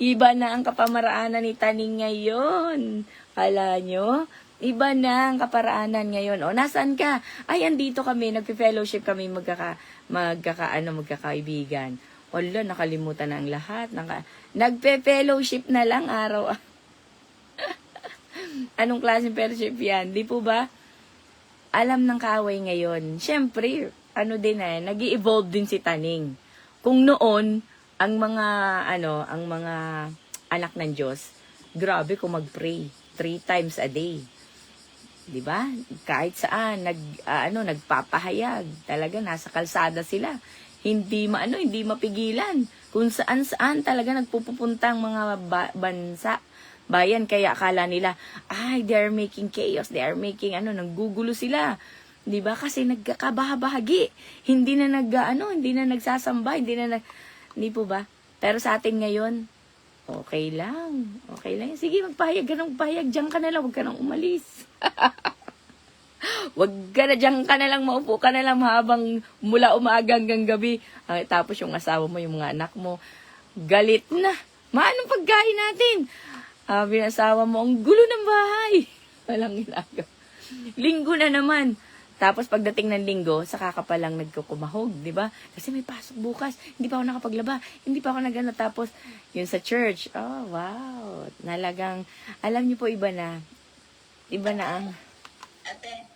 Iba na ang kapamaraanan ni Taning ngayon. Hala nyo? Iba na ang kaparaanan ngayon. O, nasaan ka? Ay, andito kami. Nagpe-fellowship kami magkakaibigan. Wala, nakalimutan na ang lahat. Nagpe-fellowship na lang araw. Anong klaseng fellowship yan? Di po ba? Alam ng kaaway ngayon. Siyempre, nag-i-evolve din si Taning. Kung noon, ang mga anak ng Diyos, grabe kung mag-pray 3 times a day. 'Di ba? Kahit saan nagpapahayag, talaga nasa kalsada sila. Hindi mapigilan. Kung saan talaga nagpupunta ang mga bayan, kaya akala nila, they are making chaos, they are making nanggugulo sila. 'Di ba? Kasi nagkakabahagi. Hindi na nagsasamba, hindi po ba? Pero sa atin ngayon, okay lang. Okay lang. Sige, magpahayag ka ng magpahayag. Diyan ka na lang. Huwag ka nang umalis. Diyan ka na lang. Maupo ka na lang habang mula umaga hanggang gabi. Tapos yung asawa mo, yung mga anak mo, galit na. Anong pagkain natin? Asawa mo, ang gulo ng bahay. Walang ginagawa. Linggo na naman. Tapos pagdating ng linggo, saka ka palang nagkukumahog, di ba? Kasi may pasok bukas, hindi pa ako nakapaglaba, hindi pa ako nagano. Tapos, yun sa church, oh, wow. Nalagang, alam niyo po, iba na ang... Ate,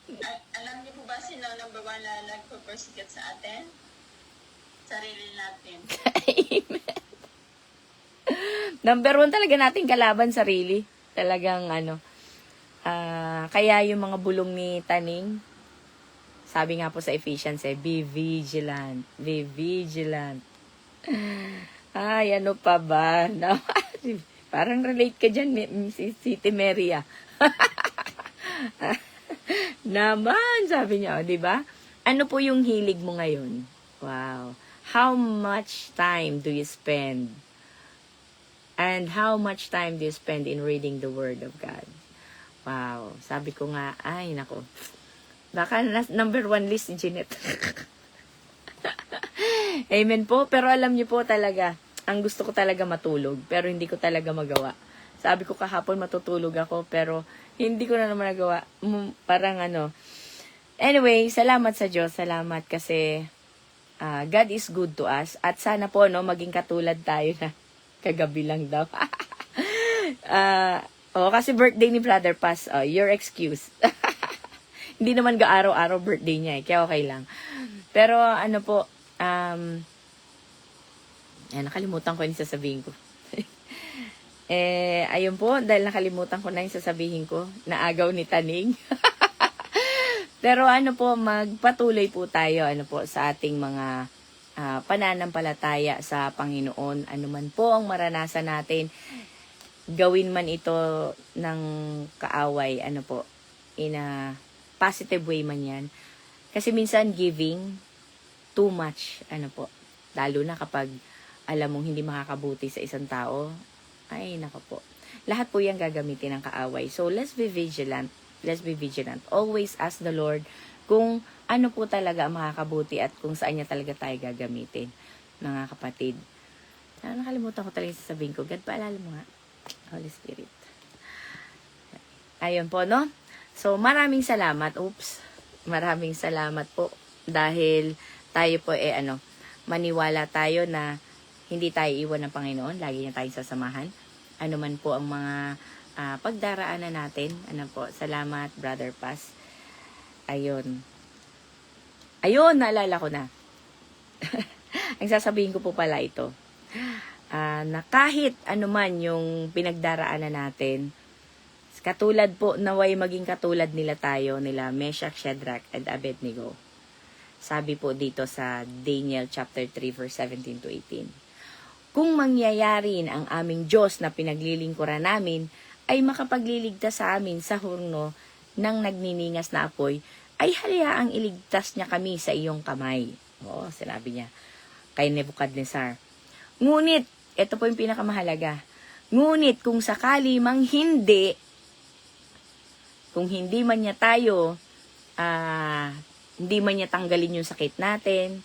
alam niyo po ba sino number 1 na nagpo-persecute sa atin? Sarili natin. Amen. Number 1 talaga natin kalaban, sarili. Talagang kaya yung mga bulong ni Taning, sabi nga po sa Ephesians, be vigilant. Be vigilant. Ay, ano pa ba? Parang relate ka dyan, City Maria. Naman, sabi niya, di ba? Ano po yung hilig mo ngayon? Wow. How much time do you spend? And how much time do you spend in reading the Word of God? Wow. Sabi ko nga, ay, nako. Baka number 1 list si Jeanette. Amen po. Pero alam niyo po talaga, ang gusto ko talaga matulog. Pero hindi ko talaga magawa. Sabi ko kahapon matutulog ako. Pero hindi ko na naman nagawa. Parang Anyway, salamat sa Diyos. Salamat kasi God is good to us. At sana po, maging katulad tayo na kagabi lang daw. Kasi birthday ni Brother Paz. Your excuse. Hindi naman araw-araw birthday niya kaya okay lang. Pero ano po, nakalimutan ko yung sasabihin ko. Ayun po, dahil nakalimutan ko na yung sasabihin ko, naagaw ni Taning. Pero ano po, magpatuloy po tayo sa ating mga pananampalataya sa Panginoon. Ano man po ang maranasan natin, gawin man ito ng kaaway, in a positive way man yan. Kasi minsan giving too much, lalo na kapag alam mong hindi makakabuti sa isang tao, ay nako po. Lahat po yan gagamitin ng kaaway. So let's be vigilant. Let's be vigilant. Always ask the Lord kung ano po talaga ang makakabuti at kung saan niya talaga tayo gagamitin, mga kapatid. Nakalimutan ko talaga yung sasabihin ko. God, paalala mo nga. Holy Spirit. Ayun po, no? So, maraming salamat. Maraming salamat po. Dahil tayo po, maniwala tayo na hindi tayo iwan ng Panginoon. Lagi niya tayong sasamahan. Ano man po ang mga pagdaraanan natin. Salamat, Brother Paz. Ayun, naalala ko na. Ang sasabihin ko po pala ito. Na kahit anuman yung pinagdaraanan natin, katulad po, naway maging katulad nila Meshach, Shadrach, and Abednego. Sabi po dito sa Daniel chapter 3 verse 17 to 18. Kung mangyayarin ang aming Diyos na pinaglilingkuran namin, ay makapagliligtas sa amin sa hurno ng nagniningas na apoy, ay halayaang iligtas niya kami sa iyong kamay. Oo, sinabi niya kay Nebuchadnezzar. Ngunit, ito po yung pinakamahalaga, ngunit kung sakali mang hindi, kung hindi man niya tayo, hindi man niya tanggalin yung sakit natin,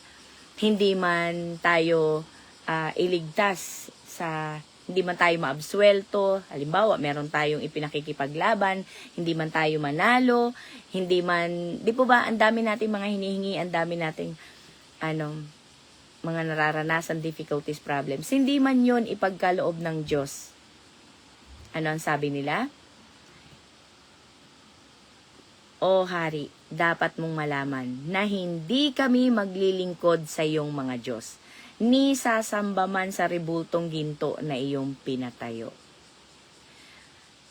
hindi man tayo iligtas hindi man tayo maabsuelto, halimbawa, meron tayong ipinakikipaglaban, hindi man tayo manalo, di po ba, ang dami nating mga hinihingi, ang dami nating, mga nararanasan, difficulties, problems, hindi man yon ipagkaloob ng Diyos. Ano ang sabi nila? O Hari, dapat mong malaman na hindi kami maglilingkod sa iyong mga Diyos, ni sasamba man sa ribultong ginto na iyong pinatayo.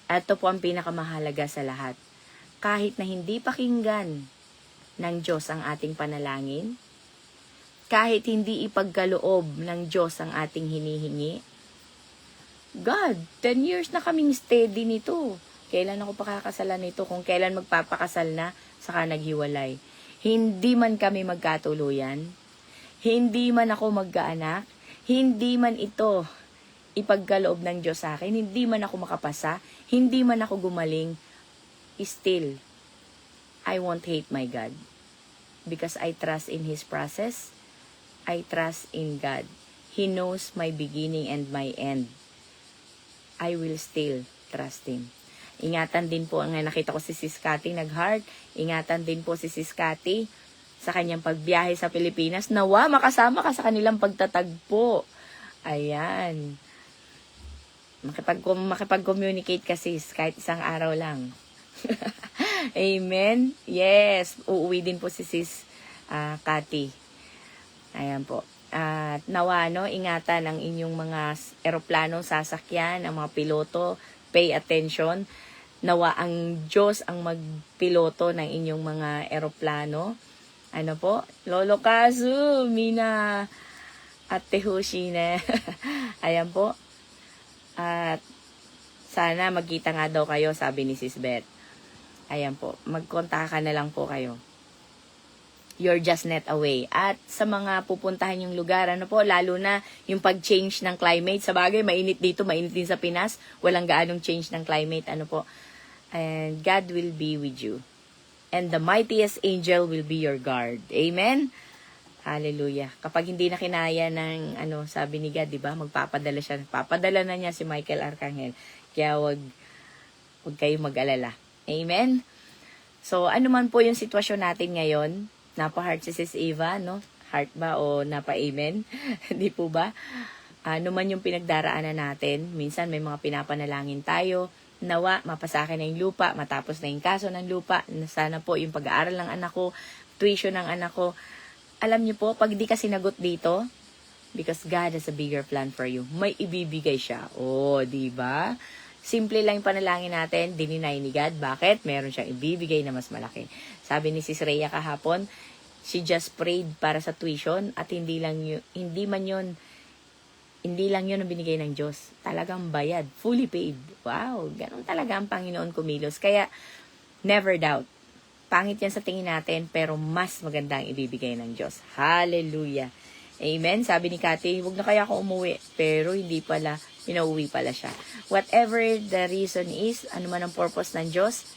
Ito po ang pinakamahalaga sa lahat. Kahit na hindi pakinggan ng Diyos ang ating panalangin, kahit hindi ipagkaloob ng Diyos ang ating hinihingi, God, 10 years na kaming steady nito. Kailan ako pakakasalan nito? Kung kailan magpapakasal na, saka naghiwalay. Hindi man kami magkatuluyan, hindi man ako magkaanak, hindi man ito ipagkaloob ng Diyos sa akin, hindi man ako makapasa, hindi man ako gumaling, still, I won't hate my God. Because I trust in His process, I trust in God. He knows my beginning and my end. I will still trust Him. Ingatan din po, nakita ko si Sis Cathy nag-heart, ingatan din po si Sis Cathy sa kanyang pagbiyahe sa Pilipinas. Nawa, makasama ka sa kanilang pagtatagpo. Ayan. Makipag-communicate ka, sis, kahit isang araw lang. Amen? Yes. Uuwi din po si Sis Cathy. Ayan po. At nawa, ingatan ang inyong mga eroplano, sasakyan, ang mga piloto, pay attention. Nawa ang Diyos ang magpiloto ng inyong mga eroplano. Ano po? Lolo Kazu, Mina, at Tehushine. Ayan po. At sana magkita nga daw kayo, sabi ni Sis Beth. Ayan po. Magkontak ka na lang po kayo. You're just net away. At sa mga pupuntahan yung lugar, lalo na yung pag-change ng climate. Sa bagay, mainit dito, mainit din sa Pinas. Walang gaanong change ng climate. And God will be with you. And the mightiest angel will be your guard. Amen? Hallelujah. Kapag hindi na kinaya ng, sabi ni God, diba? Magpapadala siya. Papadala na niya si Michael Arcangel. Kaya wag kayong mag-alala. Amen? So, ano man po yung sitwasyon natin ngayon, napa-heart si Sis Eva, Heart ba o napa-amen? Hindi po ba? Ano man yung pinagdaraanan natin, minsan may mga pinapanalangin tayo, nawa, mapasa akin na yung lupa, matapos na yung kaso ng lupa, sana po yung pag-aaral ng anak ko, tuition ng anak ko. Alam niyo po, pag di ka sinagot dito, because God has a bigger plan for you, may ibibigay siya. Oh, di ba? Simple lang yung panalangin natin, dininay ni God. Bakit? Meron siyang ibibigay na mas malaki. Sabi ni Sis Rhea kahapon, she just prayed para sa tuition at hindi lang yun ang binigay ng Diyos. Talagang bayad, fully paid. Wow, ganun talaga ang Panginoon kumilos. Kaya, never doubt. Pangit yan sa tingin natin, pero mas maganda ang ibibigay ng Diyos. Hallelujah. Amen. Sabi ni Cathy, huwag na kaya ako umuwi. Pero hindi pala, pinauwi pala siya. Whatever the reason is, ano man ang purpose ng Diyos,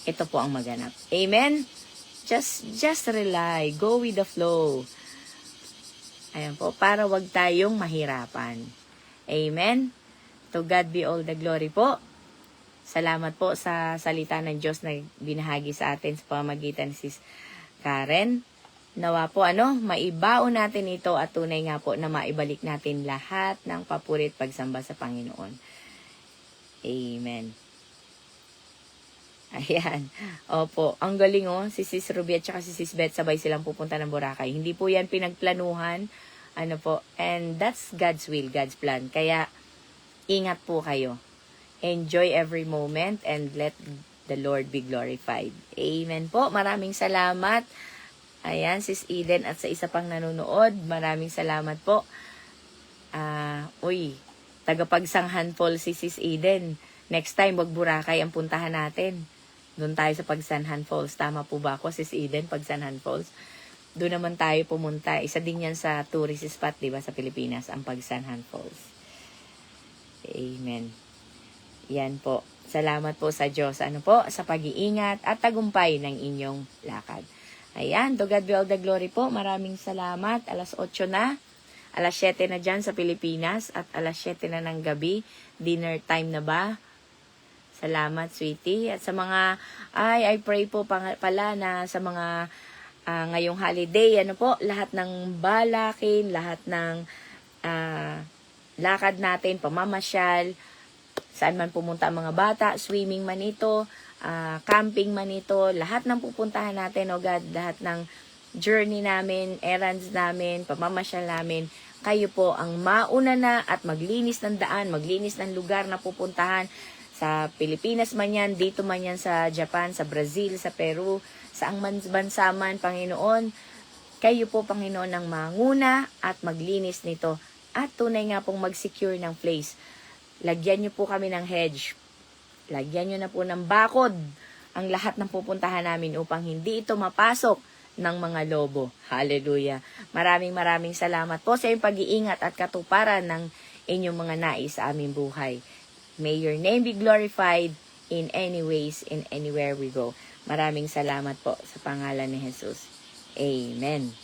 ito po ang maganap. Amen. Just rely. Go with the flow. Ayan po, para wag tayong mahirapan. Amen. To God be all the glory po. Salamat po sa salita ng Diyos na binahagi sa atin sa pamamagitan ni Sis Karen. Nawa po maibaon natin ito at tunay nga po na maibalik natin lahat ng papuri at pagsamba sa Panginoon. Amen. Ayan. Opo. Ang galing si Sis Ruby at saka si Sis Beth sabay silang pupunta ng Boracay. Hindi po yan pinagplanuhan. And that's God's will, God's plan. Kaya, ingat po kayo. Enjoy every moment and let the Lord be glorified. Amen po. Maraming salamat. Ayan, Sis Eden at sa isa pang nanonood. Maraming salamat po. Tagapagsanghan Falls si Sis Eden. Next time, wag Boracay ang puntahan natin. Doon tayo sa Pagsanhan Falls. Tama po ba ako, Sis Eden? Pagsanhan Falls. Doon naman tayo pumunta. Isa din yan sa tourist spot, diba, sa Pilipinas, ang Pagsanhan Falls. Amen. Yan po. Salamat po sa Diyos. Sa pag-iingat at tagumpay ng inyong lakad. Ayan, to God be all the glory po. Maraming salamat. 8:00 na. 7:00 na dyan sa Pilipinas at 7:00 na ng gabi. Dinner time na ba? Salamat, sweetie. At sa mga, I pray po pala na sa mga ngayong holiday, lahat ng balakin, lahat ng lakad natin, pamamasyal, saan man pumunta ang mga bata, swimming man ito, camping man ito, lahat ng pupuntahan natin, God, lahat ng journey namin, errands namin, pamamasyal namin, kayo po ang mauna na at maglinis ng daan, maglinis ng lugar na pupuntahan, sa Pilipinas man yan, dito man yan sa Japan, sa Brazil, sa Peru, saang bansa man, Panginoon, kayo po, Panginoon, ang manguna at maglinis nito at tunay nga pong mag-secure ng place. Lagyan nyo po kami ng hedge. Lagyan nyo na po ng bakod ang lahat ng pupuntahan namin upang hindi ito mapasok ng mga lobo. Hallelujah. Maraming salamat po sa iyong pag-iingat at katuparan ng inyong mga nais sa aming buhay. May your name be glorified in any ways, in anywhere we go. Maraming salamat po sa pangalan ni Jesus. Amen.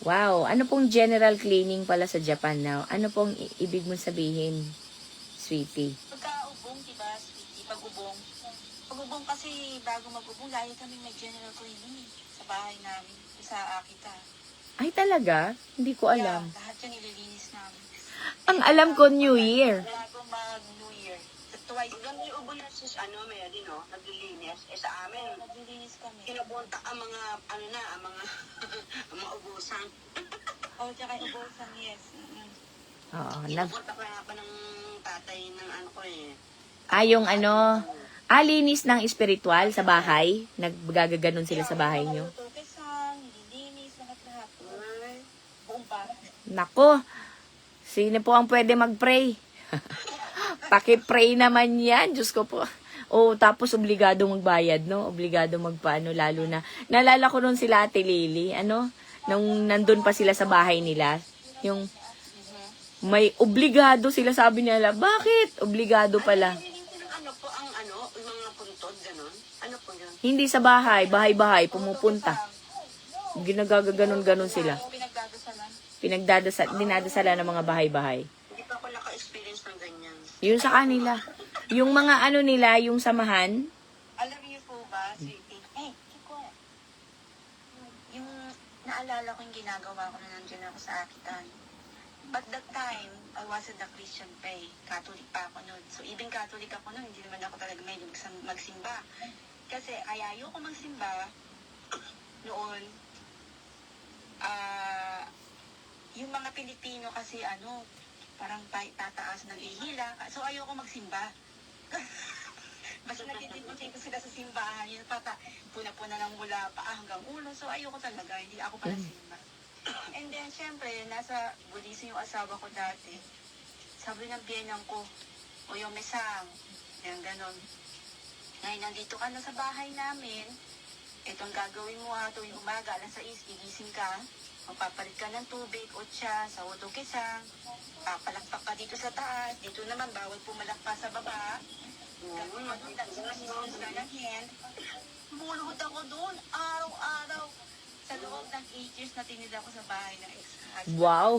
Wow, ano pong general cleaning pala sa Japan now? Ano pong ibig mong sabihin, sweetie? Pagka-ubong, diba, sweetie? Pag-ubong. Pag-ubong kasi bago mag-ubong, lagi kami mag-general cleaning sa bahay namin, sa Akita. Ay talaga? Hindi ko alam. Yeah, lahat yan nililinis namin. Ang alam ko, New Year. Bago mag-New Year. Twice. Hanggang may ubo na sis, may naglilinis. Sa amin, Naglilinis kami. kinabunta ang mga, ang mga, ang mga ubusan. Tsaka yung ubusan, yes. Oo. Kinabunta ko nga pa ng tatay ng Yung linis ng espiritual sa bahay. Naggaganon sila sa bahay nyo. Tutukisan, nililinis, lahat-lahat. Buong pa. Nako, sino po ang pwede mag-pray? Paki-pray naman yan. Diyos ko po. Tapos obligado magbayad, no? Obligado magpaano, lalo na. Naalala ko nun sila Ate Lily, nung nandun pa sila sa bahay nila. Yung may obligado sila, sabi nila. Bakit? Obligado pala. Yung mga puntod, gano'n? Ano po yun? Hindi sa bahay, bahay-bahay, pumupunta. Ginagaganon-ganon sila. Dinadasalan ng mga bahay-bahay. Hindi pa ako naka-experience ng ganyan. Yun sa kanila. Yung mga nila, yung samahan, Alam niyo po ba, sweetie? Yung naalala ko yung ginagawa ko na nandiyan ako sa Akitan. But that time, I wasn't a Christian pa eh. Catholic pa ako noon. So even Catholic ako noon, hindi naman ako talaga may magsimba. Kasi kaya ayoko magsimba noon. Yung mga Pilipino kasi parang tataas ng ihila. So ayoko magsimba. Basta nagtitipon ko sila sa simbahan, yun puna-puna ng mula paa hanggang ulo. So ayoko talaga, hindi ako pala simba. And then, syempre, nasa Buddhism yung asawa ko dati. Sabi ng biyenang ko, o yung mesang, yan ganon. Ngayon, nandito ka na sa bahay namin, itong gagawin mo tuwing umaga, alas 6, gigising ka, magpapalit ka ng tubig, otsa, sa kisang, papalakpak ka dito sa taas, dito naman, bawal pumalakpas sa baba, gagawin mo doon, nagsimasinod ka ng hand, bumuluhod ako doon, araw-araw, sa loob ng 8 years na tinila ko sa bahay ng ex-husband. Wow!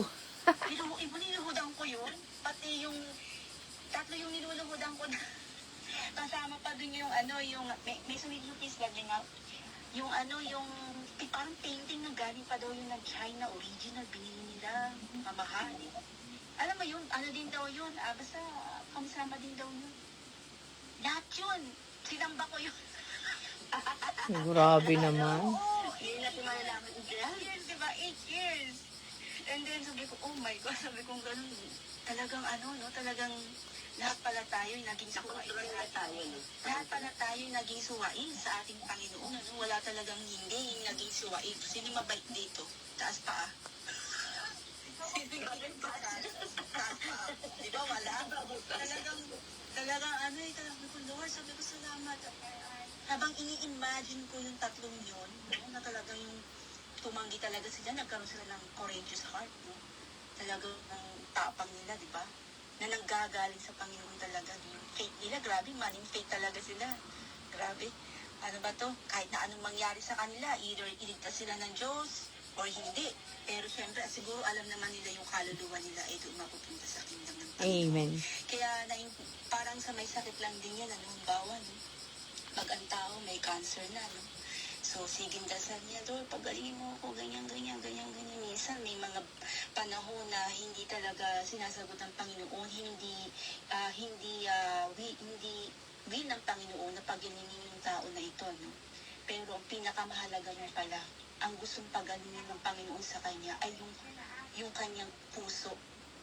Niluhudan ko yun, pati yung, tatlo yung niluluhudan ko na, kasama pa dun yung may sumilupis lang yung parang painting na galing pa daw yung China, original, binili nila, mamahal. Alam mo yun, din daw yun, basta kamsama din daw yun. Lahat yun, sinamba ko yun. Grabe naman. Oo, yun natin malalaman. 8 years, diba? 8 years. And then sabi ko, oh my God, sabi ko ganun, talagang talagang lahat pala tayo naging suwain. Lahat pala tayo naging suwain sa ating Panginoon. Wala talagang hindi naging suwain. Sino mabait dito? Taas pa. Sino mabait pa? Di ba wala? Talagang sabi ko, Lord, sabi ko salamat. Habang ini-imagine ko yung tatlong yun, na talagang yung tumanggi talaga sila, nagkaroon sila ng courageous heart, no? Talagang tapang nila, di ba? Na nanggagaling sa Panginoon talaga. Yung faith nila, grabe, maning faith talaga sila. Grabe. Ano ba to? Kahit na anong mangyari sa kanila, either iligtas sila ng Diyos or hindi. Pero syempre, siguro alam naman nila yung kaluluwa nila ay doon mapupunta sa kingdom ng Panginoon. Amen. Kaya parang sa may sakit lang din yan, bawa, no? Pag ang tao may cancer na, no? So, sige, dasal niya, Lord, pagalingin mo ako, ganyan. Minsan, may mga panahon na hindi talaga sinasagot ng Panginoon, hindi will ng Panginoon na pagalingin yung tao na ito, no? Pero ang pinakamahalaga niya pala, ang gustong pagalingin ng Panginoon sa kanya ay yung kanyang puso,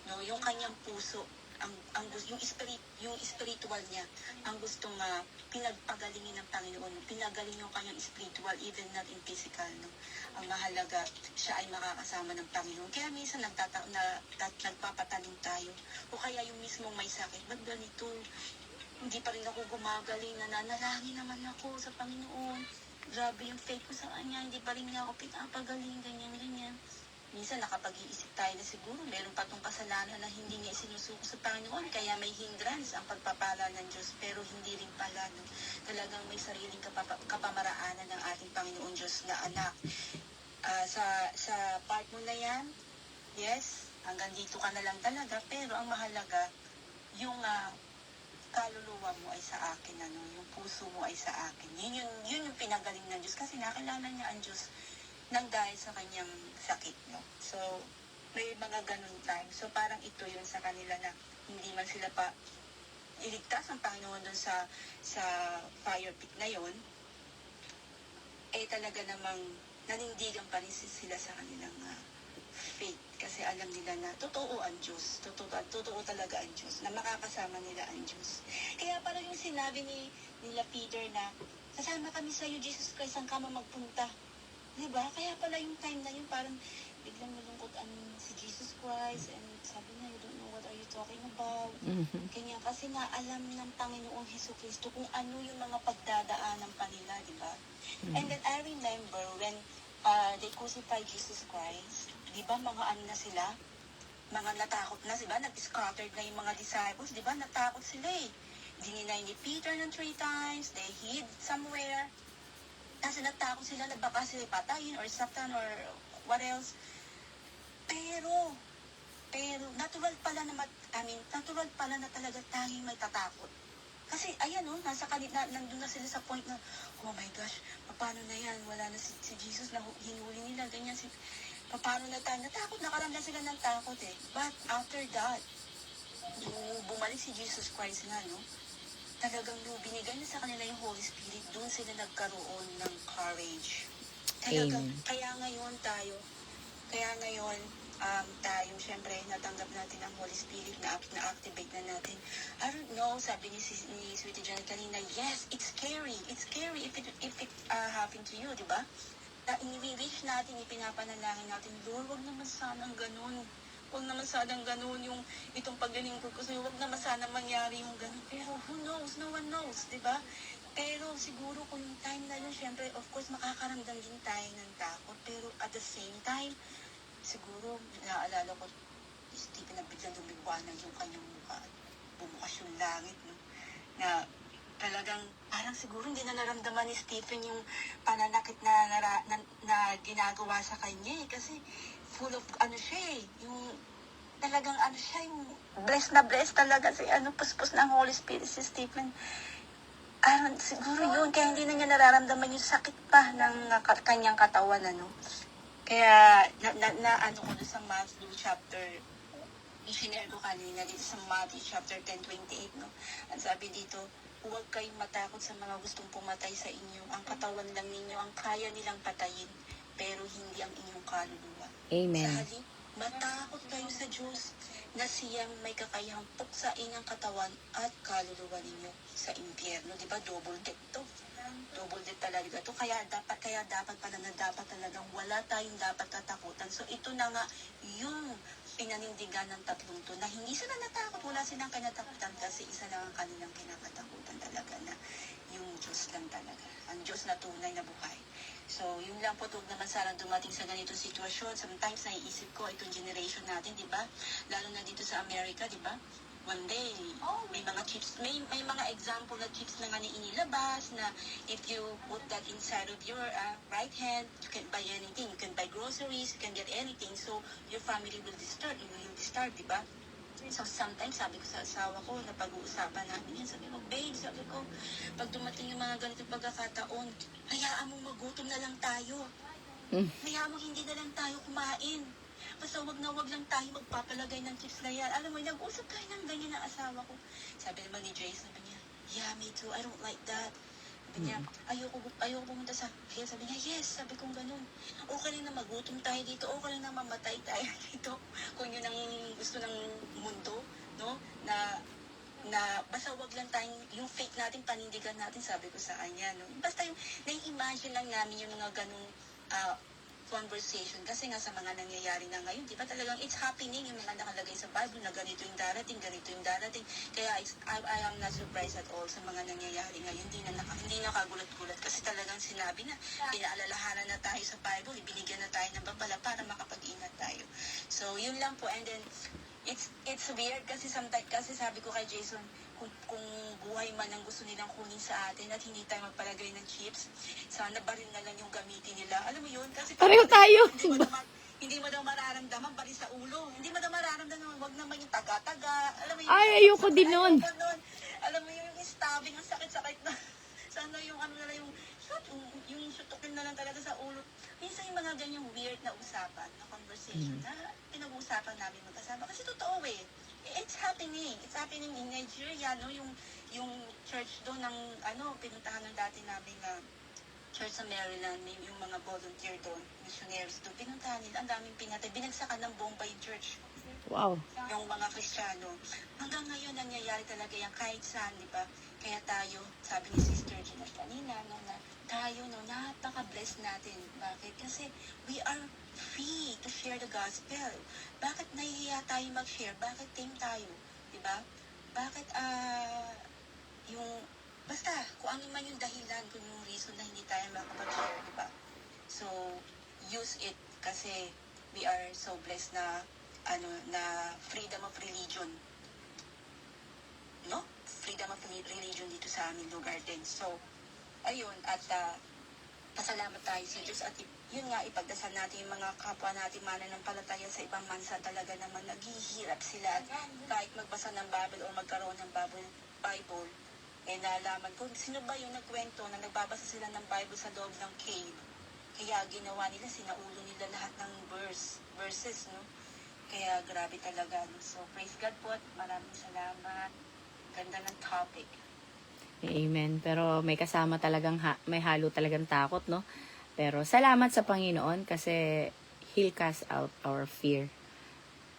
no? Yung kanyang puso, yung spiritual niya, ang gustong pinagpagalingin ng Panginoon, pinagaling yung kanyang spiritual, even not in physical, no? Ang mahalaga, siya ay makakasama ng Panginoon. Kaya minsan nagpapatanim tayo, o kaya yung mismong may sakit, ba't ganito? Hindi pa rin ako gumagaling, nananalangin naman ako sa Panginoon. Grabe yung faith ko sa kanya, hindi pa rin niya ako pinapagaling, ganyan. Minsan nakapag-iisip tayo na siguro meron pa tong kasalanan na hindi niya isinusuko sa Panginoon, kaya may hindrance ang pagpapala ng Diyos, pero hindi rin pala, no? Talagang may sariling kapamaraanan ng ating Panginoon Diyos na anak. Sa part mo na yan, yes, hanggang dito ka na lang talaga, pero ang mahalaga, yung kaluluwa mo ay sa akin, yung puso mo ay sa akin. Yun yung pinagaling ng Diyos, kasi nakilala niya ang Diyos nang dahil sa kanyang sakit, no? So, may mga ganun time. So, parang ito yun sa kanila na hindi man sila pa iligtas ang Panginoon dun sa fire pit na yun, talaga namang nanindigan pa rin sila sa kanilang faith. Kasi alam nila na totoo ang Diyos. Totoo talaga ang Diyos. Na makakasama nila ang Diyos. Kaya parang yung sinabi nila Peter na, sasama kami sa iyo, Jesus Christ, saan ka magpunta? Diba? Kaya pala yung time na yun, parang biglang malungkot si Jesus Christ, and sabi niya, you don't know what are you talking about. Kanya kasi nga alam ng Panginoong Hesus Kristo kung ano yung mga pagdadaanan pa nila, diba? And then I remember when they crucified Jesus Christ, diba mga na sila, mga natakot na, diba? Nag-scattered na yung mga disciples, diba? Natakot sila eh. Dininay ni Peter ng 3 times, they hid somewhere. Kasi natakot sila na baka sila patayin or saktan or what else. Pero natural pala na talaga tanging may tatakot. Kasi ayan nasa kanila, nandun na sila sa point na, oh my gosh, paano na yan? Wala na si Jesus na hinuli nila, ganyan. paano na tayo? Natakot, nakaramdam sila ng takot eh. But after that, yung bumalik si Jesus Christ nga, no? Talagang yung binigay na sa kanila yung Holy Spirit, doon sila nagkaroon ng courage. Talagang, Amen. kaya ngayon, tayo, syempre, natanggap natin ang Holy Spirit, na-activate na natin. I don't know, sabi ni Sweetie John kanina, yes, it's scary. It's scary if it happened to you, di ba? Na i-wish natin, ipinapanalangin natin, Lord, wag naman sanang ganun. Wag naman sanang ganun yung itong paglilingkod ko sa'yo. Wag naman sana mangyari yung ganun. Pero who knows? No one knows, di ba? Pero siguro kung yung time na yun, syempre, of course, makakaramdam din tayo ng takot. Pero at the same time, siguro, naaalala ko, Stephen na biglang lumiwanag yung kanyang mukha at bumukas yung langit, no? Na talagang, parang siguro hindi na naramdaman ni Stephen yung pananakit na ginagawa sa kanya eh. Kasi full of, siya eh, yung talagang siya, yung blessed na blessed talaga si puspos ng Holy Spirit si Stephen. Siguro yun, kaya hindi na niya nararamdaman yung sakit pa ng kanyang katawan, Kaya, ko doon sa Matthew chapter, i-share ko kanina dito sa Matthew chapter 10:28, no? Ang sabi dito, huwag kayong matakot sa mga gustong pumatay sa inyo. Ang katawan lang ninyo ang kaya nilang patayin, pero hindi ang inyong kaluluwa. Amen. Sa halip, matakot kayo sa Diyos na siyang may kakayahang puksain ang katawan at kaluluwa ninyo sa impyerno. Di ba? Double death to. Double death talaga to. Kaya dapat talagang wala tayong dapat tatakutan. So ito na nga yung pinanindigan ng tatlong to na hindi sila natakot, wala silang kinatakutan kasi isa lang ang kanilang kinakatakutan talaga na yung Diyos lang talaga. Ang Diyos na tunay na buhay. So, yun lang po, huwag naman sarang dumating sa ganitong sitwasyon. Sometimes, naiisip ko, itong generation natin, di ba? Lalo na dito sa Amerika, di ba? One day, may mga chips, may mga example na chips na nga inilabas na if you put that inside of your right hand, you can buy anything. You can buy groceries, you can get anything. So, your family will disturb, di ba? So, sometimes, sabi ko sa asawa ko, na pag-uusapan namin yan, sabi ko, babe, sabi ko, pag dumating yung mga ganitong pagkakataon, hayaan mo magutom na lang tayo. Hayaan mo hindi na lang tayo kumain. Basta wag lang tayo magpapalagay ng chips na yan. Alam mo, nag-usap tayo ng ganyan ng asawa ko. Sabi naman ni Jace, sabi niya, yeah, me too, I don't like that. Sabi niya, ayoko pumunta sa kaya sabi niya, yes, sabi kong ganun. Okay lang na magutom tayo dito, okay lang na mamatay tayo dito. Kung yun ang gusto ng mundo, no? Na basta wag lang tayong, yung faith natin, panindigan natin, sabi ko sa kanya, no? Basta yung, nai-imagine lang namin yung mga ganung conversation kasi nga sa mga nangyayari na ngayon, di ba talagang it's happening yung mga nakalagay sa Bible na ganito yung darating. Kaya I am not surprised at all sa mga nangyayari ngayon. Hindi nakagulat-gulat kasi talagang sinabi na, pinaalalahanan na tayo sa Bible, ibinigyan na tayo ng babala para makapag-ingat tayo. So, yun lang po. And then, it's weird kasi sometimes, kasi sabi ko kay Jason, kung buhay man ang gusto nilang kunin sa atin at hindi tayo magpalagay ng chips, sana baril na lang yung gamitin nila. Alam mo yun? Kasi Pareho tayo. hindi mo daw mararamdaman baril sa ulo. Hindi mo daw mararamdaman, wag naman yung taga-taga. Alam mo yun? Ay, ayoko din nun. Alam mo yung stabbing, ang sakit-sakit na. Sana yung yung sutukin na lang talaga sa ulo. Minsan yung mga ganyang weird na usapan, na conversation na pinag-uusapan namin magkasama. Kasi totoo eh. It's happening. It's happening in Nigeria, no? Yung church doon ng, pinuntahan ng dati namin church sa Maryland, yung mga volunteer doon, missionaries doon, pinuntahan nila, ang daming pinatay. Binagsakan ng bomba yung church. Wow. Yung mga Kristiyano. Hanggang ngayon, nangyayari talaga yan kahit saan, di ba? Kaya tayo, sabi ni Sister Gina kanina, na tayo, napaka-blessed natin. Bakit? Kasi we are free to share the gospel. Bakit nahihiya tayo mag-share? Bakit tame tayo? Diba? Bakit, basta, kung ano man yung dahilan, kung yung reason na hindi tayo makapag-share, diba? So, use it kasi we are so blessed na, na freedom of religion. No? Freedom of religion dito sa aming lugar din. So, ayun, at pasalamat tayo sa Diyos at yun nga, ipagdasal natin yung mga kapwa natin mananampalataya sa ibang bansa talaga naman naghihirap sila at kahit magbasa ng Bible o magkaroon ng Bible, nalaman ko, sino ba yung nagkwento na nagbabasa sila ng Bible sa loob ng cave? Kaya ginawa nila, sinaulo nila lahat ng verses, no? Kaya grabe talaga, no? So, praise God po at maraming salamat. Ganda ng topic. Amen. Pero may kasama talagang, may halo talagang takot, no? Pero salamat sa Panginoon kasi He'll cast out our fear.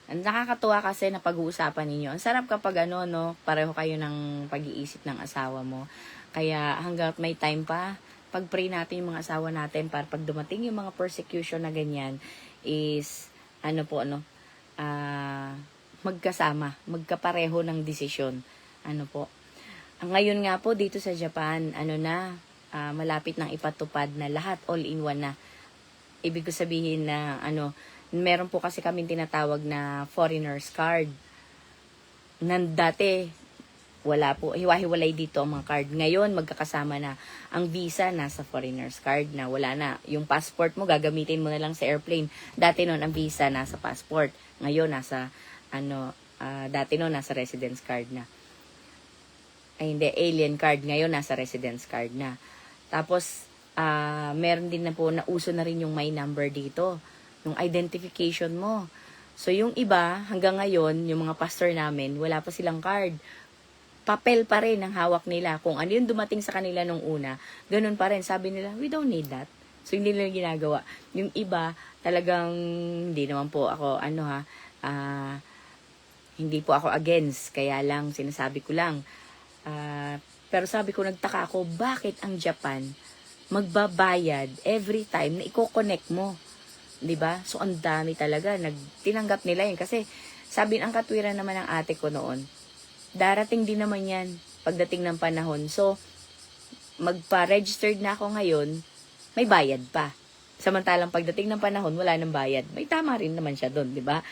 Ang nakakatuwa kasi na pag-uusapan ninyo. Ang sarap kapag ano, no, pareho kayo ng pag-iisip ng asawa mo. Kaya hanggat may time pa, pag-pray natin yung mga asawa natin para pag dumating yung mga persecution na ganyan is, ano po, ano, magkasama, magkapareho ng desisyon. Ano po. Ngayon nga po dito sa Japan, ano na, malapit nang ipatupad na lahat all-in-one na. Ibig ko sabihin na, ano, meron po kasi kaming tinatawag na foreigner's card. Dati, wala po, hiwa-hiwalay dito ang mga card. Ngayon, magkakasama na. Ang visa, nasa foreigner's card na. Wala na. Yung passport mo, gagamitin mo na lang sa airplane. Dati noon, ang visa, nasa passport. Ngayon, nasa, dati noon, nasa residence card na. Ay, hindi, alien card. Ngayon, nasa residence card na. Tapos, meron din na po, nauso na rin yung my number dito. Yung identification mo. So, yung iba, hanggang ngayon, yung mga pastor namin, wala pa silang card. Papel pa rin ang hawak nila. Kung ano yung dumating sa kanila nung una, ganun pa rin. Sabi nila, we don't need that. So, hindi nila ginagawa. Yung iba, talagang, hindi naman po ako, hindi po ako against. Kaya lang, sinasabi ko lang. Pero sabi ko, nagtaka ako, bakit ang Japan magbabayad every time na i-connect mo? 'Di ba? So, ang dami talaga. Tinanggap nila yun. Kasi, sabi ang katwiran naman ng ate ko noon, darating din naman yan pagdating ng panahon. So, magpa-registered na ako ngayon, may bayad pa. Samantalang pagdating ng panahon, wala nang bayad. May tama rin naman siya doon, 'di ba?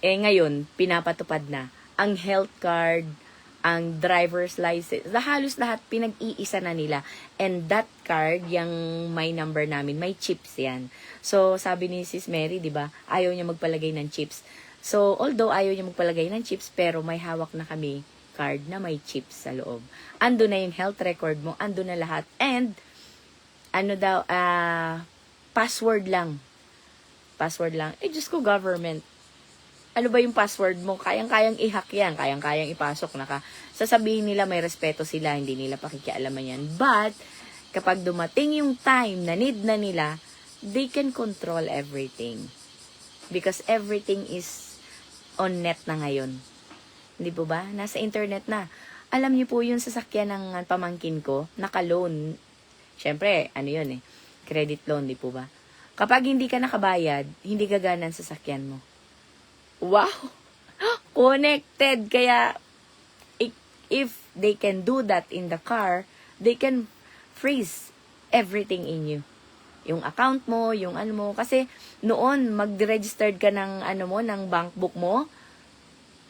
Ngayon, pinapatupad na. Ang health card, ang driver's license, halos lahat pinag-iisa na nila. And that card, yung my number namin, may chips yan. So, sabi ni Sis Mary, di ba, ayaw niya magpalagay ng chips. So, although ayaw niya magpalagay ng chips, pero may hawak na kami card na may chips sa loob. Ando na yung health record mo, ando na lahat. And, password lang. Password lang. Diyos ko, government. Ano ba yung password mo? Kayang-kayang i-hack yan. Kayang-kayang ipasok. Sasabihin nila may respeto sila. Hindi nila pakikialaman yan. But, kapag dumating yung time na need na nila, they can control everything. Because everything is on net na ngayon. Hindi po ba? Nasa internet na. Alam niyo po yung sasakyan ng pamangkin ko, naka-loan. Siyempre, yun credit loan, di po ba? Kapag hindi ka nakabayad, hindi gagana ang sasakyan mo. Wow! Connected! Kaya, if they can do that in the car, they can freeze everything in you. Yung account mo, yung mo. Kasi, noon, mag-registered ka ng, ng bank book mo.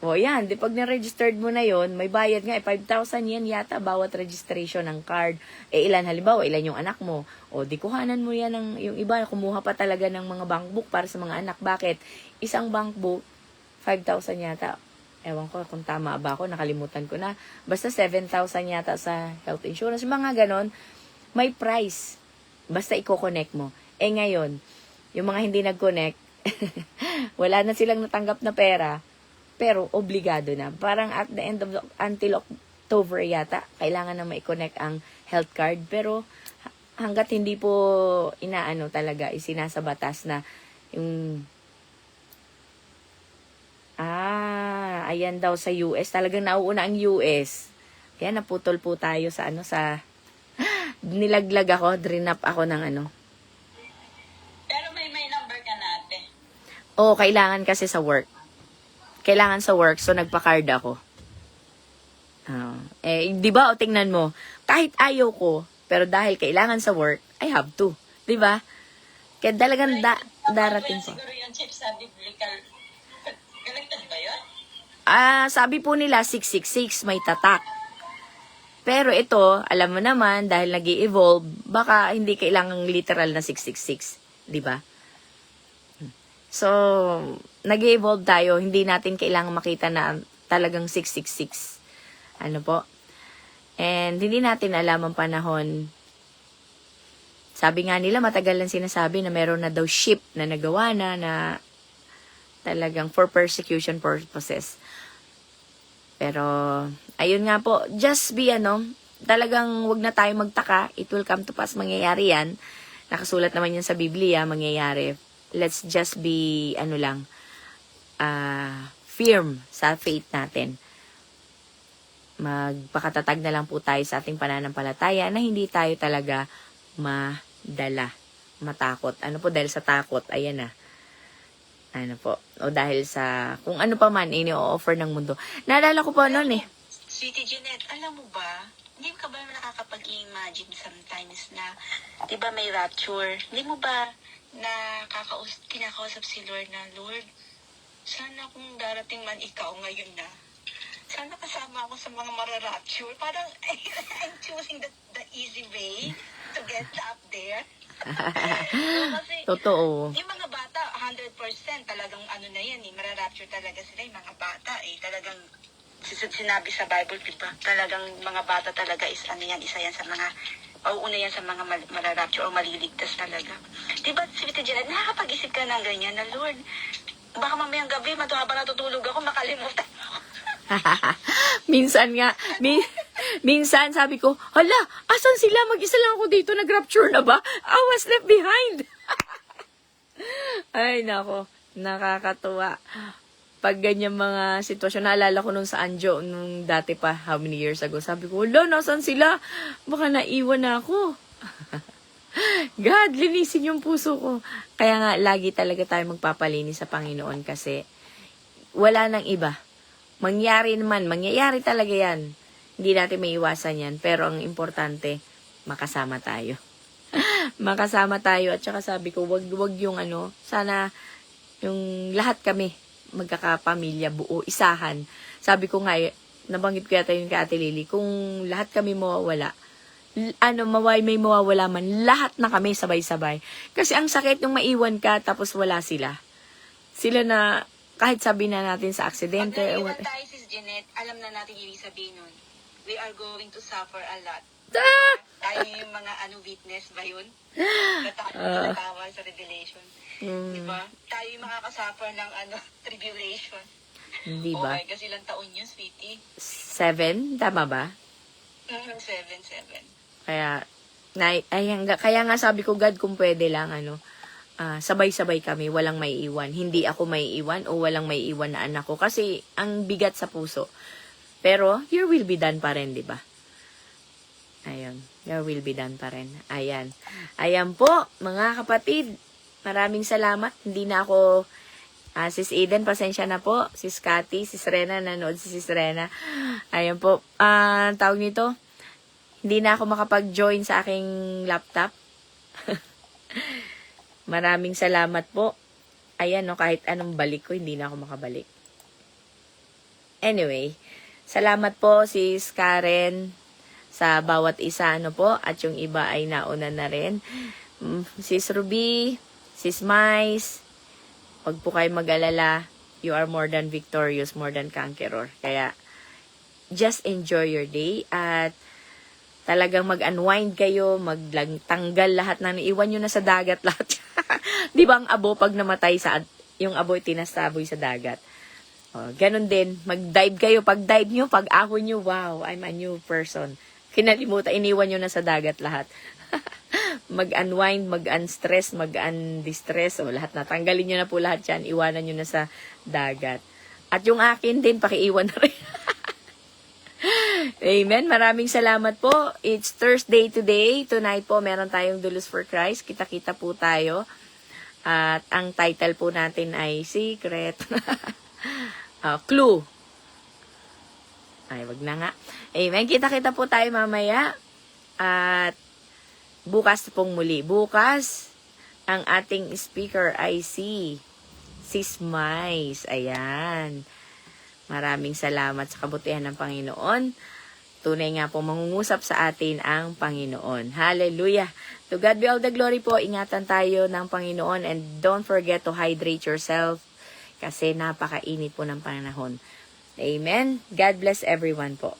O yan, di pag na-registered mo na yon, may bayad nga, 5,000 yan yata bawat registration ng card. Ilan halimbawa, ilan yung anak mo. O di kuhanan mo yan yung iba, kumuha pa talaga ng mga bank book para sa mga anak. Bakit? Isang bank book, 5,000 yata. Ewan ko kung tama ba ako, nakalimutan ko na. Basta 7,000 yata sa health insurance. Mga ganon, may price. Basta i-connect mo. Ngayon, yung mga hindi nag-connect, wala na silang natanggap na pera, pero obligado na. Parang at the end of until October yata, kailangan na ma-connect ang health card. Pero hanggat hindi po talaga, isinasa batas na yung ayan daw sa US. Talagang nauuna ang US. Kaya naputol po tayo sa nilaglag ako, drinap ako ng Pero may number ka natin. Oo, kailangan kasi sa work. Kailangan sa work, so nagpa-card ako. Di ba, o tingnan mo, kahit ayaw ko, pero dahil kailangan sa work, I have to. Di ba? Kaya talagang darating po. Siguro yung chip sa biblical. Connected ba yun? Sabi po nila, 666, may tatak. Pero ito, alam mo naman, dahil nag-i-evolve, baka hindi kailangang literal na 666. Di ba? So, nag-i-evolve tayo, hindi natin kailangang makita na talagang 666. Ano po? And hindi natin alam ang panahon Sabi nga nila, matagal lang sinasabi na meron na daw ship na nagawa na talagang for persecution purposes. Pero, ayun nga po, just be talagang wag na tayo magtaka. It will come to pass, mangyayari yan. Nakasulat naman yan sa Biblia, mangyayari. Let's just be, firm sa faith natin. Magpakatatag na lang po tayo sa ating pananampalataya na hindi tayo talaga matakot. Ano po, dahil sa takot, ayan na. Ano po, o dahil sa, kung ano pa man, ini-offer ng mundo. Naalala ko po noon eh. Sweetie Jeanette, alam mo ba, hindi ka ba nakakapag-imagine sometimes na, di ba may rapture? Hindi mo ba na kinakausap si Lord na, Lord, sana kung darating man ikaw ngayon na, sana kasama ako sa mga mararapture. Parang, I'm choosing the easy way to get up there. Kasi, Totoo. yung mga bata, 100% talagang na yan mararapture talaga sila, yung mga bata talagang sinabi sa Bible, diba? Talagang mga bata talaga is isa yan sa mga una yan sa mga mararapture o maliligtas talaga. Diba, Sweetie Janet, nakakapag-isip ka ng ganyan na, Lord, baka mamayang gabi, habang natutulog ako, makalimutan ako. Minsan nga, minsan sabi ko, hala, asan sila? Mag-isa lang ako dito, nag-rapture na ba? I was left behind. Ay, nako, nakakatuwa. Pag ganyan mga sitwasyon, naalala ko nung sa Anjo, nung dati pa, how many years ago, sabi ko, hala, nasan sila? Baka naiwan na ako. God, linisin yung puso ko. Kaya nga, lagi talaga tayo magpapalinis sa Panginoon kasi wala nang iba. Mangyayari talaga yan. Hindi natin may iwasan yan. Pero ang importante, makasama tayo. Makasama tayo. At saka sabi ko, wag yung sana yung lahat kami, magkakapamilya, buo, isahan. Sabi ko nga, nabanggit ko yata yung kay Ate Lily, kung lahat kami mawawala, may mawawala man, lahat na kami sabay-sabay. Kasi ang sakit yung maiwan ka, tapos wala sila. Sila na, kahit sabi na natin sa aksidente. Pag naiwan tayo, Sis Jeanette, alam na natin ibig sabihin nun. We are going to suffer a lot. Tayo yung mga witness ba yun? Natawal sa Revelation. Diba? Tayo yung makakasuffer ng tribulation. Diba? Oh my gosh, ilang taon yun, sweetie? 7? Tama ba? 7. Kaya nga sabi ko, God, kung pwede lang, sabay-sabay kami, walang maiiwan. Hindi ako maiiwan o walang maiiwan na anak ko. Kasi, ang bigat sa puso. Pero, your will be done pa rin, di ba? Ayun. Your will be done pa rin. Ayan. Ayan po, mga kapatid. Maraming salamat. Hindi na ako, Sis Eden, pasensya na po. Sis Cathy, Sis Rena, nanood si Sis Rena. Ayan po. Tawag nito, hindi na ako makapag-join sa aking laptop. Maraming salamat po. Ayan, kahit anong balik ko, hindi na ako makabalik. Anyway, salamat po, Sis Karen, sa bawat isa, po, at yung iba ay nauna na rin. Sis Ruby, Sis Mais, huwag po kayo mag-alala. You are more than victorious, more than conqueror. Kaya, just enjoy your day at talagang mag-unwind kayo, magtanggal lahat na iwan nyo na sa dagat lahat. Di ba ang abo pag namatay yung abo tinasaboy sa dagat? Ganun din, mag-dive kayo. Pag dive nyo, pag ahon nyo, wow, I'm a new person. Kinalimutan, iniwan nyo na sa dagat lahat. Mag-unwind, mag-unstress, mag-undistress, lahat na. Tanggalin nyo na po lahat yan, iwanan nyo na sa dagat. At yung akin din, pakiiwan na rin. Amen. Maraming salamat po. It's Thursday today. Tonight po, meron tayong Dulus for Christ. Kita-kita po tayo. At ang title po natin ay Secret. Clue. Ay, wag na nga. Amen. Kita-kita po tayo mamaya. At bukas pong muli. Bukas, ang ating speaker ay si Sis Mais. Ayan. Maraming salamat sa kabutihan ng Panginoon. Tunay nga po mangungusap sa atin ang Panginoon. Hallelujah. To God be all the glory po. Ingatan tayo ng Panginoon and don't forget to hydrate yourself kasi napakainit po ng panahon. Amen. God bless everyone po.